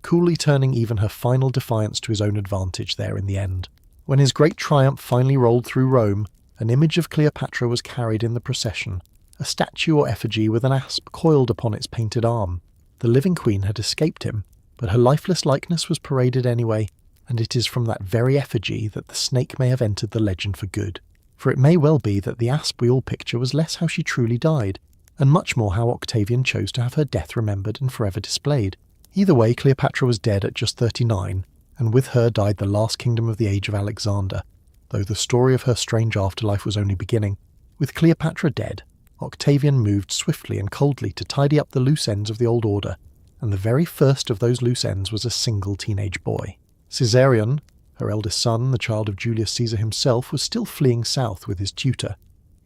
coolly turning even her final defiance to his own advantage there in the end. When his great triumph finally rolled through Rome, an image of Cleopatra was carried in the procession, a statue or effigy with an asp coiled upon its painted arm. The living queen had escaped him, but her lifeless likeness was paraded anyway, and it is from that very effigy that the snake may have entered the legend for good. For it may well be that the asp we all picture was less how she truly died, and much more how Octavian chose to have her death remembered and forever displayed. Either way, Cleopatra was dead at just 39, and with her died the last kingdom of the age of Alexander, though the story of her strange afterlife was only beginning. With Cleopatra dead, Octavian moved swiftly and coldly to tidy up the loose ends of the old order, and the very first of those loose ends was a single teenage boy. Caesarion, her eldest son, the child of Julius Caesar himself, was still fleeing south with his tutor,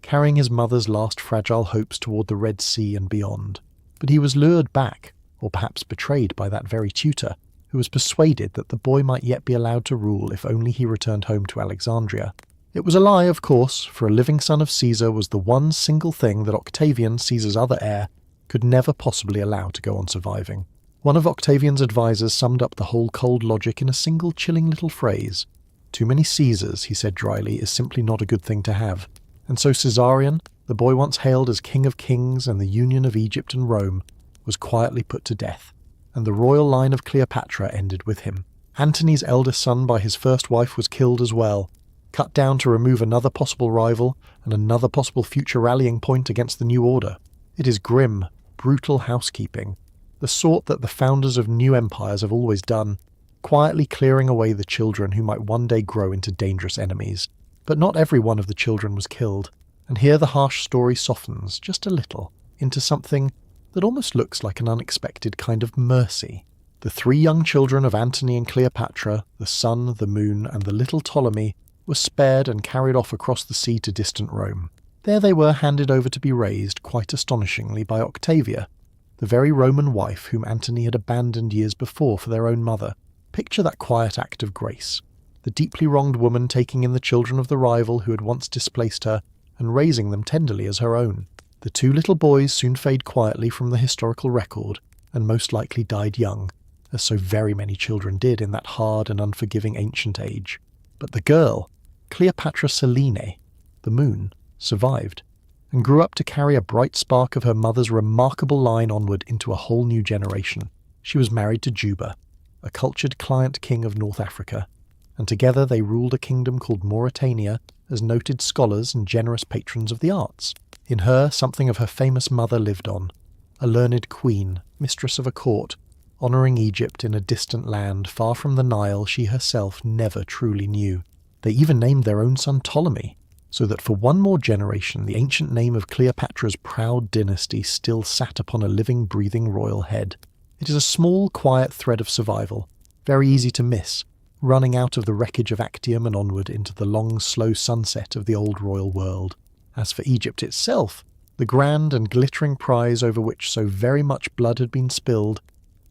carrying his mother's last fragile hopes toward the Red Sea and beyond. But he was lured back, or perhaps betrayed by that very tutor, who was persuaded that the boy might yet be allowed to rule if only he returned home to Alexandria. It was a lie, of course, for a living son of Caesar was the one single thing that Octavian, Caesar's other heir, could never possibly allow to go on surviving. One of Octavian's advisors summed up the whole cold logic in a single chilling little phrase. Too many Caesars, he said dryly, is simply not a good thing to have. And so Caesarion, the boy once hailed as King of Kings and the union of Egypt and Rome, was quietly put to death, and the royal line of Cleopatra ended with him. Antony's eldest son by his first wife was killed as well, cut down to remove another possible rival and another possible future rallying point against the new order. It is grim, brutal housekeeping, the sort that the founders of new empires have always done, quietly clearing away the children who might one day grow into dangerous enemies. But not every one of the children was killed, and here the harsh story softens, just a little, into something that almost looks like an unexpected kind of mercy. The 3 young children of Antony and Cleopatra, the sun, the moon, and the little Ptolemy, were spared and carried off across the sea to distant Rome. There they were handed over to be raised, quite astonishingly, by Octavia, the very Roman wife whom Antony had abandoned years before for their own mother. Picture that quiet act of grace. The deeply wronged woman taking in the children of the rival who had once displaced her, and raising them tenderly as her own. The 2 little boys soon fade quietly from the historical record, and most likely died young, as so very many children did in that hard and unforgiving ancient age. But the girl, Cleopatra Selene, the moon, survived, and grew up to carry a bright spark of her mother's remarkable line onward into a whole new generation. She was married to Juba, a cultured client king of North Africa, and together they ruled a kingdom called Mauritania as noted scholars and generous patrons of the arts. In her, something of her famous mother lived on, a learned queen, mistress of a court, honouring Egypt in a distant land far from the Nile she herself never truly knew. They even named their own son Ptolemy, so that for one more generation the ancient name of Cleopatra's proud dynasty still sat upon a living, breathing royal head. It is a small, quiet thread of survival, very easy to miss, running out of the wreckage of Actium and onward into the long, slow sunset of the old royal world. As for Egypt itself, The grand and glittering prize over which so very much blood had been spilled,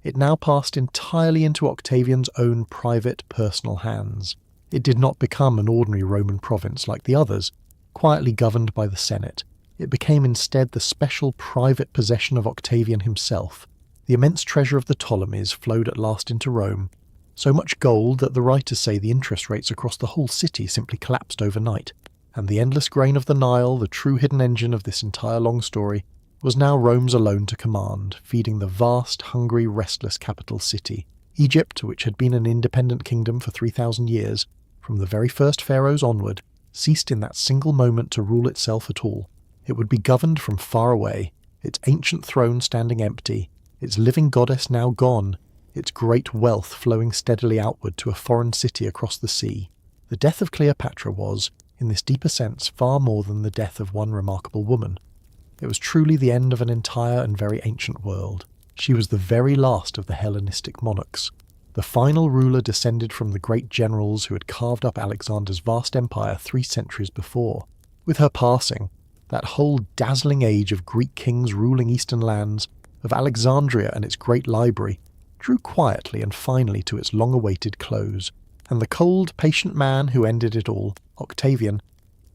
it now passed entirely into Octavian's own private, personal hands. It did not become an ordinary Roman province like the others, quietly governed by the Senate. It became instead the special private possession of Octavian himself. The immense treasure of the Ptolemies flowed at last into Rome, so much gold that the writers say the interest rates across the whole city simply collapsed overnight, and the endless grain of the Nile, the true hidden engine of this entire long story, was now Rome's alone to command, feeding the vast, hungry, restless capital city. Egypt, which had been an independent kingdom for 3,000 years, from the very first pharaohs onward, ceased in that single moment to rule itself at all. It would be governed from far away, its ancient throne standing empty, its living goddess now gone, its great wealth flowing steadily outward to a foreign city across the sea. The death of Cleopatra was, in this deeper sense, far more than the death of one remarkable woman. It was truly the end of an entire and very ancient world. She was the very last of the Hellenistic monarchs, the final ruler descended from the great generals who had carved up Alexander's vast empire 3 centuries before. With her passing, that whole dazzling age of Greek kings ruling eastern lands, of Alexandria and its great library, drew quietly and finally to its long-awaited close, and the cold, patient man who ended it all, Octavian,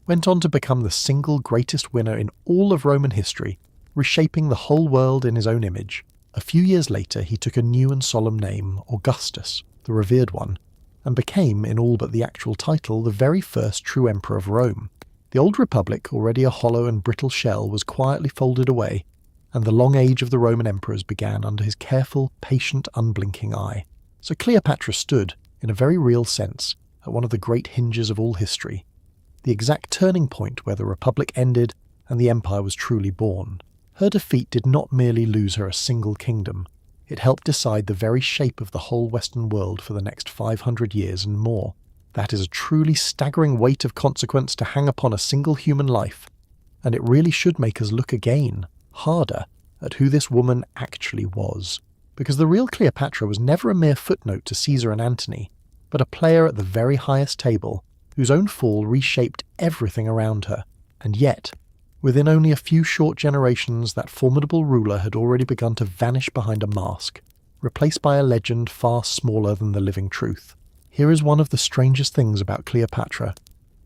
went on to become the single greatest winner in all of Roman history, reshaping the whole world in his own image. A few years later he took a new and solemn name, Augustus, the revered one, and became, in all but the actual title, the very first true emperor of Rome. The old republic, already a hollow and brittle shell, was quietly folded away, and the long age of the Roman emperors began under his careful, patient, unblinking eye. So Cleopatra stood, in a very real sense, at one of the great hinges of all history, the exact turning point where the republic ended and the empire was truly born. Her defeat did not merely lose her a single kingdom, it helped decide the very shape of the whole Western world for the next 500 years and more. That is a truly staggering weight of consequence to hang upon a single human life, and it really should make us look again, harder, at who this woman actually was. Because the real Cleopatra was never a mere footnote to Caesar and Antony, but a player at the very highest table, whose own fall reshaped everything around her. And yet, within only a few short generations, that formidable ruler had already begun to vanish behind a mask, replaced by a legend far smaller than the living truth. Here is one of the strangest things about Cleopatra.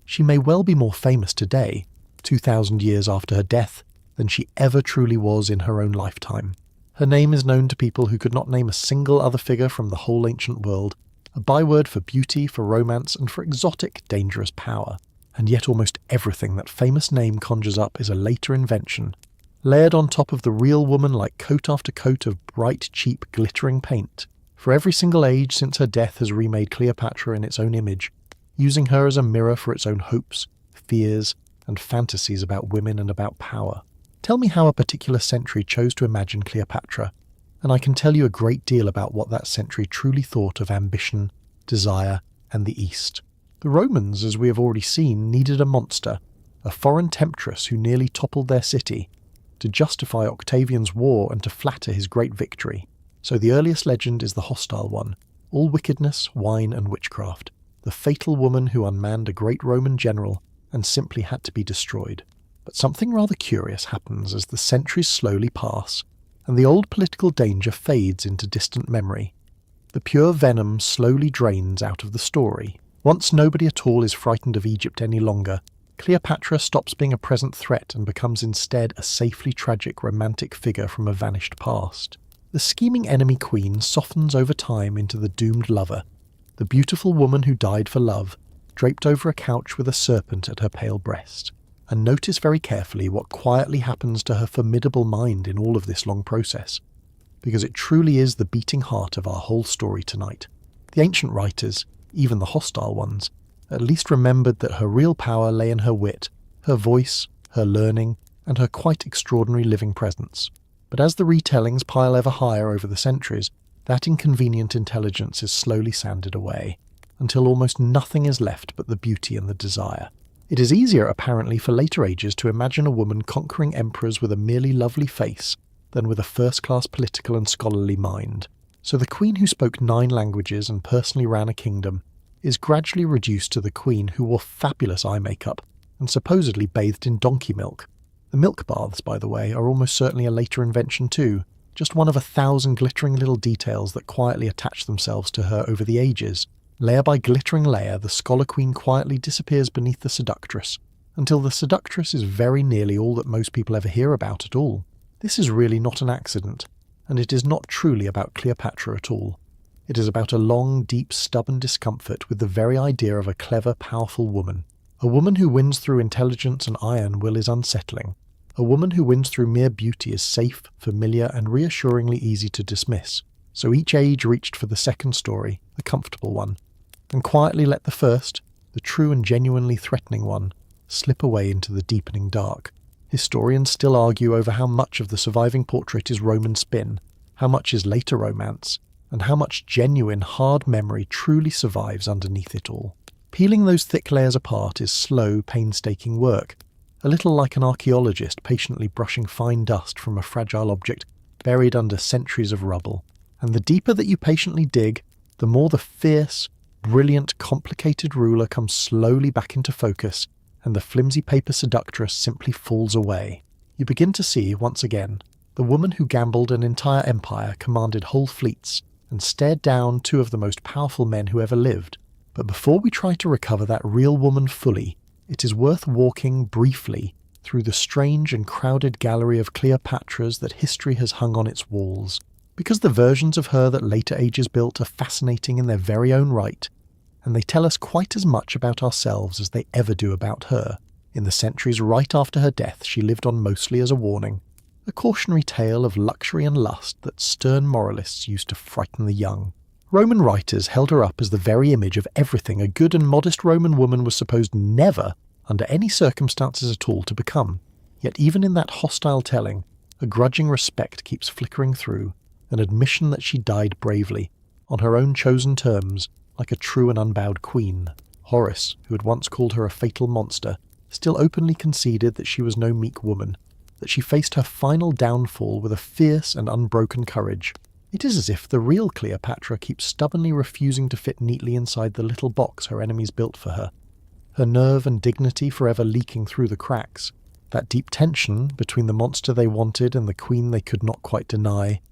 She may well be more famous today, 2,000 years after her death, than she ever truly was in her own lifetime. Her name is known to people who could not name a single other figure from the whole ancient world, a byword for beauty, for romance, and for exotic, dangerous power. And yet almost everything that famous name conjures up is a later invention, layered on top of the real woman like coat after coat of bright, cheap, glittering paint. For every single age since her death has remade Cleopatra in its own image, using her as a mirror for its own hopes, fears, and fantasies about women and about power. Tell me how a particular century chose to imagine Cleopatra, and I can tell you a great deal about what that century truly thought of ambition, desire, and the East. The Romans, as we have already seen, needed a monster, a foreign temptress who nearly toppled their city, to justify Octavian's war and to flatter his great victory. So the earliest legend is the hostile one, all wickedness, wine, and witchcraft, the fatal woman who unmanned a great Roman general and simply had to be destroyed. But something rather curious happens as the centuries slowly pass, and the old political danger fades into distant memory. The pure venom slowly drains out of the story. Once nobody at all is frightened of Egypt any longer, Cleopatra stops being a present threat and becomes instead a safely tragic romantic figure from a vanished past. The scheming enemy queen softens over time into the doomed lover, the beautiful woman who died for love, draped over a couch with a serpent at her pale breast. And notice very carefully what quietly happens to her formidable mind in all of this long process, because it truly is the beating heart of our whole story tonight. The ancient writers, even the hostile ones, at least remembered that her real power lay in her wit, her voice, her learning, and her quite extraordinary living presence. But as the retellings pile ever higher over the centuries, that inconvenient intelligence is slowly sanded away, until almost nothing is left but the beauty and the desire. It is easier, apparently, for later ages to imagine a woman conquering emperors with a merely lovely face than with a first-class political and scholarly mind. So the queen who spoke 9 languages and personally ran a kingdom is gradually reduced to the queen who wore fabulous eye makeup and supposedly bathed in donkey milk, The milk baths, by the way, are almost certainly a later invention too, just one of 1,000 glittering little details that quietly attach themselves to her over the ages. Layer by glittering layer, the scholar queen quietly disappears beneath the seductress, until the seductress is very nearly all that most people ever hear about at all. This is really not an accident, and it is not truly about Cleopatra at all. It is about a long, deep, stubborn discomfort with the very idea of a clever, powerful woman. A woman who wins through intelligence and iron will is unsettling. A woman who wins through mere beauty is safe, familiar, and reassuringly easy to dismiss. So each age reached for the second story, the comfortable one, and quietly let the first, the true and genuinely threatening one, slip away into the deepening dark. Historians still argue over how much of the surviving portrait is Roman spin, how much is later romance, and how much genuine, hard memory truly survives underneath it all. Peeling those thick layers apart is slow, painstaking work, a little like an archaeologist patiently brushing fine dust from a fragile object buried under centuries of rubble. And the deeper that you patiently dig, the more the fierce, brilliant, complicated ruler comes slowly back into focus, and the flimsy paper seductress simply falls away. You begin to see, once again, the woman who gambled an entire empire, commanded whole fleets, and stared down two of the most powerful men who ever lived. But before we try to recover that real woman fully, it is worth walking briefly through the strange and crowded gallery of Cleopatras that history has hung on its walls, because the versions of her that later ages built are fascinating in their very own right, and they tell us quite as much about ourselves as they ever do about her. In the centuries right after her death, she lived on mostly as a warning, a cautionary tale of luxury and lust that stern moralists used to frighten the young. Roman writers held her up as the very image of everything a good and modest Roman woman was supposed never, under any circumstances at all, to become. Yet even in that hostile telling, a grudging respect keeps flickering through, an admission that she died bravely, on her own chosen terms, like a true and unbowed queen. Horace, who had once called her a fatal monster, still openly conceded that she was no meek woman, that she faced her final downfall with a fierce and unbroken courage. It is as if the real Cleopatra keeps stubbornly refusing to fit neatly inside the little box her enemies built for her, her nerve and dignity forever leaking through the cracks. That deep tension between the monster they wanted and the queen they could not quite deny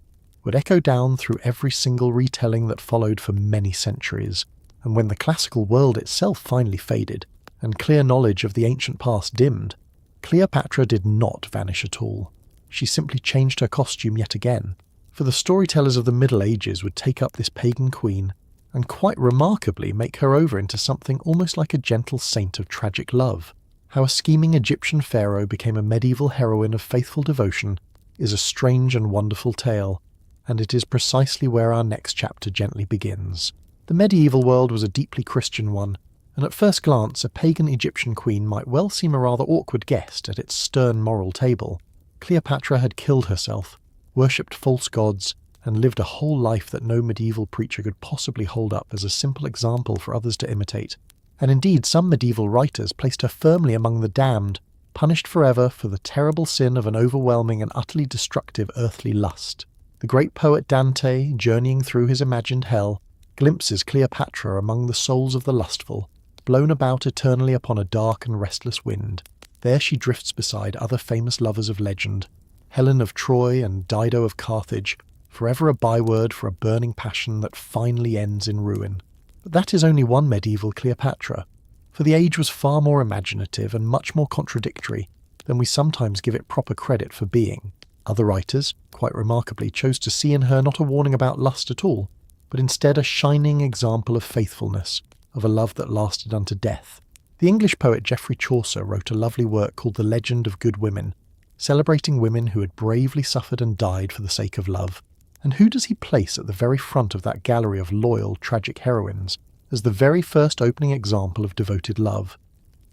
would echo down through every single retelling that followed for many centuries, and when the classical world itself finally faded, and clear knowledge of the ancient past dimmed, Cleopatra did not vanish at all. She simply changed her costume yet again, for the storytellers of the Middle Ages would take up this pagan queen and quite remarkably make her over into something almost like a gentle saint of tragic love. How a scheming Egyptian pharaoh became a medieval heroine of faithful devotion is a strange and wonderful tale, and it is precisely where our next chapter gently begins. The medieval world was a deeply Christian one, and at first glance a pagan Egyptian queen might well seem a rather awkward guest at its stern moral table. Cleopatra had killed herself, worshipped false gods, and lived a whole life that no medieval preacher could possibly hold up as a simple example for others to imitate. And indeed some medieval writers placed her firmly among the damned, punished forever for the terrible sin of an overwhelming and utterly destructive earthly lust. The great poet Dante, journeying through his imagined hell, glimpses Cleopatra among the souls of the lustful, blown about eternally upon a dark and restless wind. There she drifts beside other famous lovers of legend, Helen of Troy and Dido of Carthage, forever a byword for a burning passion that finally ends in ruin. But that is only one medieval Cleopatra, for the age was far more imaginative and much more contradictory than we sometimes give it proper credit for being. Other writers, quite remarkably, chose to see in her not a warning about lust at all, but instead a shining example of faithfulness, of a love that lasted unto death. The English poet Geoffrey Chaucer wrote a lovely work called The Legend of Good Women, celebrating women who had bravely suffered and died for the sake of love. And who does he place at the very front of that gallery of loyal, tragic heroines as the very first opening example of devoted love?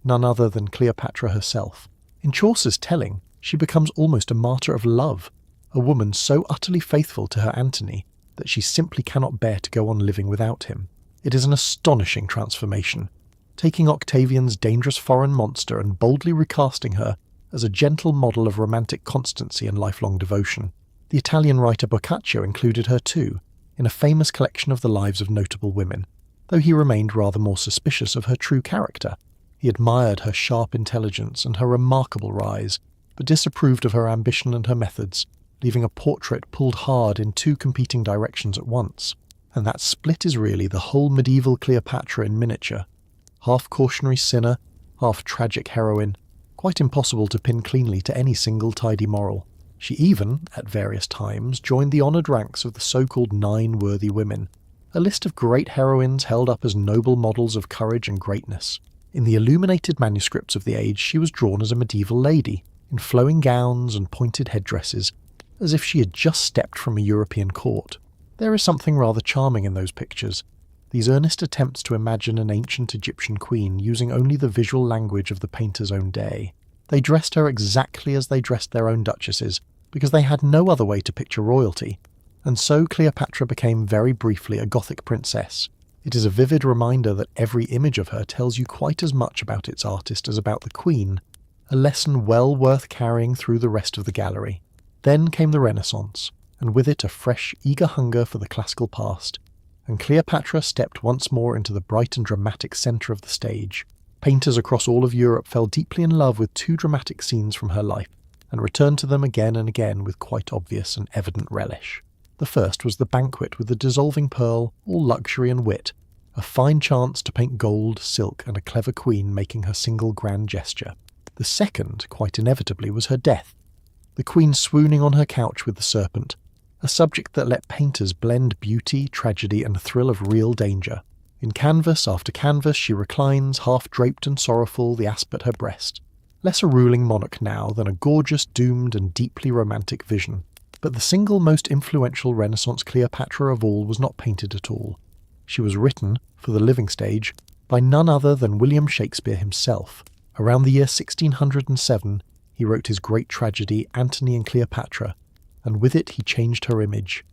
None other than Cleopatra herself. In Chaucer's telling, she becomes almost a martyr of love, a woman so utterly faithful to her Antony that she simply cannot bear to go on living without him. It is an astonishing transformation, taking Octavian's dangerous foreign monster and boldly recasting her as a gentle model of romantic constancy and lifelong devotion. The Italian writer Boccaccio included her too, in a famous collection of the lives of notable women, though he remained rather more suspicious of her true character. He admired her sharp intelligence and her remarkable rise, but disapproved of her ambition and her methods, leaving a portrait pulled hard in two competing directions at once. And that split is really the whole medieval Cleopatra in miniature. Half cautionary sinner, half tragic heroine, quite impossible to pin cleanly to any single tidy moral. She even, at various times, joined the honoured ranks of the so-called 9 worthy women, a list of great heroines held up as noble models of courage and greatness. In the illuminated manuscripts of the age, she was drawn as a medieval lady, in flowing gowns and pointed headdresses, as if she had just stepped from a European court. There is something rather charming in those pictures, these earnest attempts to imagine an ancient Egyptian queen using only the visual language of the painter's own day. They dressed her exactly as they dressed their own duchesses, because they had no other way to picture royalty, and so Cleopatra became very briefly a Gothic princess. It is a vivid reminder that every image of her tells you quite as much about its artist as about the queen, a lesson well worth carrying through the rest of the gallery. Then came the Renaissance, and with it a fresh, eager hunger for the classical past, and Cleopatra stepped once more into the bright and dramatic centre of the stage. Painters across all of Europe fell deeply in love with 2 dramatic scenes from her life, and returned to them again and again with quite obvious and evident relish. The first was the banquet with the dissolving pearl, all luxury and wit, a fine chance to paint gold, silk, and a clever queen making her single grand gesture. The second, quite inevitably, was her death, the queen swooning on her couch with the serpent, a subject that let painters blend beauty, tragedy, and the thrill of real danger. In canvas after canvas she reclines, half-draped and sorrowful, the asp at her breast. Less a ruling monarch now than a gorgeous, doomed, and deeply romantic vision. But the single most influential Renaissance Cleopatra of all was not painted at all. She was written, for the living stage, by none other than William Shakespeare himself. Around the year 1607, he wrote his great tragedy Antony and Cleopatra, and with it he changed her image,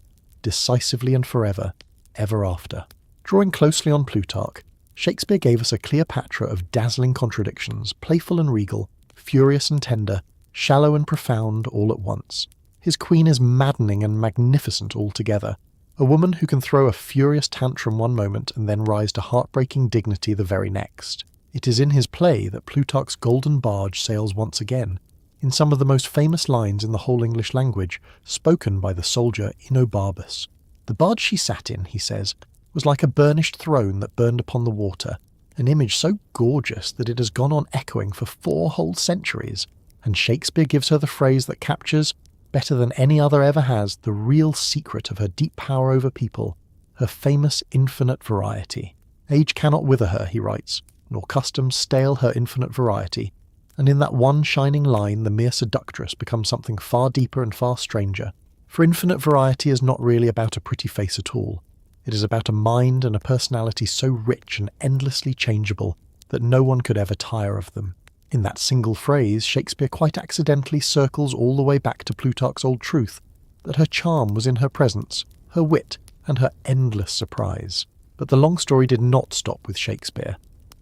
decisively and forever, ever after. Drawing closely on Plutarch, Shakespeare gave us a Cleopatra of dazzling contradictions, playful and regal, furious and tender, shallow and profound all at once. His queen is maddening and magnificent altogether, a woman who can throw a furious tantrum one moment and then rise to heartbreaking dignity the very next. It is in his play that Plutarch's golden barge sails once again, in some of the most famous lines in the whole English language, spoken by the soldier Enobarbus. The barge she sat in, he says, was like a burnished throne that burned upon the water, an image so gorgeous that it has gone on echoing for 4 whole centuries, and Shakespeare gives her the phrase that captures, better than any other ever has, the real secret of her deep power over people, her famous infinite variety. Age cannot wither her, he writes, nor custom stale her infinite variety, and in that one shining line the mere seductress becomes something far deeper and far stranger. For infinite variety is not really about a pretty face at all. It is about a mind and a personality so rich and endlessly changeable that no one could ever tire of them. In that single phrase, Shakespeare quite accidentally circles all the way back to Plutarch's old truth, that her charm was in her presence, her wit, and her endless surprise. But the long story did not stop with Shakespeare,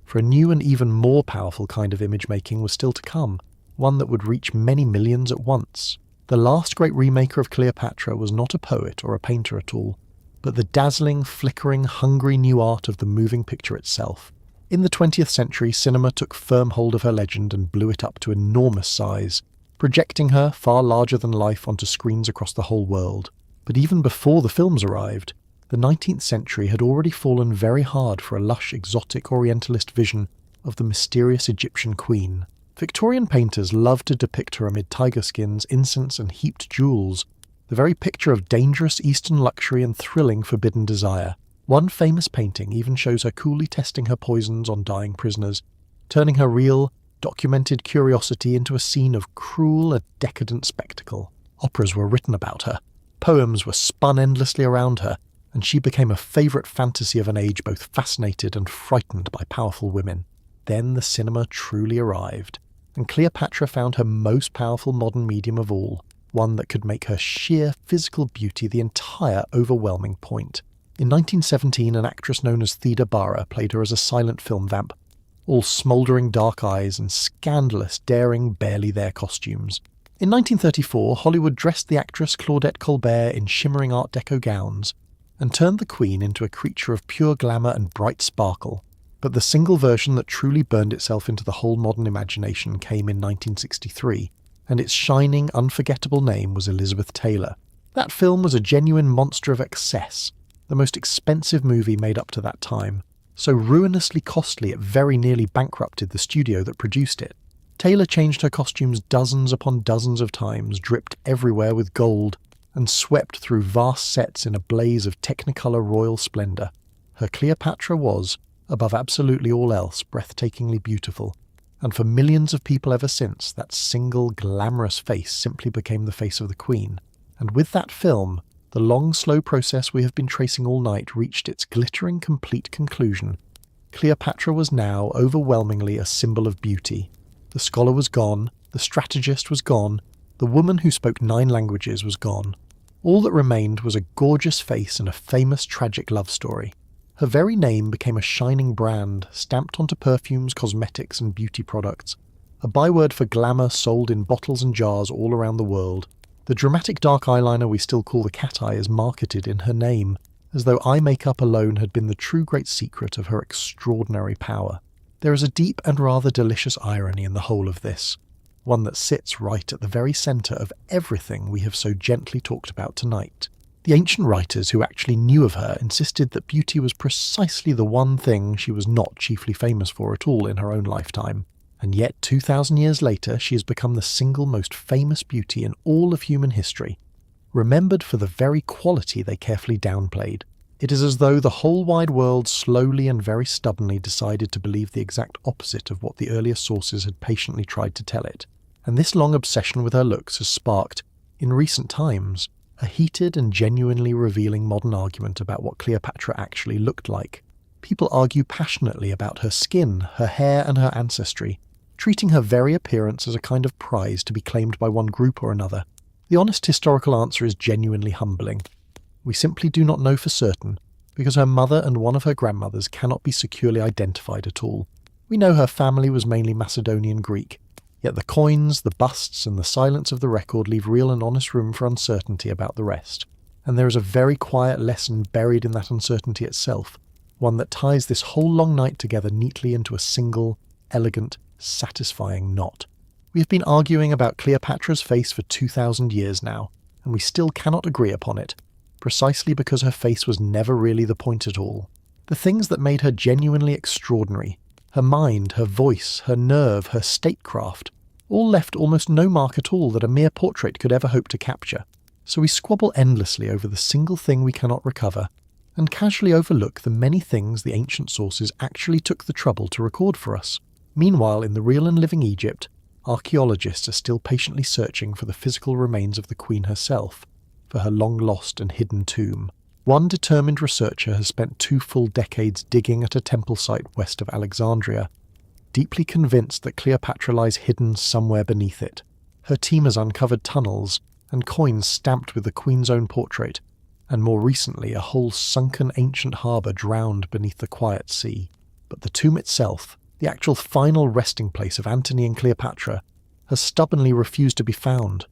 for a new and even more powerful kind of image-making was still to come, one that would reach many millions at once. The last great remaker of Cleopatra was not a poet or a painter at all, but the dazzling, flickering, hungry new art of the moving picture itself. In the 20th century, cinema took firm hold of her legend and blew it up to enormous size, projecting her, far larger than life, onto screens across the whole world. But even before the films arrived, the 19th century had already fallen very hard for a lush, exotic Orientalist vision of the mysterious Egyptian queen. Victorian painters loved to depict her amid tiger skins, incense, and heaped jewels, the very picture of dangerous Eastern luxury and thrilling forbidden desire. One famous painting even shows her coolly testing her poisons on dying prisoners, turning her real, documented curiosity into a scene of cruel and decadent spectacle. Operas were written about her, poems were spun endlessly around her, and she became a favourite fantasy of an age both fascinated and frightened by powerful women. Then the cinema truly arrived, and Cleopatra found her most powerful modern medium of all, one that could make her sheer physical beauty the entire overwhelming point. In 1917, an actress known as Theda Bara played her as a silent film vamp, all smouldering dark eyes and scandalous, daring, barely there costumes. In 1934, Hollywood dressed the actress Claudette Colbert in shimmering Art Deco gowns, and turned the Queen into a creature of pure glamour and bright sparkle. But the single version that truly burned itself into the whole modern imagination came in 1963, and its shining, unforgettable name was Elizabeth Taylor. That film was a genuine monster of excess, the most expensive movie made up to that time, so ruinously costly it very nearly bankrupted the studio that produced it. Taylor changed her costumes dozens upon dozens of times, dripped everywhere with gold, and swept through vast sets in a blaze of technicolor royal splendour. Her Cleopatra was, above absolutely all else, breathtakingly beautiful, and for millions of people ever since, that single glamorous face simply became the face of the Queen. And with that film, the long, slow process we have been tracing all night reached its glittering, complete conclusion. Cleopatra was now overwhelmingly a symbol of beauty. The scholar was gone, the strategist was gone, the woman who spoke 9 languages was gone. All that remained was a gorgeous face and a famous tragic love story. Her very name became a shining brand, stamped onto perfumes, cosmetics and beauty products, a byword for glamour sold in bottles and jars all around the world. The dramatic dark eyeliner we still call the cat eye is marketed in her name, as though eye makeup alone had been the true great secret of her extraordinary power. There is a deep and rather delicious irony in the whole of this, one that sits right at the very centre of everything we have so gently talked about tonight. The ancient writers who actually knew of her insisted that beauty was precisely the one thing she was not chiefly famous for at all in her own lifetime, and yet 2,000 years later she has become the single most famous beauty in all of human history, remembered for the very quality they carefully downplayed. It is as though the whole wide world slowly and very stubbornly decided to believe the exact opposite of what the earlier sources had patiently tried to tell it, and this long obsession with her looks has sparked, in recent times, a heated and genuinely revealing modern argument about what Cleopatra actually looked like. People argue passionately about her skin, her hair and her ancestry, treating her very appearance as a kind of prize to be claimed by one group or another. The honest historical answer is genuinely humbling. We simply do not know for certain, because her mother and one of her grandmothers cannot be securely identified at all. We know her family was mainly Macedonian Greek, yet the coins, the busts, and the silence of the record leave real and honest room for uncertainty about the rest. And there is a very quiet lesson buried in that uncertainty itself, one that ties this whole long night together neatly into a single, elegant, satisfying knot. We have been arguing about Cleopatra's face for 2,000 years now, and we still cannot agree upon it, precisely because her face was never really the point at all. The things that made her genuinely extraordinary, her mind, her voice, her nerve, her statecraft, all left almost no mark at all that a mere portrait could ever hope to capture. So we squabble endlessly over the single thing we cannot recover, and casually overlook the many things the ancient sources actually took the trouble to record for us. Meanwhile, in the real and living Egypt, archaeologists are still patiently searching for the physical remains of the queen herself, for her long-lost and hidden tomb. One determined researcher has spent 2 full decades digging at a temple site west of Alexandria, deeply convinced that Cleopatra lies hidden somewhere beneath it. Her team has uncovered tunnels and coins stamped with the queen's own portrait, and more recently a whole sunken ancient harbour drowned beneath the quiet sea. But the tomb itself, the actual final resting place of Antony and Cleopatra, has stubbornly refused to be found,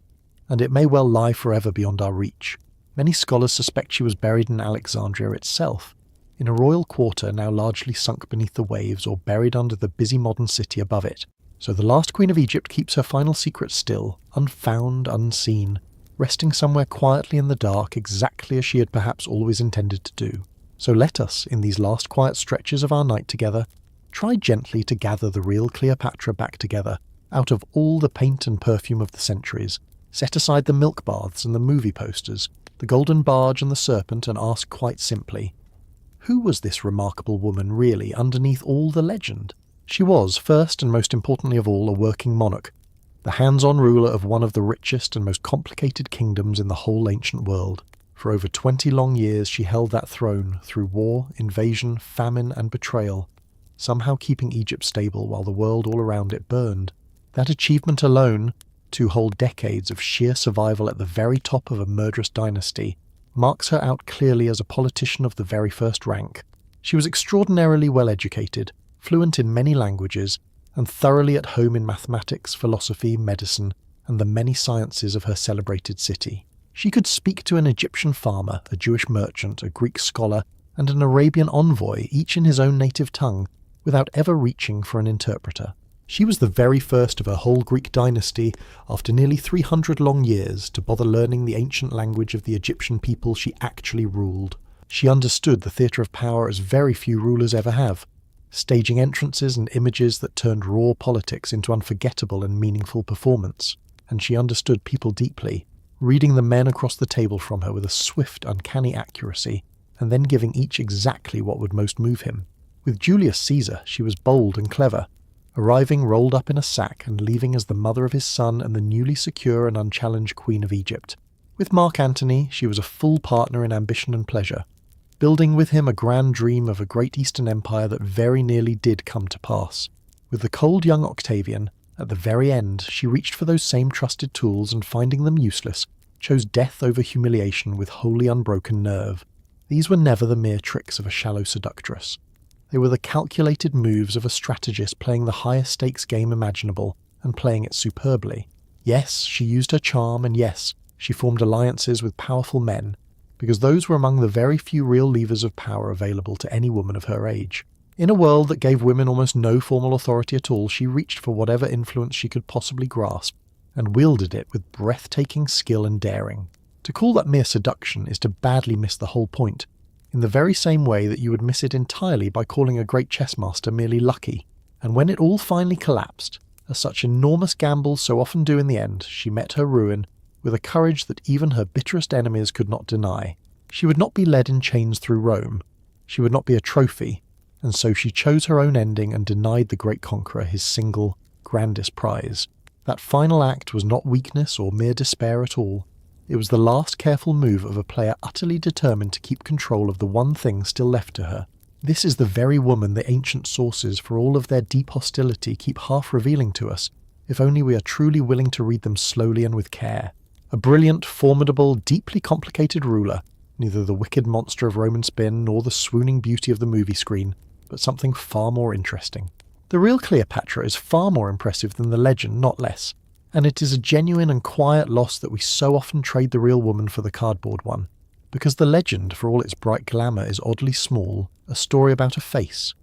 and it may well lie forever beyond our reach. Many scholars suspect she was buried in Alexandria itself, in a royal quarter now largely sunk beneath the waves or buried under the busy modern city above it. So the last queen of Egypt keeps her final secret still, unfound, unseen, resting somewhere quietly in the dark exactly as she had perhaps always intended to do. So let us, in these last quiet stretches of our night together, try gently to gather the real Cleopatra back together, out of all the paint and perfume of the centuries, set aside the milk baths and the movie posters, the golden barge and the serpent, and ask quite simply, who was this remarkable woman really underneath all the legend? She was, first and most importantly of all, a working monarch, the hands-on ruler of one of the richest and most complicated kingdoms in the whole ancient world. For over 20 long years she held that throne through war, invasion, famine and betrayal, somehow keeping Egypt stable while the world all around it burned. That achievement alone, 2 whole decades of sheer survival at the very top of a murderous dynasty, marks her out clearly as a politician of the very first rank. She was extraordinarily well educated, fluent in many languages, and thoroughly at home in mathematics, philosophy, medicine, and the many sciences of her celebrated city. She could speak to an Egyptian farmer, a Jewish merchant, a Greek scholar, and an Arabian envoy, each in his own native tongue, without ever reaching for an interpreter. She was the very first of her whole Greek dynasty, after nearly 300 long years, to bother learning the ancient language of the Egyptian people she actually ruled. She understood the theatre of power as very few rulers ever have, staging entrances and images that turned raw politics into unforgettable and meaningful performance. And she understood people deeply, reading the men across the table from her with a swift, uncanny accuracy, and then giving each exactly what would most move him. With Julius Caesar, she was bold and clever, arriving rolled up in a sack and leaving as the mother of his son and the newly secure and unchallenged Queen of Egypt. With Mark Antony, she was a full partner in ambition and pleasure, building with him a grand dream of a great Eastern Empire that very nearly did come to pass. With the cold young Octavian, at the very end, she reached for those same trusted tools and, finding them useless, chose death over humiliation with wholly unbroken nerve. These were never the mere tricks of a shallow seductress. They were the calculated moves of a strategist playing the highest stakes game imaginable, and playing it superbly. Yes, she used her charm, and yes, she formed alliances with powerful men, because those were among the very few real levers of power available to any woman of her age. In a world that gave women almost no formal authority at all, she reached for whatever influence she could possibly grasp, and wielded it with breathtaking skill and daring. To call that mere seduction is to badly miss the whole point, in the very same way that you would miss it entirely by calling a great chess master merely lucky. And when it all finally collapsed, as such enormous gambles so often do in the end, she met her ruin with a courage that even her bitterest enemies could not deny. She would not be led in chains through Rome. She would not be a trophy, and so she chose her own ending and denied the great conqueror his single, grandest prize. That final act was not weakness or mere despair at all. It was the last careful move of a player utterly determined to keep control of the one thing still left to her. This is the very woman the ancient sources, for all of their deep hostility, keep half revealing to us, if only we are truly willing to read them slowly and with care. A brilliant, formidable, deeply complicated ruler, neither the wicked monster of Roman spin nor the swooning beauty of the movie screen, but something far more interesting. The real Cleopatra is far more impressive than the legend, not less, and it is a genuine and quiet loss that we so often trade the real woman for the cardboard one, because the legend, for all its bright glamour, is oddly small, a story about a face,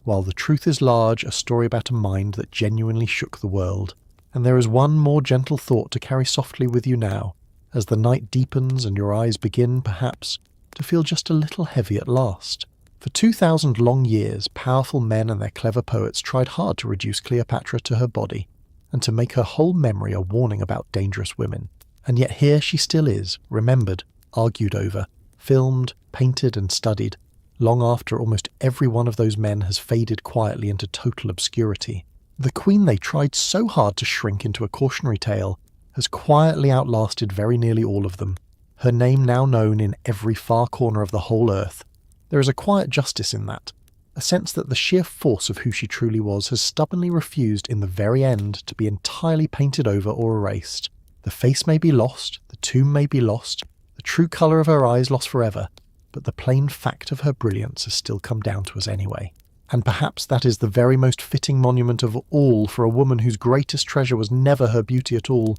while the truth is large, a story about a mind that genuinely shook the world. And there is one more gentle thought to carry softly with you now, as the night deepens and your eyes begin, perhaps, to feel just a little heavy at last. For 2,000 long years, powerful men and their clever poets tried hard to reduce Cleopatra to her body, and to make her whole memory a warning about dangerous women. And yet here she still is, remembered, argued over, filmed, painted and studied, long after almost every one of those men has faded quietly into total obscurity. The queen they tried so hard to shrink into a cautionary tale has quietly outlasted very nearly all of them, her name now known in every far corner of the whole earth. There is a quiet justice in that, a sense that the sheer force of who she truly was has stubbornly refused in the very end to be entirely painted over or erased. The face may be lost, the tomb may be lost, the true colour of her eyes lost forever, but the plain fact of her brilliance has still come down to us anyway. And perhaps that is the very most fitting monument of all for a woman whose greatest treasure was never her beauty at all,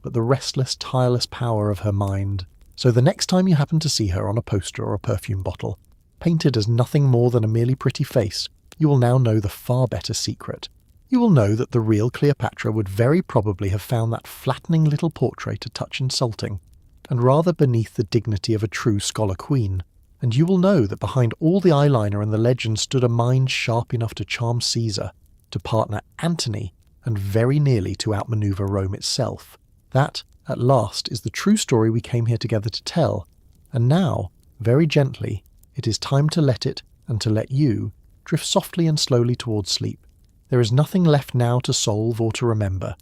but the restless, tireless power of her mind. So the next time you happen to see her on a poster or a perfume bottle, painted as nothing more than a merely pretty face, you will now know the far better secret. You will know that the real Cleopatra would very probably have found that flattening little portrait a touch insulting, and rather beneath the dignity of a true scholar queen. And you will know that behind all the eyeliner and the legend stood a mind sharp enough to charm Caesar, to partner Antony, and very nearly to outmaneuver Rome itself. That, at last, is the true story we came here together to tell, and now, very gently, it is time to let it, and to let you, drift softly and slowly towards sleep. There is nothing left now to solve or to remember.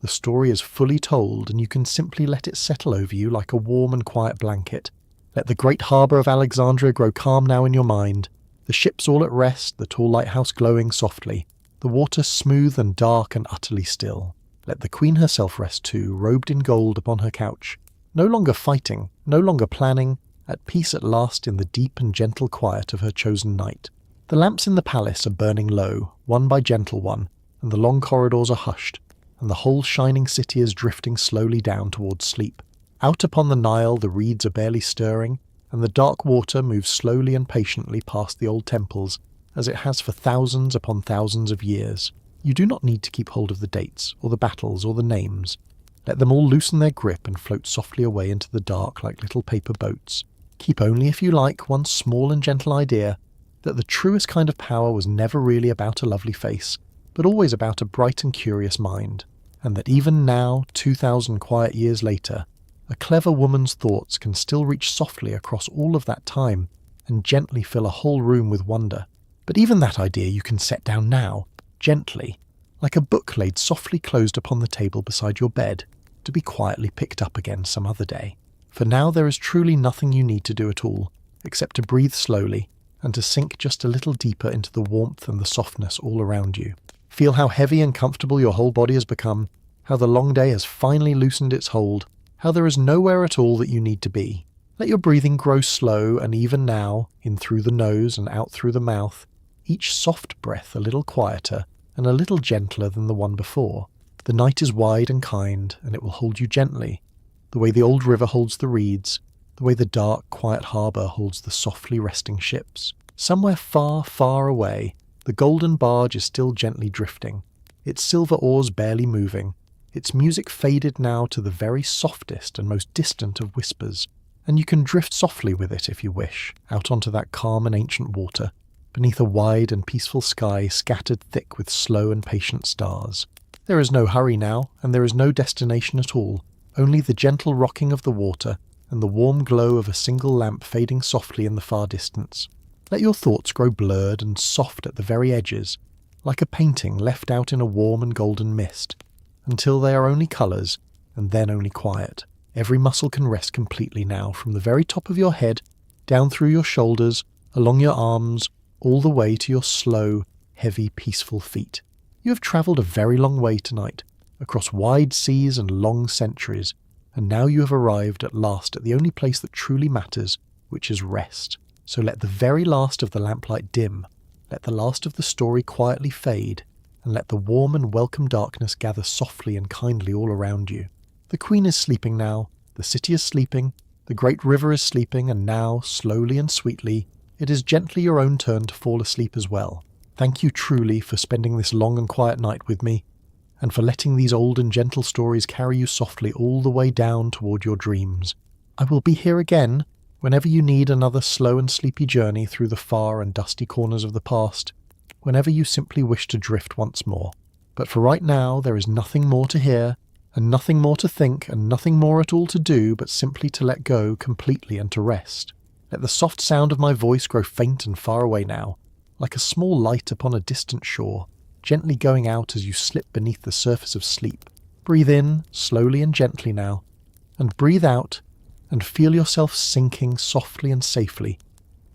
The story is fully told, and you can simply let it settle over you like a warm and quiet blanket. Let the great harbour of Alexandria grow calm now in your mind, the ships all at rest, the tall lighthouse glowing softly, the water smooth and dark and utterly still. Let the queen herself rest too, robed in gold upon her couch, no longer fighting, no longer planning, at peace at last in the deep and gentle quiet of her chosen night. The lamps in the palace are burning low, one by gentle one, and the long corridors are hushed, and the whole shining city is drifting slowly down towards sleep. Out upon the Nile the reeds are barely stirring, and the dark water moves slowly and patiently past the old temples, as it has for thousands upon thousands of years. You do not need to keep hold of the dates, or the battles, or the names. Let them all loosen their grip and float softly away into the dark like little paper boats. Keep only, if you like, one small and gentle idea that the truest kind of power was never really about a lovely face, but always about a bright and curious mind, and that even now, 2,000 quiet years later, a clever woman's thoughts can still reach softly across all of that time and gently fill a whole room with wonder. But even that idea you can set down now, gently, like a book laid softly closed upon the table beside your bed, to be quietly picked up again some other day. For now there is truly nothing you need to do at all, except to breathe slowly and to sink just a little deeper into the warmth and the softness all around you. Feel how heavy and comfortable your whole body has become, how the long day has finally loosened its hold, how there is nowhere at all that you need to be. Let your breathing grow slow and even now, in through the nose and out through the mouth, each soft breath a little quieter and a little gentler than the one before. The night is wide and kind, and it will hold you gently, the way the old river holds the reeds, the way the dark, quiet harbour holds the softly resting ships. Somewhere far, far away, the golden barge is still gently drifting, its silver oars barely moving, its music faded now to the very softest and most distant of whispers, and you can drift softly with it if you wish, out onto that calm and ancient water, beneath a wide and peaceful sky scattered thick with slow and patient stars. There is no hurry now, and there is no destination at all, only the gentle rocking of the water and the warm glow of a single lamp fading softly in the far distance. Let your thoughts grow blurred and soft at the very edges, like a painting left out in a warm and golden mist, until they are only colours, and then only quiet. Every muscle can rest completely now, from the very top of your head, down through your shoulders, along your arms, all the way to your slow, heavy, peaceful feet. You have travelled a very long way tonight, across wide seas and long centuries, and now you have arrived at last at the only place that truly matters, which is rest. So let the very last of the lamplight dim, let the last of the story quietly fade, and let the warm and welcome darkness gather softly and kindly all around you. The Queen is sleeping now, the city is sleeping, the great river is sleeping, and now, slowly and sweetly, it is gently your own turn to fall asleep as well. Thank you truly for spending this long and quiet night with me, and for letting these old and gentle stories carry you softly all the way down toward your dreams. I will be here again, whenever you need another slow and sleepy journey through the far and dusty corners of the past, whenever you simply wish to drift once more. But for right now, there is nothing more to hear, and nothing more to think, and nothing more at all to do but simply to let go completely and to rest. Let the soft sound of my voice grow faint and far away now, like a small light upon a distant shore, gently going out as you slip beneath the surface of sleep. Breathe in, slowly and gently now, and breathe out, and feel yourself sinking softly and safely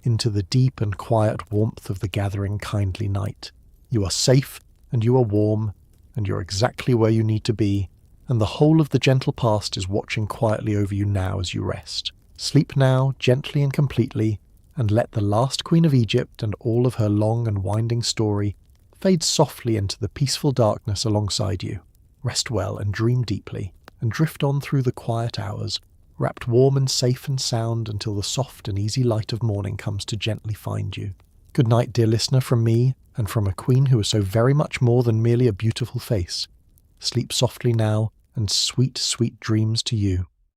into the deep and quiet warmth of the gathering kindly night. You are safe, and you are warm, and you're exactly where you need to be, and the whole of the gentle past is watching quietly over you now as you rest. Sleep now, gently and completely, and let the last Queen of Egypt and all of her long and winding story fade softly into the peaceful darkness alongside you. Rest well and dream deeply, and drift on through the quiet hours, wrapped warm and safe and sound until the soft and easy light of morning comes to gently find you. Good night, dear listener, from me, and from a queen who is so very much more than merely a beautiful face. Sleep softly now, and sweet, sweet dreams to you.